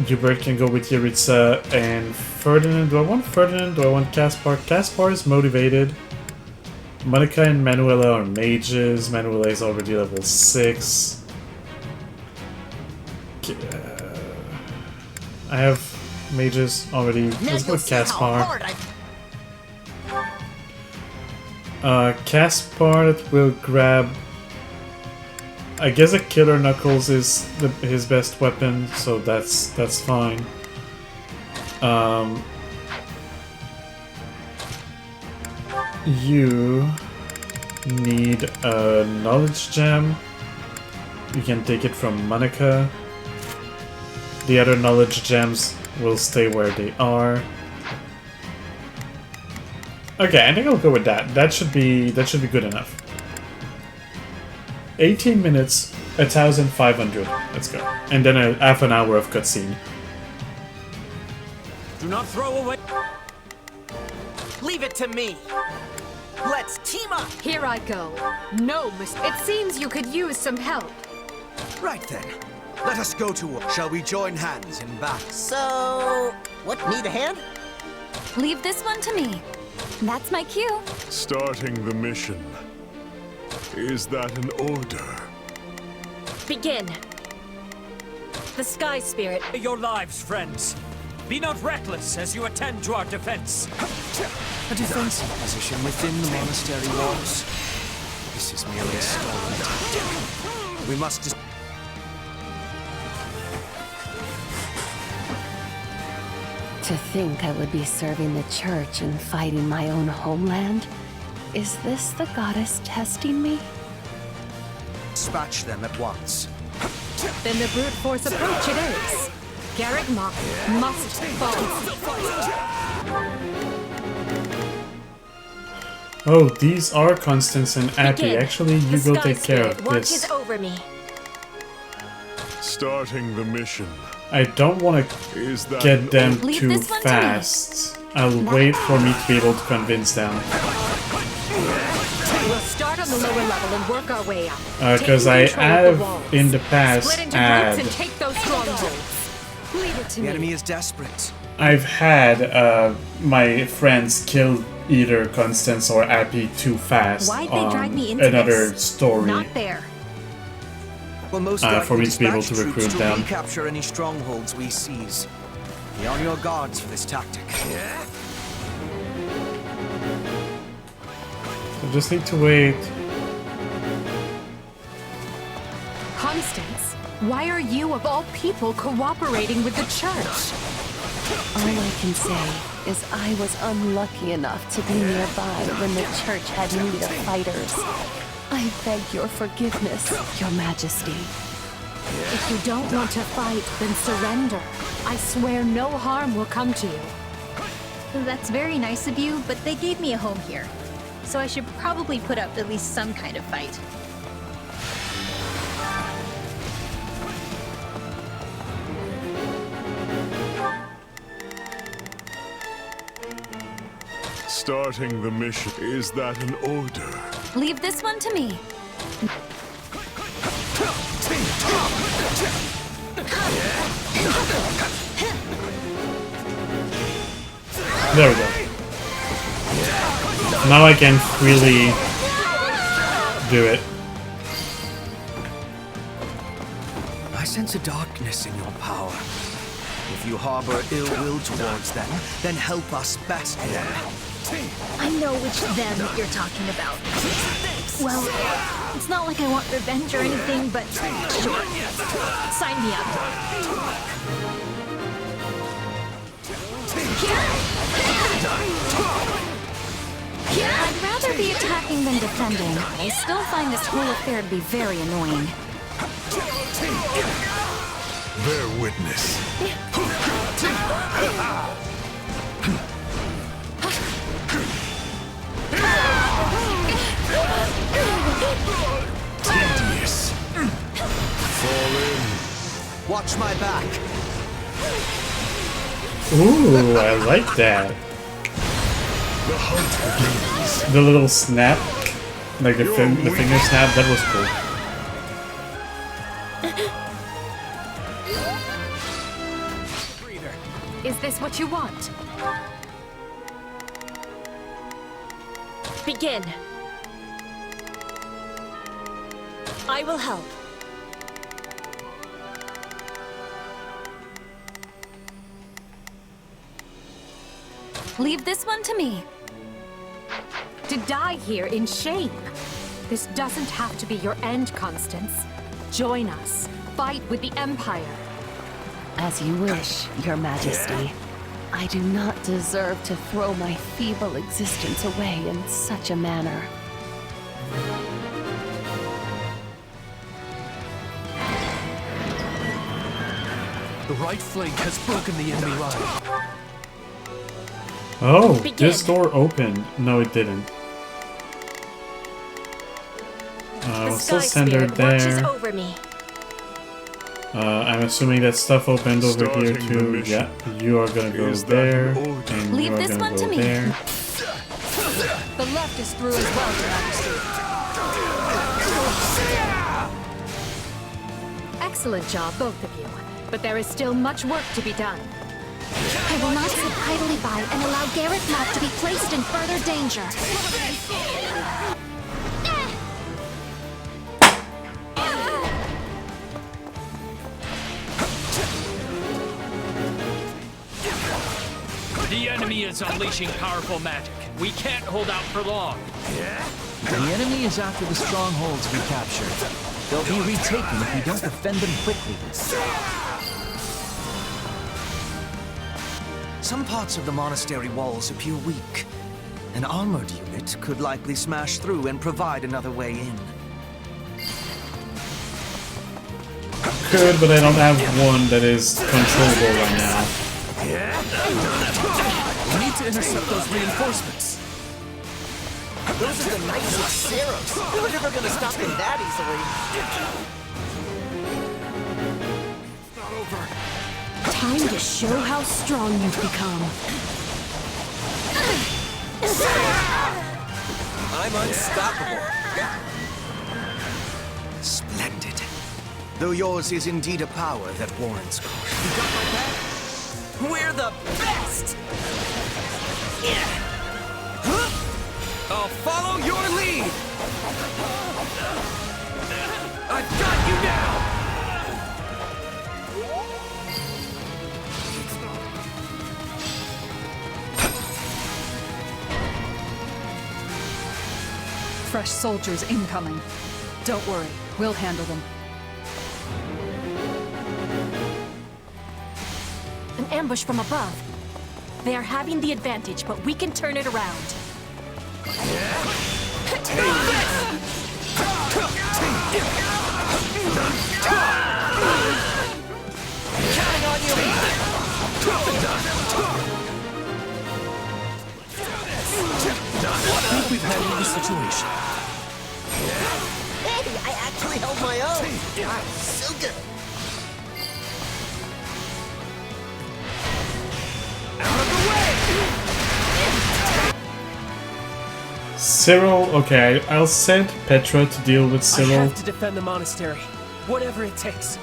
Speaker 1: Hubert can go with Yuritsa, and Ferdinand. Do I want Ferdinand? Do I want Caspar? Caspar is motivated. Monica and Manuela are mages. Manuela is already level 6. I have mages already. Let's go with Caspar. Caspar will grab... I guess a Killer Knuckles is his best weapon, so that's fine. You need a Knowledge Gem. You can take it from Monica. The other Knowledge Gems will stay where they are. Okay, I think I'll go with that. That should be good enough. 18 minutes, 1,500. Let's go. And then a half an hour of cutscene.
Speaker 2: Do not throw away. Leave it to me. Let's team up.
Speaker 5: Here I go. No, miss. It seems you could use some help.
Speaker 6: Right then. Let us go to war. Shall we join hands in battle?
Speaker 9: So, what, need a hand?
Speaker 18: Leave this one to me. That's my cue.
Speaker 4: Starting the mission. Is that an order?
Speaker 13: Begin. The Sky Spirit.
Speaker 15: Your lives, friends. Be not reckless as you attend to our defense.
Speaker 6: A defensive position within the monastery walls. This is merely a stalling tactic. We must
Speaker 11: To think I would be serving the church and fighting my own homeland? Is this the goddess testing me?
Speaker 6: dispatch them at once.
Speaker 5: Then the brute force approach it is. Garrick Mach must fall.
Speaker 1: Oh, these are Constance and Appy.
Speaker 13: Begin.
Speaker 1: Actually, you
Speaker 13: The
Speaker 1: go
Speaker 13: Sky
Speaker 1: take care
Speaker 13: Spirit
Speaker 1: of
Speaker 13: watches
Speaker 1: this.
Speaker 13: over me.
Speaker 4: Starting the mission.
Speaker 1: I don't want to get them
Speaker 18: Leave
Speaker 1: too
Speaker 18: this one to me.
Speaker 1: fast. I'll wait for me to be able to convince them.
Speaker 5: We'll start on the lower level and work our way up.
Speaker 1: Because I have in the past
Speaker 5: Split into
Speaker 1: had
Speaker 5: groups and take those strongholds. Leave it to
Speaker 6: The
Speaker 5: me.
Speaker 6: enemy is desperate.
Speaker 1: I've had my friends kill either Constance or Appy too fast
Speaker 18: Why'd they drag
Speaker 1: on
Speaker 18: me into
Speaker 1: another
Speaker 18: this?
Speaker 1: story.
Speaker 18: Not there.
Speaker 6: We'll most
Speaker 1: For
Speaker 6: likely
Speaker 1: me to be able
Speaker 6: dispatch
Speaker 1: to
Speaker 6: troops
Speaker 1: recruit
Speaker 6: to
Speaker 1: them.
Speaker 6: recapture any strongholds we seize. Be on your guards for this tactic.
Speaker 1: I just need to wait.
Speaker 5: Constance, why are you of all people cooperating with the church?
Speaker 11: All I can say is I was unlucky enough to be nearby when the church had need of fighters. I beg your forgiveness, Your Majesty.
Speaker 5: If you don't want to fight, then surrender. I swear no harm will come to you.
Speaker 18: That's very nice of you, but they gave me a home here. So I should probably put up at least some kind of fight.
Speaker 4: Starting the mission. Is that an order?
Speaker 18: Leave this one to me.
Speaker 1: There we go. Now I can freely do it.
Speaker 6: I sense a darkness in your power. If you harbor ill will towards them, then help us best them.
Speaker 18: I know which them you're talking about. Well, it's not like I want revenge or anything, but sure. Sign me up. I'd rather be attacking than defending. I still find this whole affair to be very annoying.
Speaker 4: Bear witness. Tedious. Fall in.
Speaker 6: Watch my back.
Speaker 1: Ooh, I like that.
Speaker 4: The hunt begins.
Speaker 1: The little snap, like the finger snap, that was cool.
Speaker 5: Is this what you want?
Speaker 13: Begin. I will help.
Speaker 18: Leave this one to me.
Speaker 5: To die here in shame. This doesn't have to be your end, Constance. Join us. Fight with the Empire.
Speaker 11: As you wish, Your Majesty. I do not deserve to throw my feeble existence away in such a manner.
Speaker 21: The right flank has broken the enemy line.
Speaker 1: Oh,
Speaker 13: Begin.
Speaker 1: this door opened. No, it didn't. We'll still
Speaker 13: Sky
Speaker 1: send her
Speaker 13: Spirit watches
Speaker 1: there.
Speaker 13: over me.
Speaker 1: I'm assuming that stuff opened over here
Speaker 4: Starting the
Speaker 1: too.
Speaker 4: mission.
Speaker 1: Yeah, you are gonna go
Speaker 4: Is that
Speaker 1: there,
Speaker 4: an order?
Speaker 1: and
Speaker 3: Leave
Speaker 1: you are
Speaker 3: this
Speaker 1: gonna
Speaker 3: one
Speaker 1: go
Speaker 3: to me.
Speaker 1: there.
Speaker 20: The left is through as well, Your Majesty.
Speaker 5: Excellent job, both of you. But there is still much work to be done.
Speaker 3: I will not sit idly by and allow Gareth Moth to be placed in further danger.
Speaker 12: The enemy is unleashing powerful magic. We can't hold out for long.
Speaker 7: The enemy is after the strongholds we captured. They'll be retaken if we don't defend them quickly.
Speaker 6: Some parts of the monastery walls appear weak. An armored unit could likely smash through and provide another way in.
Speaker 1: Could, but I don't have one that is controllable right now.
Speaker 21: We need to intercept those reinforcements.
Speaker 9: Those are the Knights of Ceros. We're never gonna stop them that easily.
Speaker 10: It's not over. Time to show how strong you've become.
Speaker 6: I'm unstoppable. Splendid. Though yours is indeed a power that warrants caution.
Speaker 2: You got my back? We're the best!
Speaker 7: I'll follow your lead! I've got you now!
Speaker 20: Fresh soldiers incoming. Don't worry, we'll handle them.
Speaker 13: An ambush from above. They are having the advantage, but we can turn it around.
Speaker 2: Counting on you!
Speaker 21: I think we've handled the situation.
Speaker 9: Hey, I actually held my own. I'm so good.
Speaker 1: Cyril, okay, I'll send Petra to deal with
Speaker 16: I
Speaker 1: Cyril.
Speaker 16: have to defend the monastery, whatever it takes.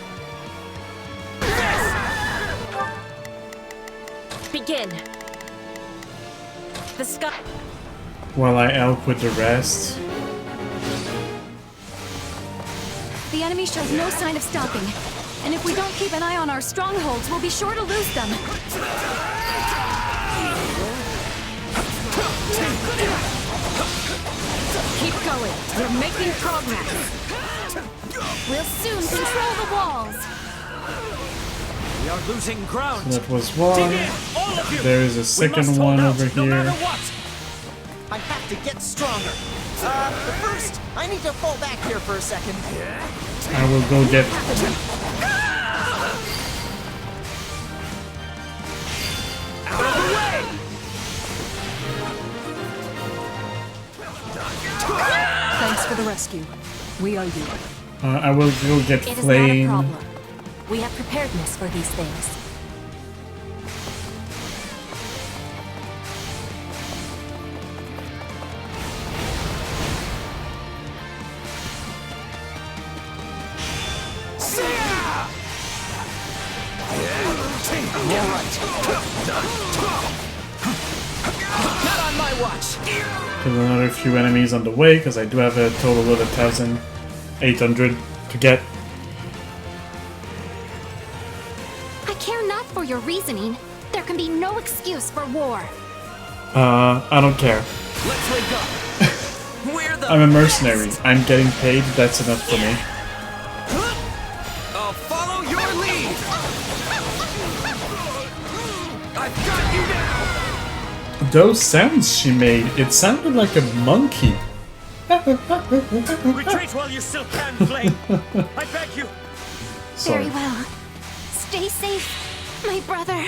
Speaker 13: Begin. The sky.
Speaker 1: While I help with the rest.
Speaker 3: The enemy shows no sign of stopping. And if we don't keep an eye on our strongholds, we'll be sure to lose them.
Speaker 10: Keep going. We're making progress.
Speaker 3: We'll soon control the walls.
Speaker 12: We are losing ground.
Speaker 1: That was one.
Speaker 12: Dig in, all of you.
Speaker 1: There is a
Speaker 12: We must
Speaker 1: second
Speaker 12: hold
Speaker 1: one
Speaker 12: out,
Speaker 1: over
Speaker 12: no
Speaker 1: here.
Speaker 12: matter what.
Speaker 9: I have to get stronger. But first, I need to fall back here for a second.
Speaker 1: I will go get.
Speaker 12: Out of the way!
Speaker 20: Thanks for the rescue. We owe you.
Speaker 1: I will go get
Speaker 13: It is not a
Speaker 1: Flame.
Speaker 13: problem. We have preparedness for these things.
Speaker 2: Not on my watch!
Speaker 1: Kill another few enemies on the way, because I do have a total of 1,800 to get.
Speaker 3: I care not for your reasoning. There can be no excuse for war.
Speaker 1: I don't care.
Speaker 2: Let's link up! We're the
Speaker 1: I'm a mercenary. I'm getting paid, that's enough for me.
Speaker 2: I'll follow your lead! I've got you now!
Speaker 1: Those sounds she made, it sounded like a monkey.
Speaker 12: Retreat while you still can, Flame. I beg you.
Speaker 1: Sorry.
Speaker 3: Very well. Stay safe, my brother.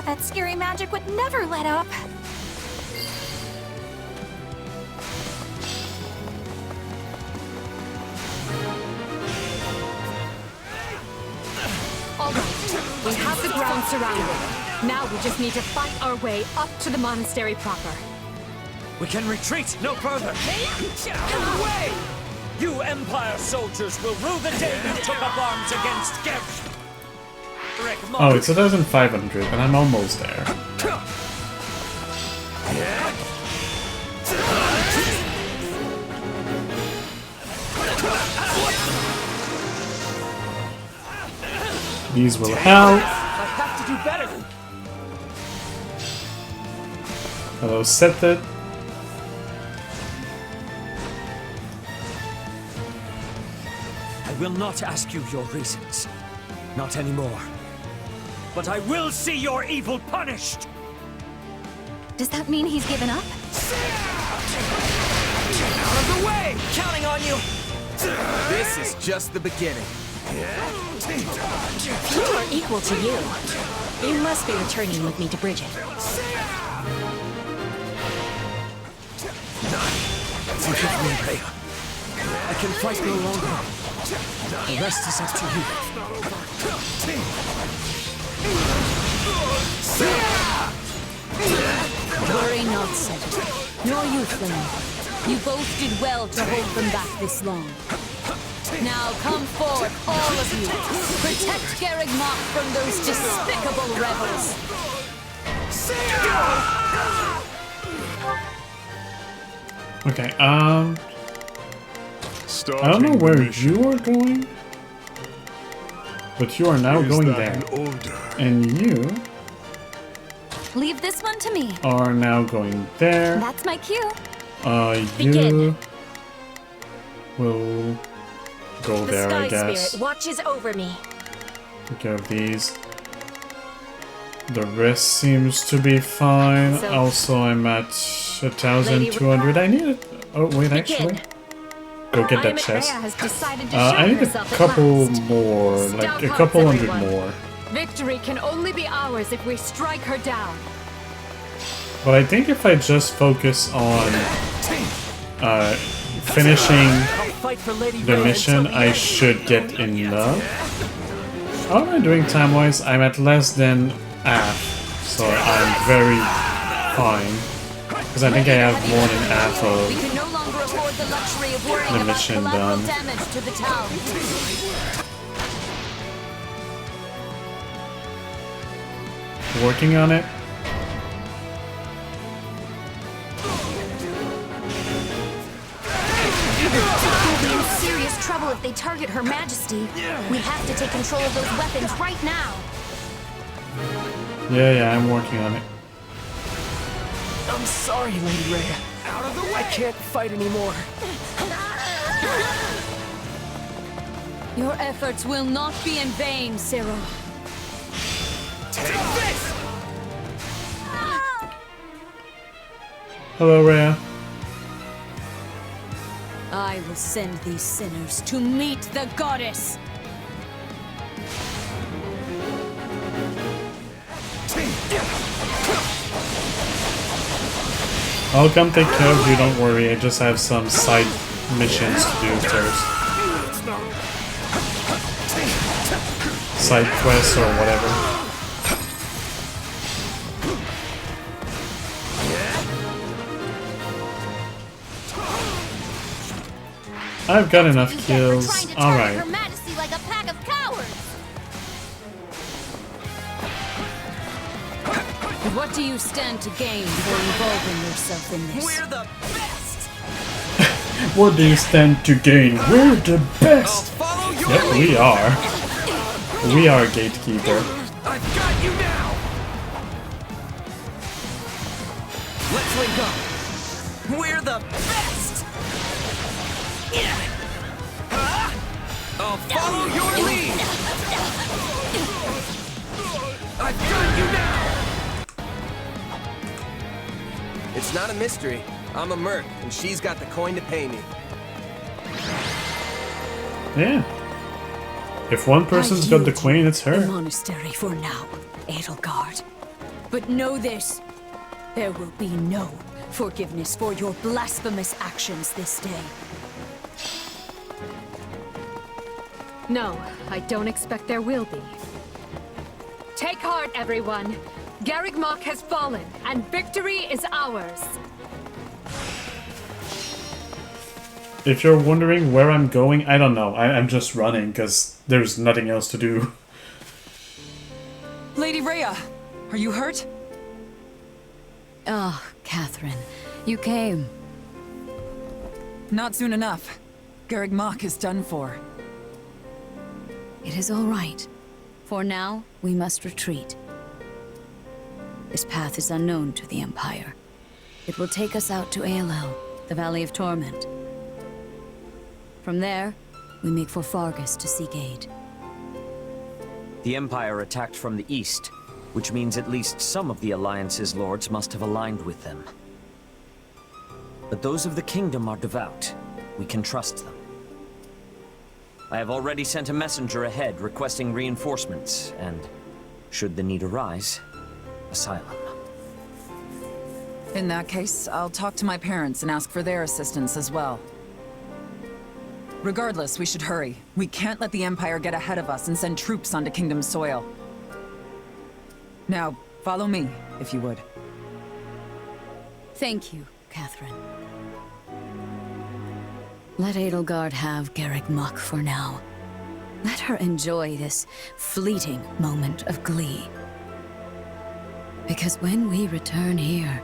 Speaker 13: That scary magic would never let up.
Speaker 5: All right, we have the ground surrounded. Now we just need to fight our way up to the monastery proper.
Speaker 15: We can retreat no further. Get away! You Empire soldiers will rue the day you took up arms against Gev.
Speaker 1: Oh, it's 1,500, and I'm almost there. These will help.
Speaker 16: I have to do better.
Speaker 1: Hello, set it.
Speaker 15: I will not ask you your reasons. Not anymore. But I will see your evil punished!
Speaker 3: Does that mean he's given up?
Speaker 2: Out of the way! Counting on you! This is just the beginning.
Speaker 13: People are equal to you. You must be returning with me to Bridget.
Speaker 15: Forgive me, Rhea. I can fight no longer. The rest is up to you.
Speaker 8: Worry not, Cedric. Nor you, Flame. You both did well to hold them back this long. Now come forth, all of you. Protect Garreg Mach from those despicable rebels.
Speaker 1: Okay, I don't know where you are going, but you are now going there. And you
Speaker 3: Leave this one to me.
Speaker 1: are now going there.
Speaker 3: That's my cue.
Speaker 1: You will go
Speaker 13: The
Speaker 1: there,
Speaker 13: Sky
Speaker 1: I guess.
Speaker 13: Spirit watches over me.
Speaker 1: Take care of these. The rest seems to be fine.
Speaker 13: So-
Speaker 1: Also, I'm at 1,200. I need it. Oh, wait, actually. Go get that chest.
Speaker 5: Has decided to
Speaker 1: I
Speaker 5: show
Speaker 1: need a
Speaker 5: herself at
Speaker 1: couple
Speaker 5: last.
Speaker 1: more,
Speaker 5: Stout
Speaker 1: like a
Speaker 5: hearts,
Speaker 1: couple hundred
Speaker 5: everyone.
Speaker 1: more.
Speaker 5: Victory can only be ours if we strike her down.
Speaker 1: But I think if I just focus on finishing the mission, I should get enough. How am I doing time-wise? I'm at less than half, so I'm very fine. Because I think I have more than half
Speaker 8: We
Speaker 1: of
Speaker 8: can no longer afford the luxury of worrying
Speaker 1: the
Speaker 8: about
Speaker 1: mission
Speaker 8: collateral
Speaker 1: done.
Speaker 8: damage to the town.
Speaker 1: Working on it.
Speaker 13: We'll be in serious trouble if they target Her Majesty. We have to take control of those weapons right now.
Speaker 1: Yeah, I'm working on it.
Speaker 16: I'm sorry, Lady Rhea. Out of the way! I can't fight anymore.
Speaker 8: Your efforts will not be in vain, Cyril.
Speaker 16: Take this!
Speaker 1: Hello, Rhea.
Speaker 8: I will send these sinners to meet the goddess.
Speaker 1: I'll come take care of you, don't worry. I just have some side missions to do first. Side quests or whatever. I've got enough kills. Alright.
Speaker 13: Her Majesty like a pack of cowards.
Speaker 8: What do you stand to gain for involving yourself in this?
Speaker 2: We're the best!
Speaker 1: What do you stand to gain? We're the best! Yep, we are. We are Gatekeeper.
Speaker 2: I've got you now! Let's link up. We're the best! I'll follow your lead! I've got you now! It's not a mystery. I'm a merc, and she's got the coin to pay me.
Speaker 1: Yeah. If one person's got the queen, it's
Speaker 8: The
Speaker 1: her.
Speaker 8: monastery for now, Edelgard. But know this. There will be no forgiveness for your blasphemous actions this day.
Speaker 5: No, I don't expect there will be. Take heart, everyone. Garreg Mach has fallen, and victory is ours.
Speaker 1: If you're wondering where I'm going, I don't know. I'm just running, because there's nothing else to do.
Speaker 20: Lady Rhea, are you hurt?
Speaker 8: Oh, Catherine, you came.
Speaker 20: Not soon enough. Garreg Mach is done for.
Speaker 8: It is all right. For now, we must retreat. This path is unknown to the Empire. It will take us out to Aelel, the Valley of Torment. From there, we make for Fargus to seek aid.
Speaker 2: The Empire attacked from the east, which means at least some of the Alliance's lords must have aligned with them. But those of the Kingdom are devout. We can trust them. I have already sent a messenger ahead requesting reinforcements, and, should the need arise, asylum.
Speaker 20: In that case, I'll talk to my parents and ask for their assistance as well. Regardless, we should hurry. We can't let the Empire get ahead of us and send troops onto Kingdom soil. Now, follow me, if you would.
Speaker 8: Thank you, Catherine. Let Edelgard have Garreg Mach for now. Let her enjoy this fleeting moment of glee. Because when we return here,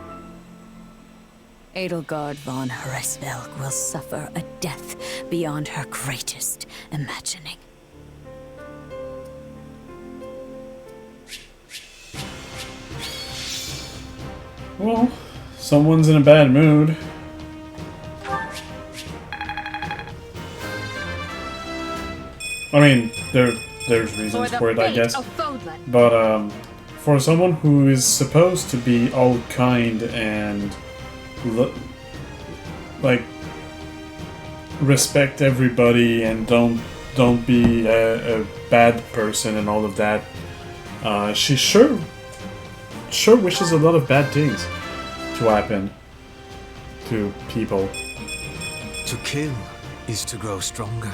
Speaker 8: Edelgard von Hresvelg will suffer a death beyond her greatest imagining.
Speaker 1: Well, someone's in a bad mood. I mean, there's reasons for it, I guess. But for someone who is supposed to be all kind and like respect everybody and don't be a bad person and all of that, she sure wishes a lot of bad things to happen to people.
Speaker 6: To kill is to grow stronger.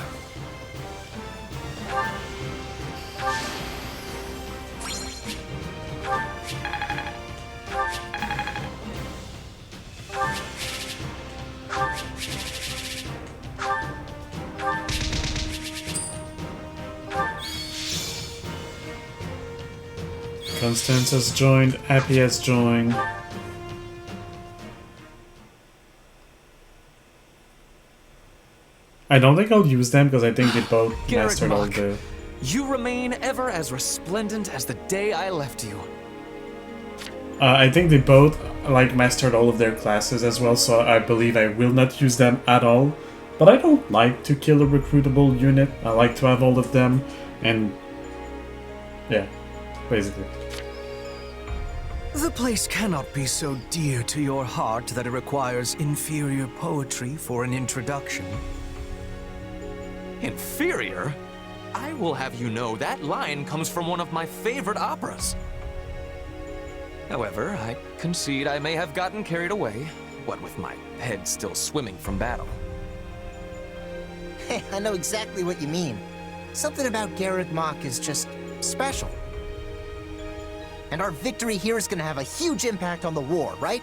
Speaker 1: Constance has joined, Appy has joined. I don't think I'll use them because I think they both mastered all the...
Speaker 17: You remain ever as resplendent as the day I left you.
Speaker 1: I think they both mastered all of their classes as well, so I believe I will not use them at all. But I don't like to kill a recruitable unit. I like to have all of them, and yeah, basically.
Speaker 6: The place cannot be so dear to your heart that it requires inferior poetry for an introduction.
Speaker 17: Inferior? I will have you know that line comes from one of my favorite operas. However, I concede I may have gotten carried away, what with my head still swimming from battle.
Speaker 9: Hey, I know exactly what you mean. Something about Garreg Mach is just special. And our victory here is gonna have a huge impact on the war, right?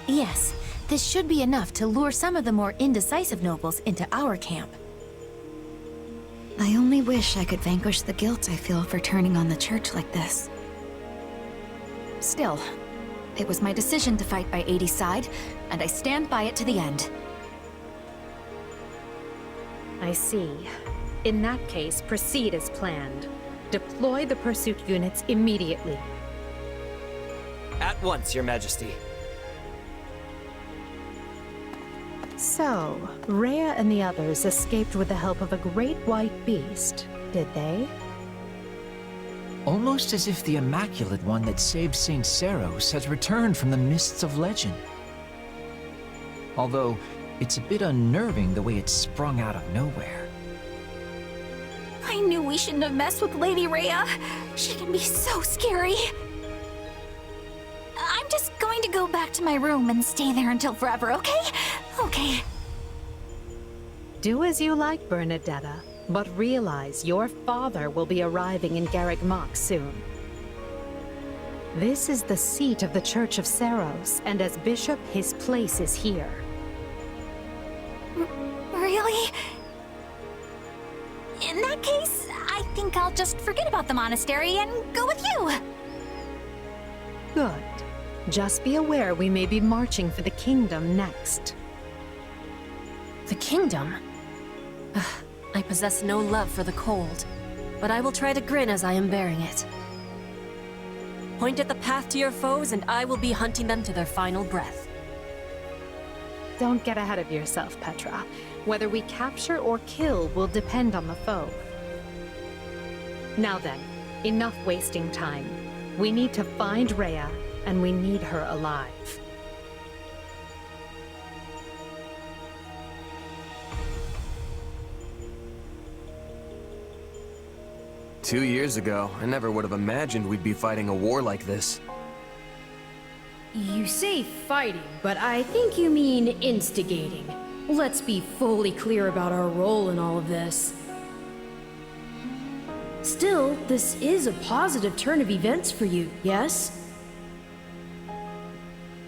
Speaker 3: Yes, this should be enough to lure some of the more indecisive nobles into our camp. I only wish I could vanquish the guilt I feel for turning on the church like this. Still, it was my decision to fight by 80's side, and I stand by it to the end.
Speaker 5: I see. In that case, proceed as planned. Deploy the pursuit units immediately.
Speaker 2: At once, Your Majesty.
Speaker 5: So, Rhea and the others escaped with the help of a great white beast, did they?
Speaker 15: Almost as if the Immaculate One that saved St. Seros has returned from the mists of legend. Although, it's a bit unnerving the way it sprung out of nowhere.
Speaker 3: I knew we shouldn't have messed with Lady Rhea. She can be so scary.
Speaker 14: go back to my room and stay there until forever, okay? Okay.
Speaker 5: Do as you like, Bernadetta, but realize your father will be arriving in Garreg Mach soon. This is the seat of the Church of Seros, and as bishop, his place is here.
Speaker 14: Really? In that case, I think I'll just forget about the monastery and go with you.
Speaker 5: Good. Just be aware we may be marching for the kingdom next.
Speaker 13: The kingdom? Ugh, I possess no love for the cold, but I will try to grin as I am bearing it. Point at the path to your foes, and I will be hunting them to their final breath.
Speaker 5: Don't get ahead of yourself, Petra. Whether we capture or kill will depend on the foe. Now then, enough wasting time. We need to find Rhea, and we need her alive.
Speaker 7: Two years ago, I never would have imagined we'd be fighting a war like this.
Speaker 10: You say fighting, but I think you mean instigating. Let's be fully clear about our role in all of this. Still, this is a positive turn of events for you, yes?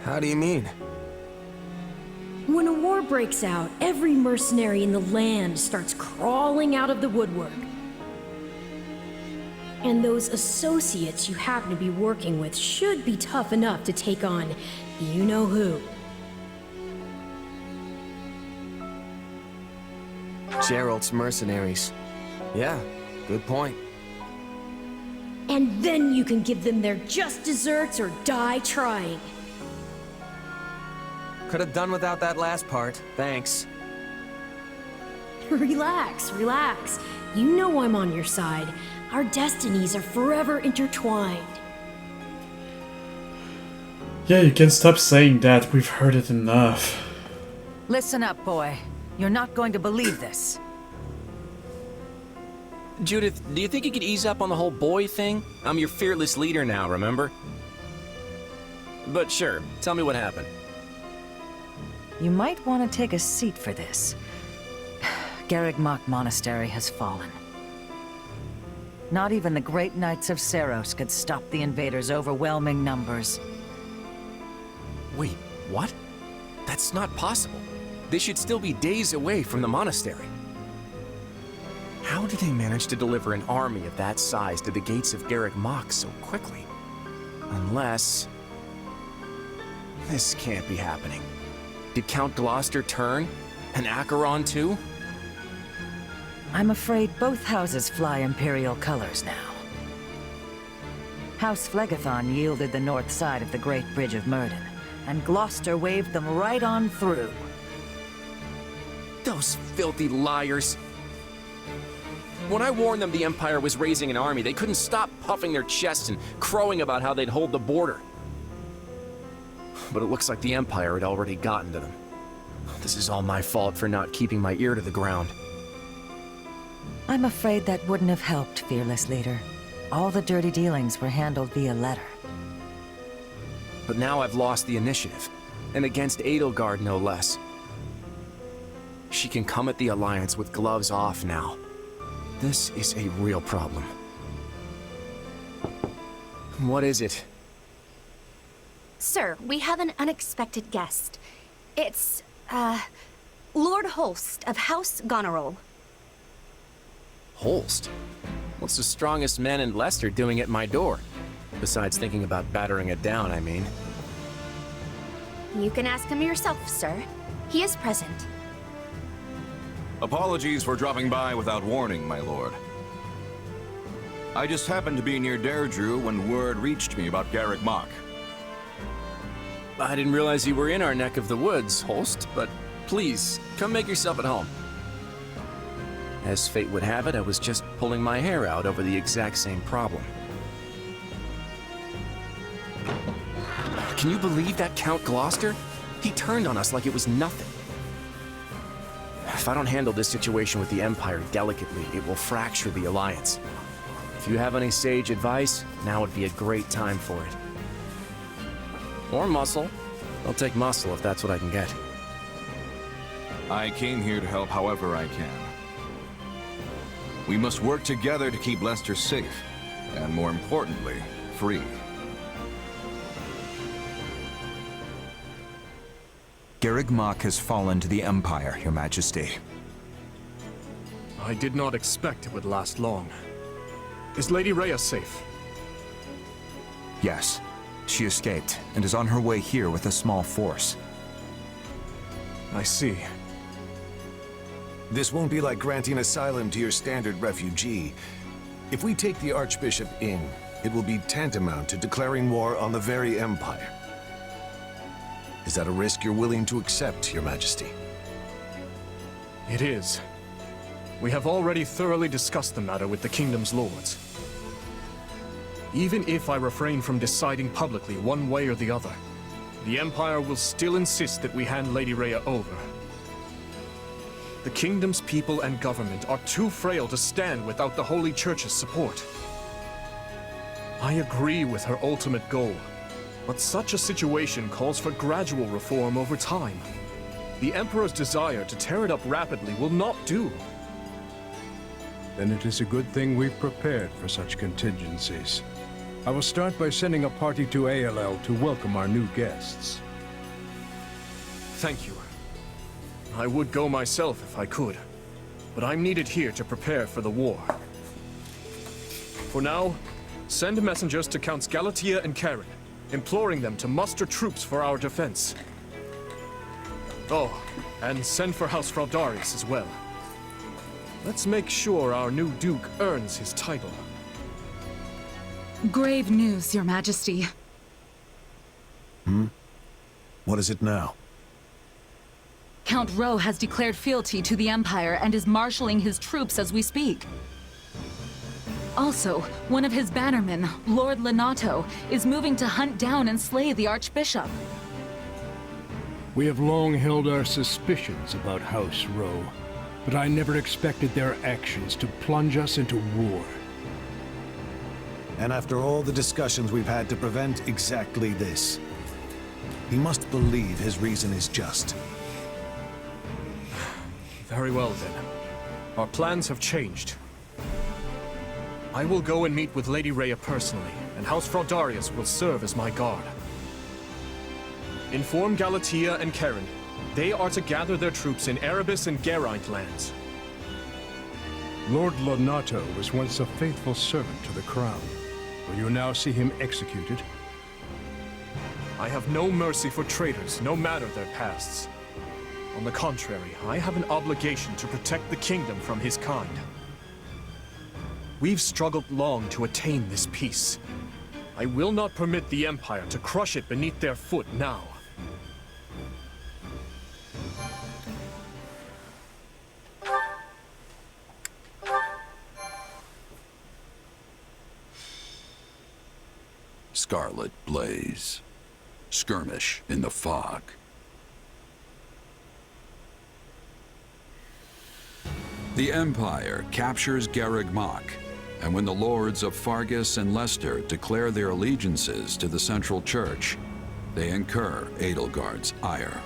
Speaker 7: How do you mean?
Speaker 10: When a war breaks out, every mercenary in the land starts crawling out of the woodwork. And those associates you happen to be working with should be tough enough to take on you-know-who.
Speaker 7: Geralt's mercenaries. Yeah, good point.
Speaker 10: And then you can give them their just desserts or die trying.
Speaker 7: Could have done without that last part, thanks.
Speaker 10: Relax, relax. You know I'm on your side. Our destinies are forever intertwined.
Speaker 1: Yeah, you can stop saying that. We've heard it enough.
Speaker 22: Listen up, boy. You're not going to believe this.
Speaker 23: Judith, do you think you could ease up on the whole boy thing? I'm your fearless leader now, remember? But sure, tell me what happened.
Speaker 22: You might want to take a seat for this. Garreg Mach Monastery has fallen. Not even the great knights of Seros could stop the invaders' overwhelming numbers.
Speaker 23: Wait, what? That's not possible. They should still be days away from the monastery. How did they manage to deliver an army of that size to the gates of Garreg Mach so quickly? Unless... this can't be happening. Did Count Gloucester turn? And Acheron too?
Speaker 22: I'm afraid both houses fly Imperial colors now. House Phlegethon yielded the north side of the Great Bridge of Myrddin, and Gloucester waved them right on through.
Speaker 23: Those filthy liars! When I warned them the Empire was raising an army, they couldn't stop puffing their chests and crowing about how they'd hold the border. But it looks like the Empire had already gotten to them. This is all my fault for not keeping my ear to the ground.
Speaker 22: I'm afraid that wouldn't have helped, fearless leader. All the dirty dealings were handled via letter.
Speaker 23: But now I've lost the initiative, and against Edelgard no less. She can come at the Alliance with gloves off now. This is a real problem. What is it?
Speaker 24: Sir, we have an unexpected guest. It's, Lord Holst of House Goneril.
Speaker 23: Holst? What's the strongest man in Leicester doing at my door? Besides thinking about battering it down, I mean.
Speaker 24: You can ask him yourself, sir. He is present.
Speaker 25: Apologies for dropping by without warning, my lord. I just happened to be near Deirdre when word reached me about Garreg Mach.
Speaker 23: I didn't realize you were in our neck of the woods, Holst, but please, come make yourself at home. As fate would have it, I was just pulling my hair out over the exact same problem. Can you believe that Count Gloucester? He turned on us like it was nothing. If I don't handle this situation with the Empire delicately, it will fracture the Alliance. If you have any sage advice, now would be a great time for it. Or muscle. I'll take muscle if that's what I can get.
Speaker 25: I came here to help however I can. We must work together to keep Lester safe, and more importantly, free.
Speaker 4: Garreg Mach has fallen to the Empire, Your Majesty.
Speaker 12: I did not expect it would last long. Is Lady Rhea safe?
Speaker 4: Yes. She escaped, and is on her way here with a small force.
Speaker 12: I see.
Speaker 11: This won't be like granting asylum to your standard refugee. If we take the Archbishop in, it will be tantamount to declaring war on the very Empire. Is that a risk you're willing to accept, Your Majesty?
Speaker 12: It is. We have already thoroughly discussed the matter with the Kingdom's lords. Even if I refrain from deciding publicly one way or the other, the Empire will still insist that we hand Lady Rhea over. The Kingdom's people and government are too frail to stand without the Holy Church's support. I agree with her ultimate goal, but such a situation calls for gradual reform over time. The Emperor's desire to tear it up rapidly will not do.
Speaker 18: Then it is a good thing we've prepared for such contingencies. I will start by sending a party to ALL to welcome our new guests.
Speaker 12: Thank you. I would go myself if I could, but I'm needed here to prepare for the war. For now, send messengers to Counts Galatea and Karen, imploring them to muster troops for our defense. Oh, and send for House Fraldarius as well. Let's make sure our new Duke earns his title.
Speaker 20: Grave news, Your Majesty.
Speaker 11: What is it now?
Speaker 20: Count Rowe has declared fealty to the Empire and is marshalling his troops as we speak. Also, one of his bannermen, Lord Lenato, is moving to hunt down and slay the Archbishop.
Speaker 18: We have long held our suspicions about House Rowe, but I never expected their actions to plunge us into war.
Speaker 11: And after all the discussions we've had to prevent exactly this, he must believe his reason is just.
Speaker 12: Very well then. Our plans have changed. I will go and meet with Lady Rhea personally, and House Fraldarius will serve as my guard. Inform Galatea and Karen. They are to gather their troops in Erebus and Geraint lands.
Speaker 18: Lord Lenato was once a faithful servant to the crown. Will you now see him executed?
Speaker 12: I have no mercy for traitors, no matter their pasts. On the contrary, I have an obligation to protect the kingdom from his kind. We've struggled long to attain this peace. I will not permit the Empire to crush it beneath their foot now.
Speaker 19: Scarlet Blaze. Skirmish in the fog. The Empire captures Garreg Mach, and when the lords of Fargus and Leicester declare their allegiances to the Central Church, they incur Edelgard's ire.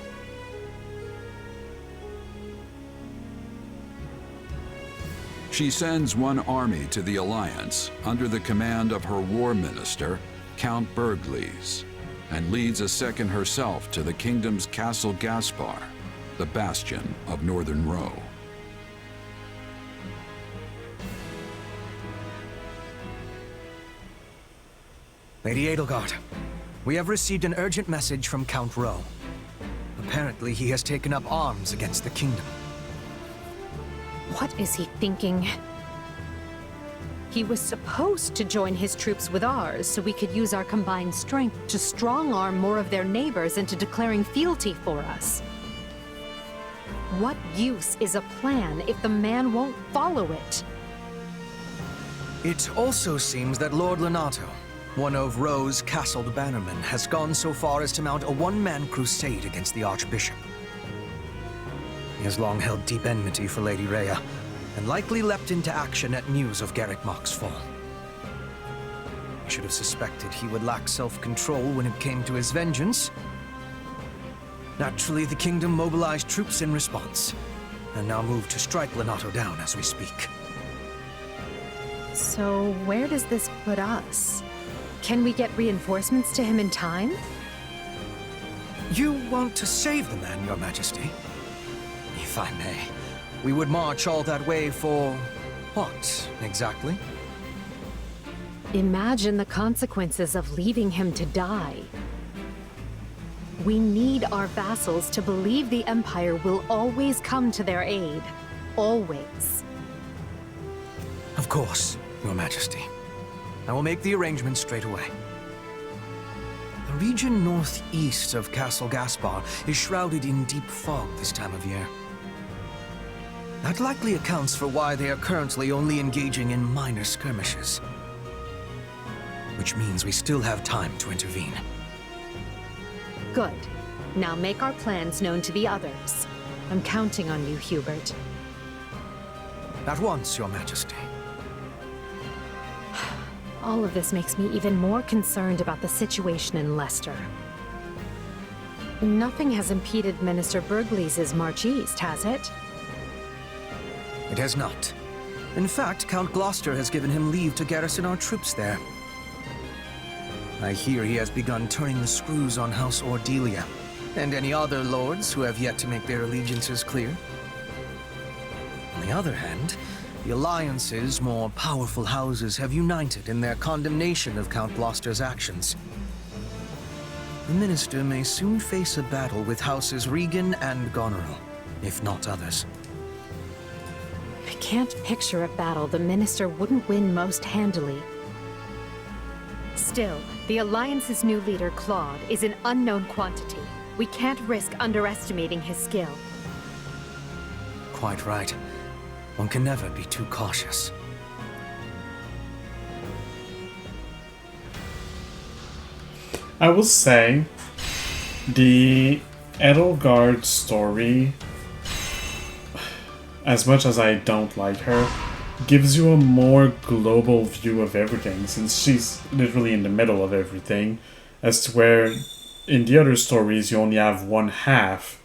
Speaker 19: She sends one army to the Alliance under the command of her war minister, Count Bergles, and leads a second herself to the kingdom's Castle Gaspar, the bastion of Northern Row.
Speaker 6: Lady Edelgard, we have received an urgent message from Count Rowe. Apparently, he has taken up arms against the kingdom.
Speaker 5: What is he thinking? He was supposed to join his troops with ours so we could use our combined strength to strong-arm more of their neighbors into declaring fealty for us. What use is a plan if the man won't follow it?
Speaker 6: It also seems that Lord Lenato, one of Rowe's castled bannermen, has gone so far as to mount a one-man crusade against the Archbishop. He has long held deep enmity for Lady Rhea, and likely leapt into action at news of Garreg Mach's fall. should have suspected he would lack self-control when it came to his vengeance. Naturally, the kingdom mobilized troops in response, and now move to strike Lonato down as we speak.
Speaker 5: So, where does this put us? Can we get reinforcements to him in time?
Speaker 6: You want to save the man, Your Majesty? If I may, we would march all that way for what, exactly?
Speaker 5: Imagine the consequences of leaving him to die. We need our vassals to believe the Empire will always come to their aid. Always.
Speaker 6: Of course, Your Majesty. I will make the arrangements straight away. The region northeast of Castle Gaspar is shrouded in deep fog this time of year. That likely accounts for why they are currently only engaging in minor skirmishes. Which means we still have time to intervene.
Speaker 5: Good. Now make our plans known to the others. I'm counting on you, Hubert.
Speaker 6: At once, Your Majesty.
Speaker 5: All of this makes me even more concerned about the situation in Leicester. Nothing has impeded Minister Bergley's march east, has it?
Speaker 6: It has not. In fact, Count Gloucester has given him leave to garrison our troops there. I hear he has begun turning the screws on House Ordelia, and any other lords who have yet to make their allegiances clear. On the other hand, the Alliance's more powerful houses have united in their condemnation of Count Gloucester's actions. The Minister may soon face a battle with Houses Regan and Goneril, if not others.
Speaker 5: I can't picture a battle the Minister wouldn't win most handily. Still, the Alliance's new leader, Claude, is an unknown quantity. We can't risk underestimating his skill.
Speaker 6: Quite right. One can never be too cautious.
Speaker 1: I will say, the Edelgard story, as much as I don't like her, gives you a more global view of everything, since she's literally in the middle of everything, as to where in the other stories you only have one half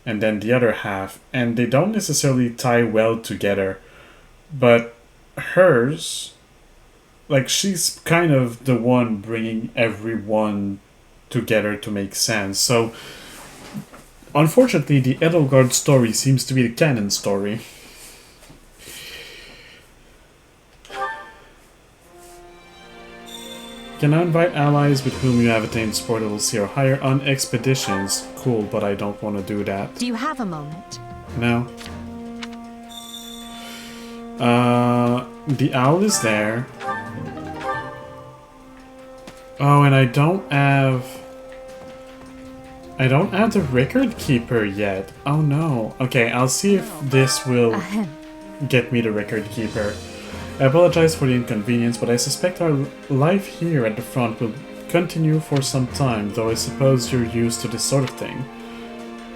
Speaker 1: and then the other half, and they don't necessarily tie well together. But hers, like, she's kind of the one bringing everyone together to make sense. So unfortunately, the Edelgard story seems to be the canon story. Can now invite allies with whom you have attained sport level C or higher on expeditions. Cool, but I don't want to do that.
Speaker 5: Do you have a moment?
Speaker 1: No. The owl is there. Oh, and I don't have the record keeper yet. Oh no. Okay, I'll see if this will get me the record keeper. I apologize for the inconvenience, but I suspect our life here at the front will continue for some time, though I suppose you're used to this sort of thing.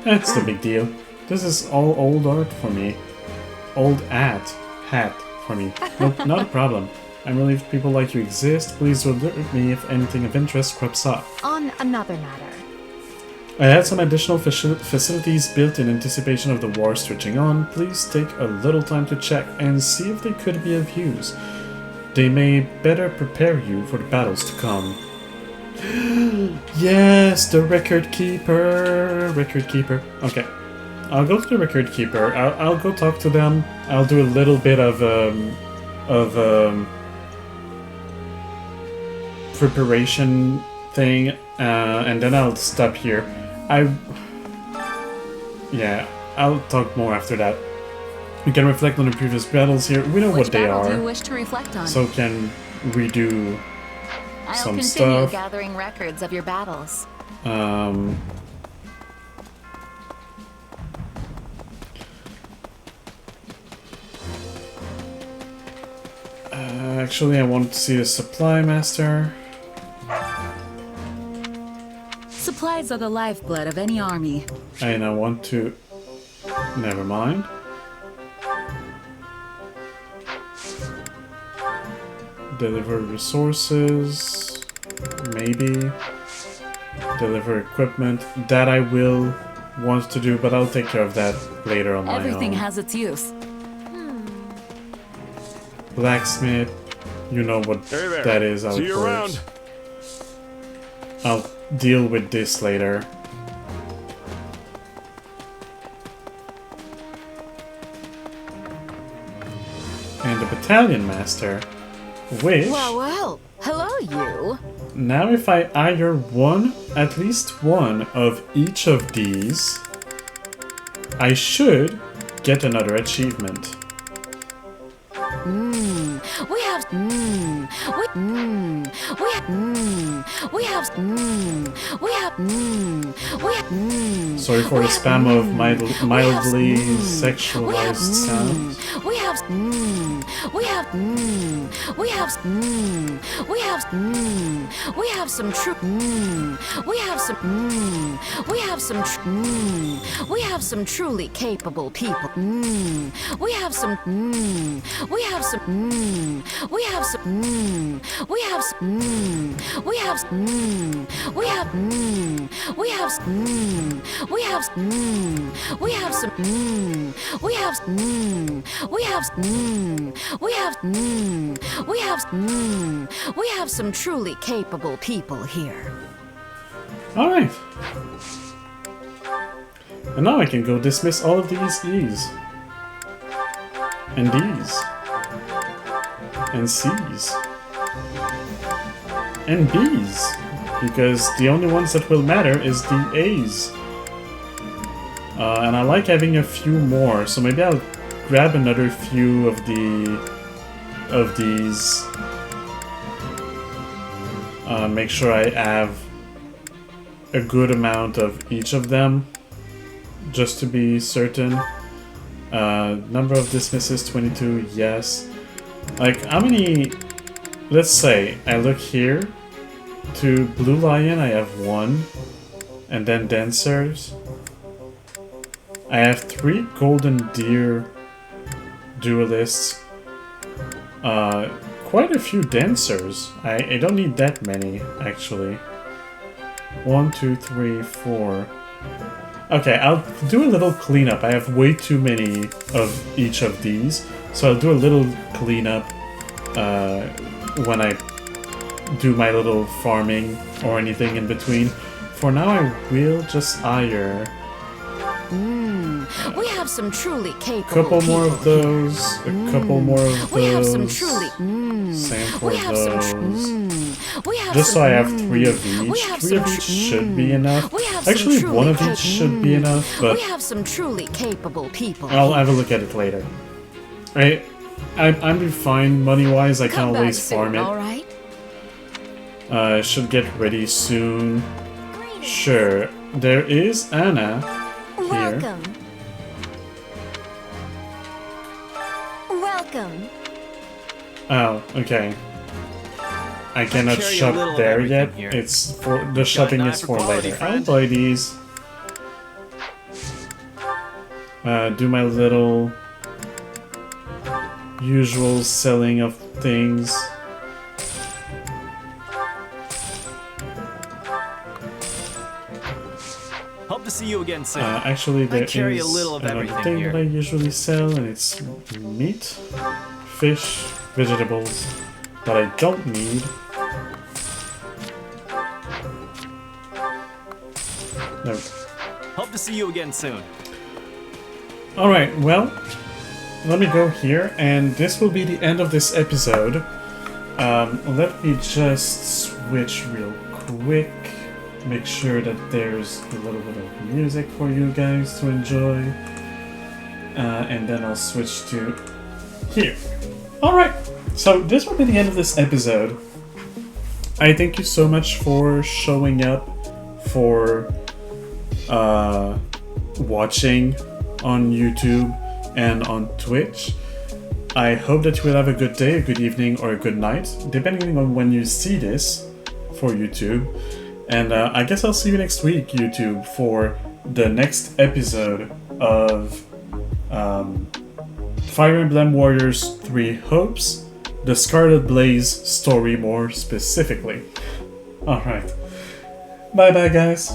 Speaker 1: That's the big deal. This is all old art for me. Old hat for me. Nope, not a problem. I'm relieved people like you exist. Please do alert me if anything of interest crops up.
Speaker 5: On another matter.
Speaker 1: I had some additional facilities built in anticipation of the war switching on. Please take a little time to check and see if they could be of use. They may better prepare you for the battles to come. Yes, the record keeper. Record keeper. Okay, I'll go to the record keeper. I'll go talk to them. I'll do a little bit of preparation thing, and then I'll stop here. I'll talk more after that. We can reflect on the previous battles here. We know what they are.
Speaker 20: Which battle do you wish to reflect on?
Speaker 1: So can we do
Speaker 20: I'll
Speaker 1: some
Speaker 20: continue
Speaker 1: stuff?
Speaker 20: gathering records of your battles.
Speaker 1: Actually, I want to see the supply master.
Speaker 20: Supplies are the lifeblood of any army.
Speaker 1: And I want to... Never mind. Deliver resources, maybe. Deliver equipment, that I will want to do, but I'll take care of that later on my own.
Speaker 20: Everything has its use.
Speaker 1: Blacksmith, you know what that is, how it works. I'll deal with this later. And the battalion master, which...
Speaker 20: Well, hello you.
Speaker 1: Now if I hire one, at least one of each of these, I should get another achievement.
Speaker 13: We have
Speaker 1: Sorry for the spam of mildly sexualized sounds.
Speaker 13: We have some truly capable people. We have some truly capable people here.
Speaker 1: Alright. And now I can go dismiss all of these E's. And D's. And C's. And B's. Because the only ones that will matter is the A's. And I like having a few more, so maybe I'll grab another few of these. Make sure I have a good amount of each of them, just to be certain. Number of dismisses, 22, yes. Like, how many... Let's say, I look here. To Blue Lion, I have 1. And then Dancers. I have 3 Golden Deer Duelists. Quite a few Dancers. I don't need that many, actually. 1, 2, 3, 4... Okay, I'll do a little cleanup. I have way too many of each of these, so I'll do a little cleanup when I do my little farming or anything in between. For now, I will just hire
Speaker 13: We have some truly capable
Speaker 1: couple more of those, a couple more of those,
Speaker 13: We have some truly
Speaker 1: same for
Speaker 13: we have
Speaker 1: those.
Speaker 13: Some
Speaker 1: just so I have 3 of each. 3 of each should be enough. Actually, 1 of each should be enough, but
Speaker 13: we have some truly capable people.
Speaker 1: I'll have a look at it later. I'm fine money-wise. I can always farm it.
Speaker 13: Alright?
Speaker 1: Should get ready soon. Sure. There is Anna here.
Speaker 13: Welcome. Welcome.
Speaker 1: Oh, okay. I cannot shop there yet.
Speaker 23: here.
Speaker 1: It's for the shopping is for later. I'll buy these. Do my little usual selling of things.
Speaker 15: Hope to see you again soon.
Speaker 1: Actually, there
Speaker 15: I carry
Speaker 1: is
Speaker 15: a little of
Speaker 1: another
Speaker 15: everything
Speaker 1: thing
Speaker 15: here.
Speaker 1: that I usually sell, and it's meat, fish, vegetables that I don't need. No.
Speaker 15: Hope to see you again soon.
Speaker 1: Alright, well, let me go here, and this will be the end of this episode. Let me just switch real quick. Make sure that there's a little bit of music for you guys to enjoy. And then I'll switch to here. Alright, so this will be the end of this episode. I thank you so much for showing up, for watching on YouTube and on Twitch. I hope that you will have a good day, a good evening, or a good night, depending on when you see this for YouTube. And I guess I'll see you next week, YouTube, for the next episode of Fire Emblem Warriors 3 Hopes, the Scarlet Blaze story more specifically. Alright. Bye bye guys.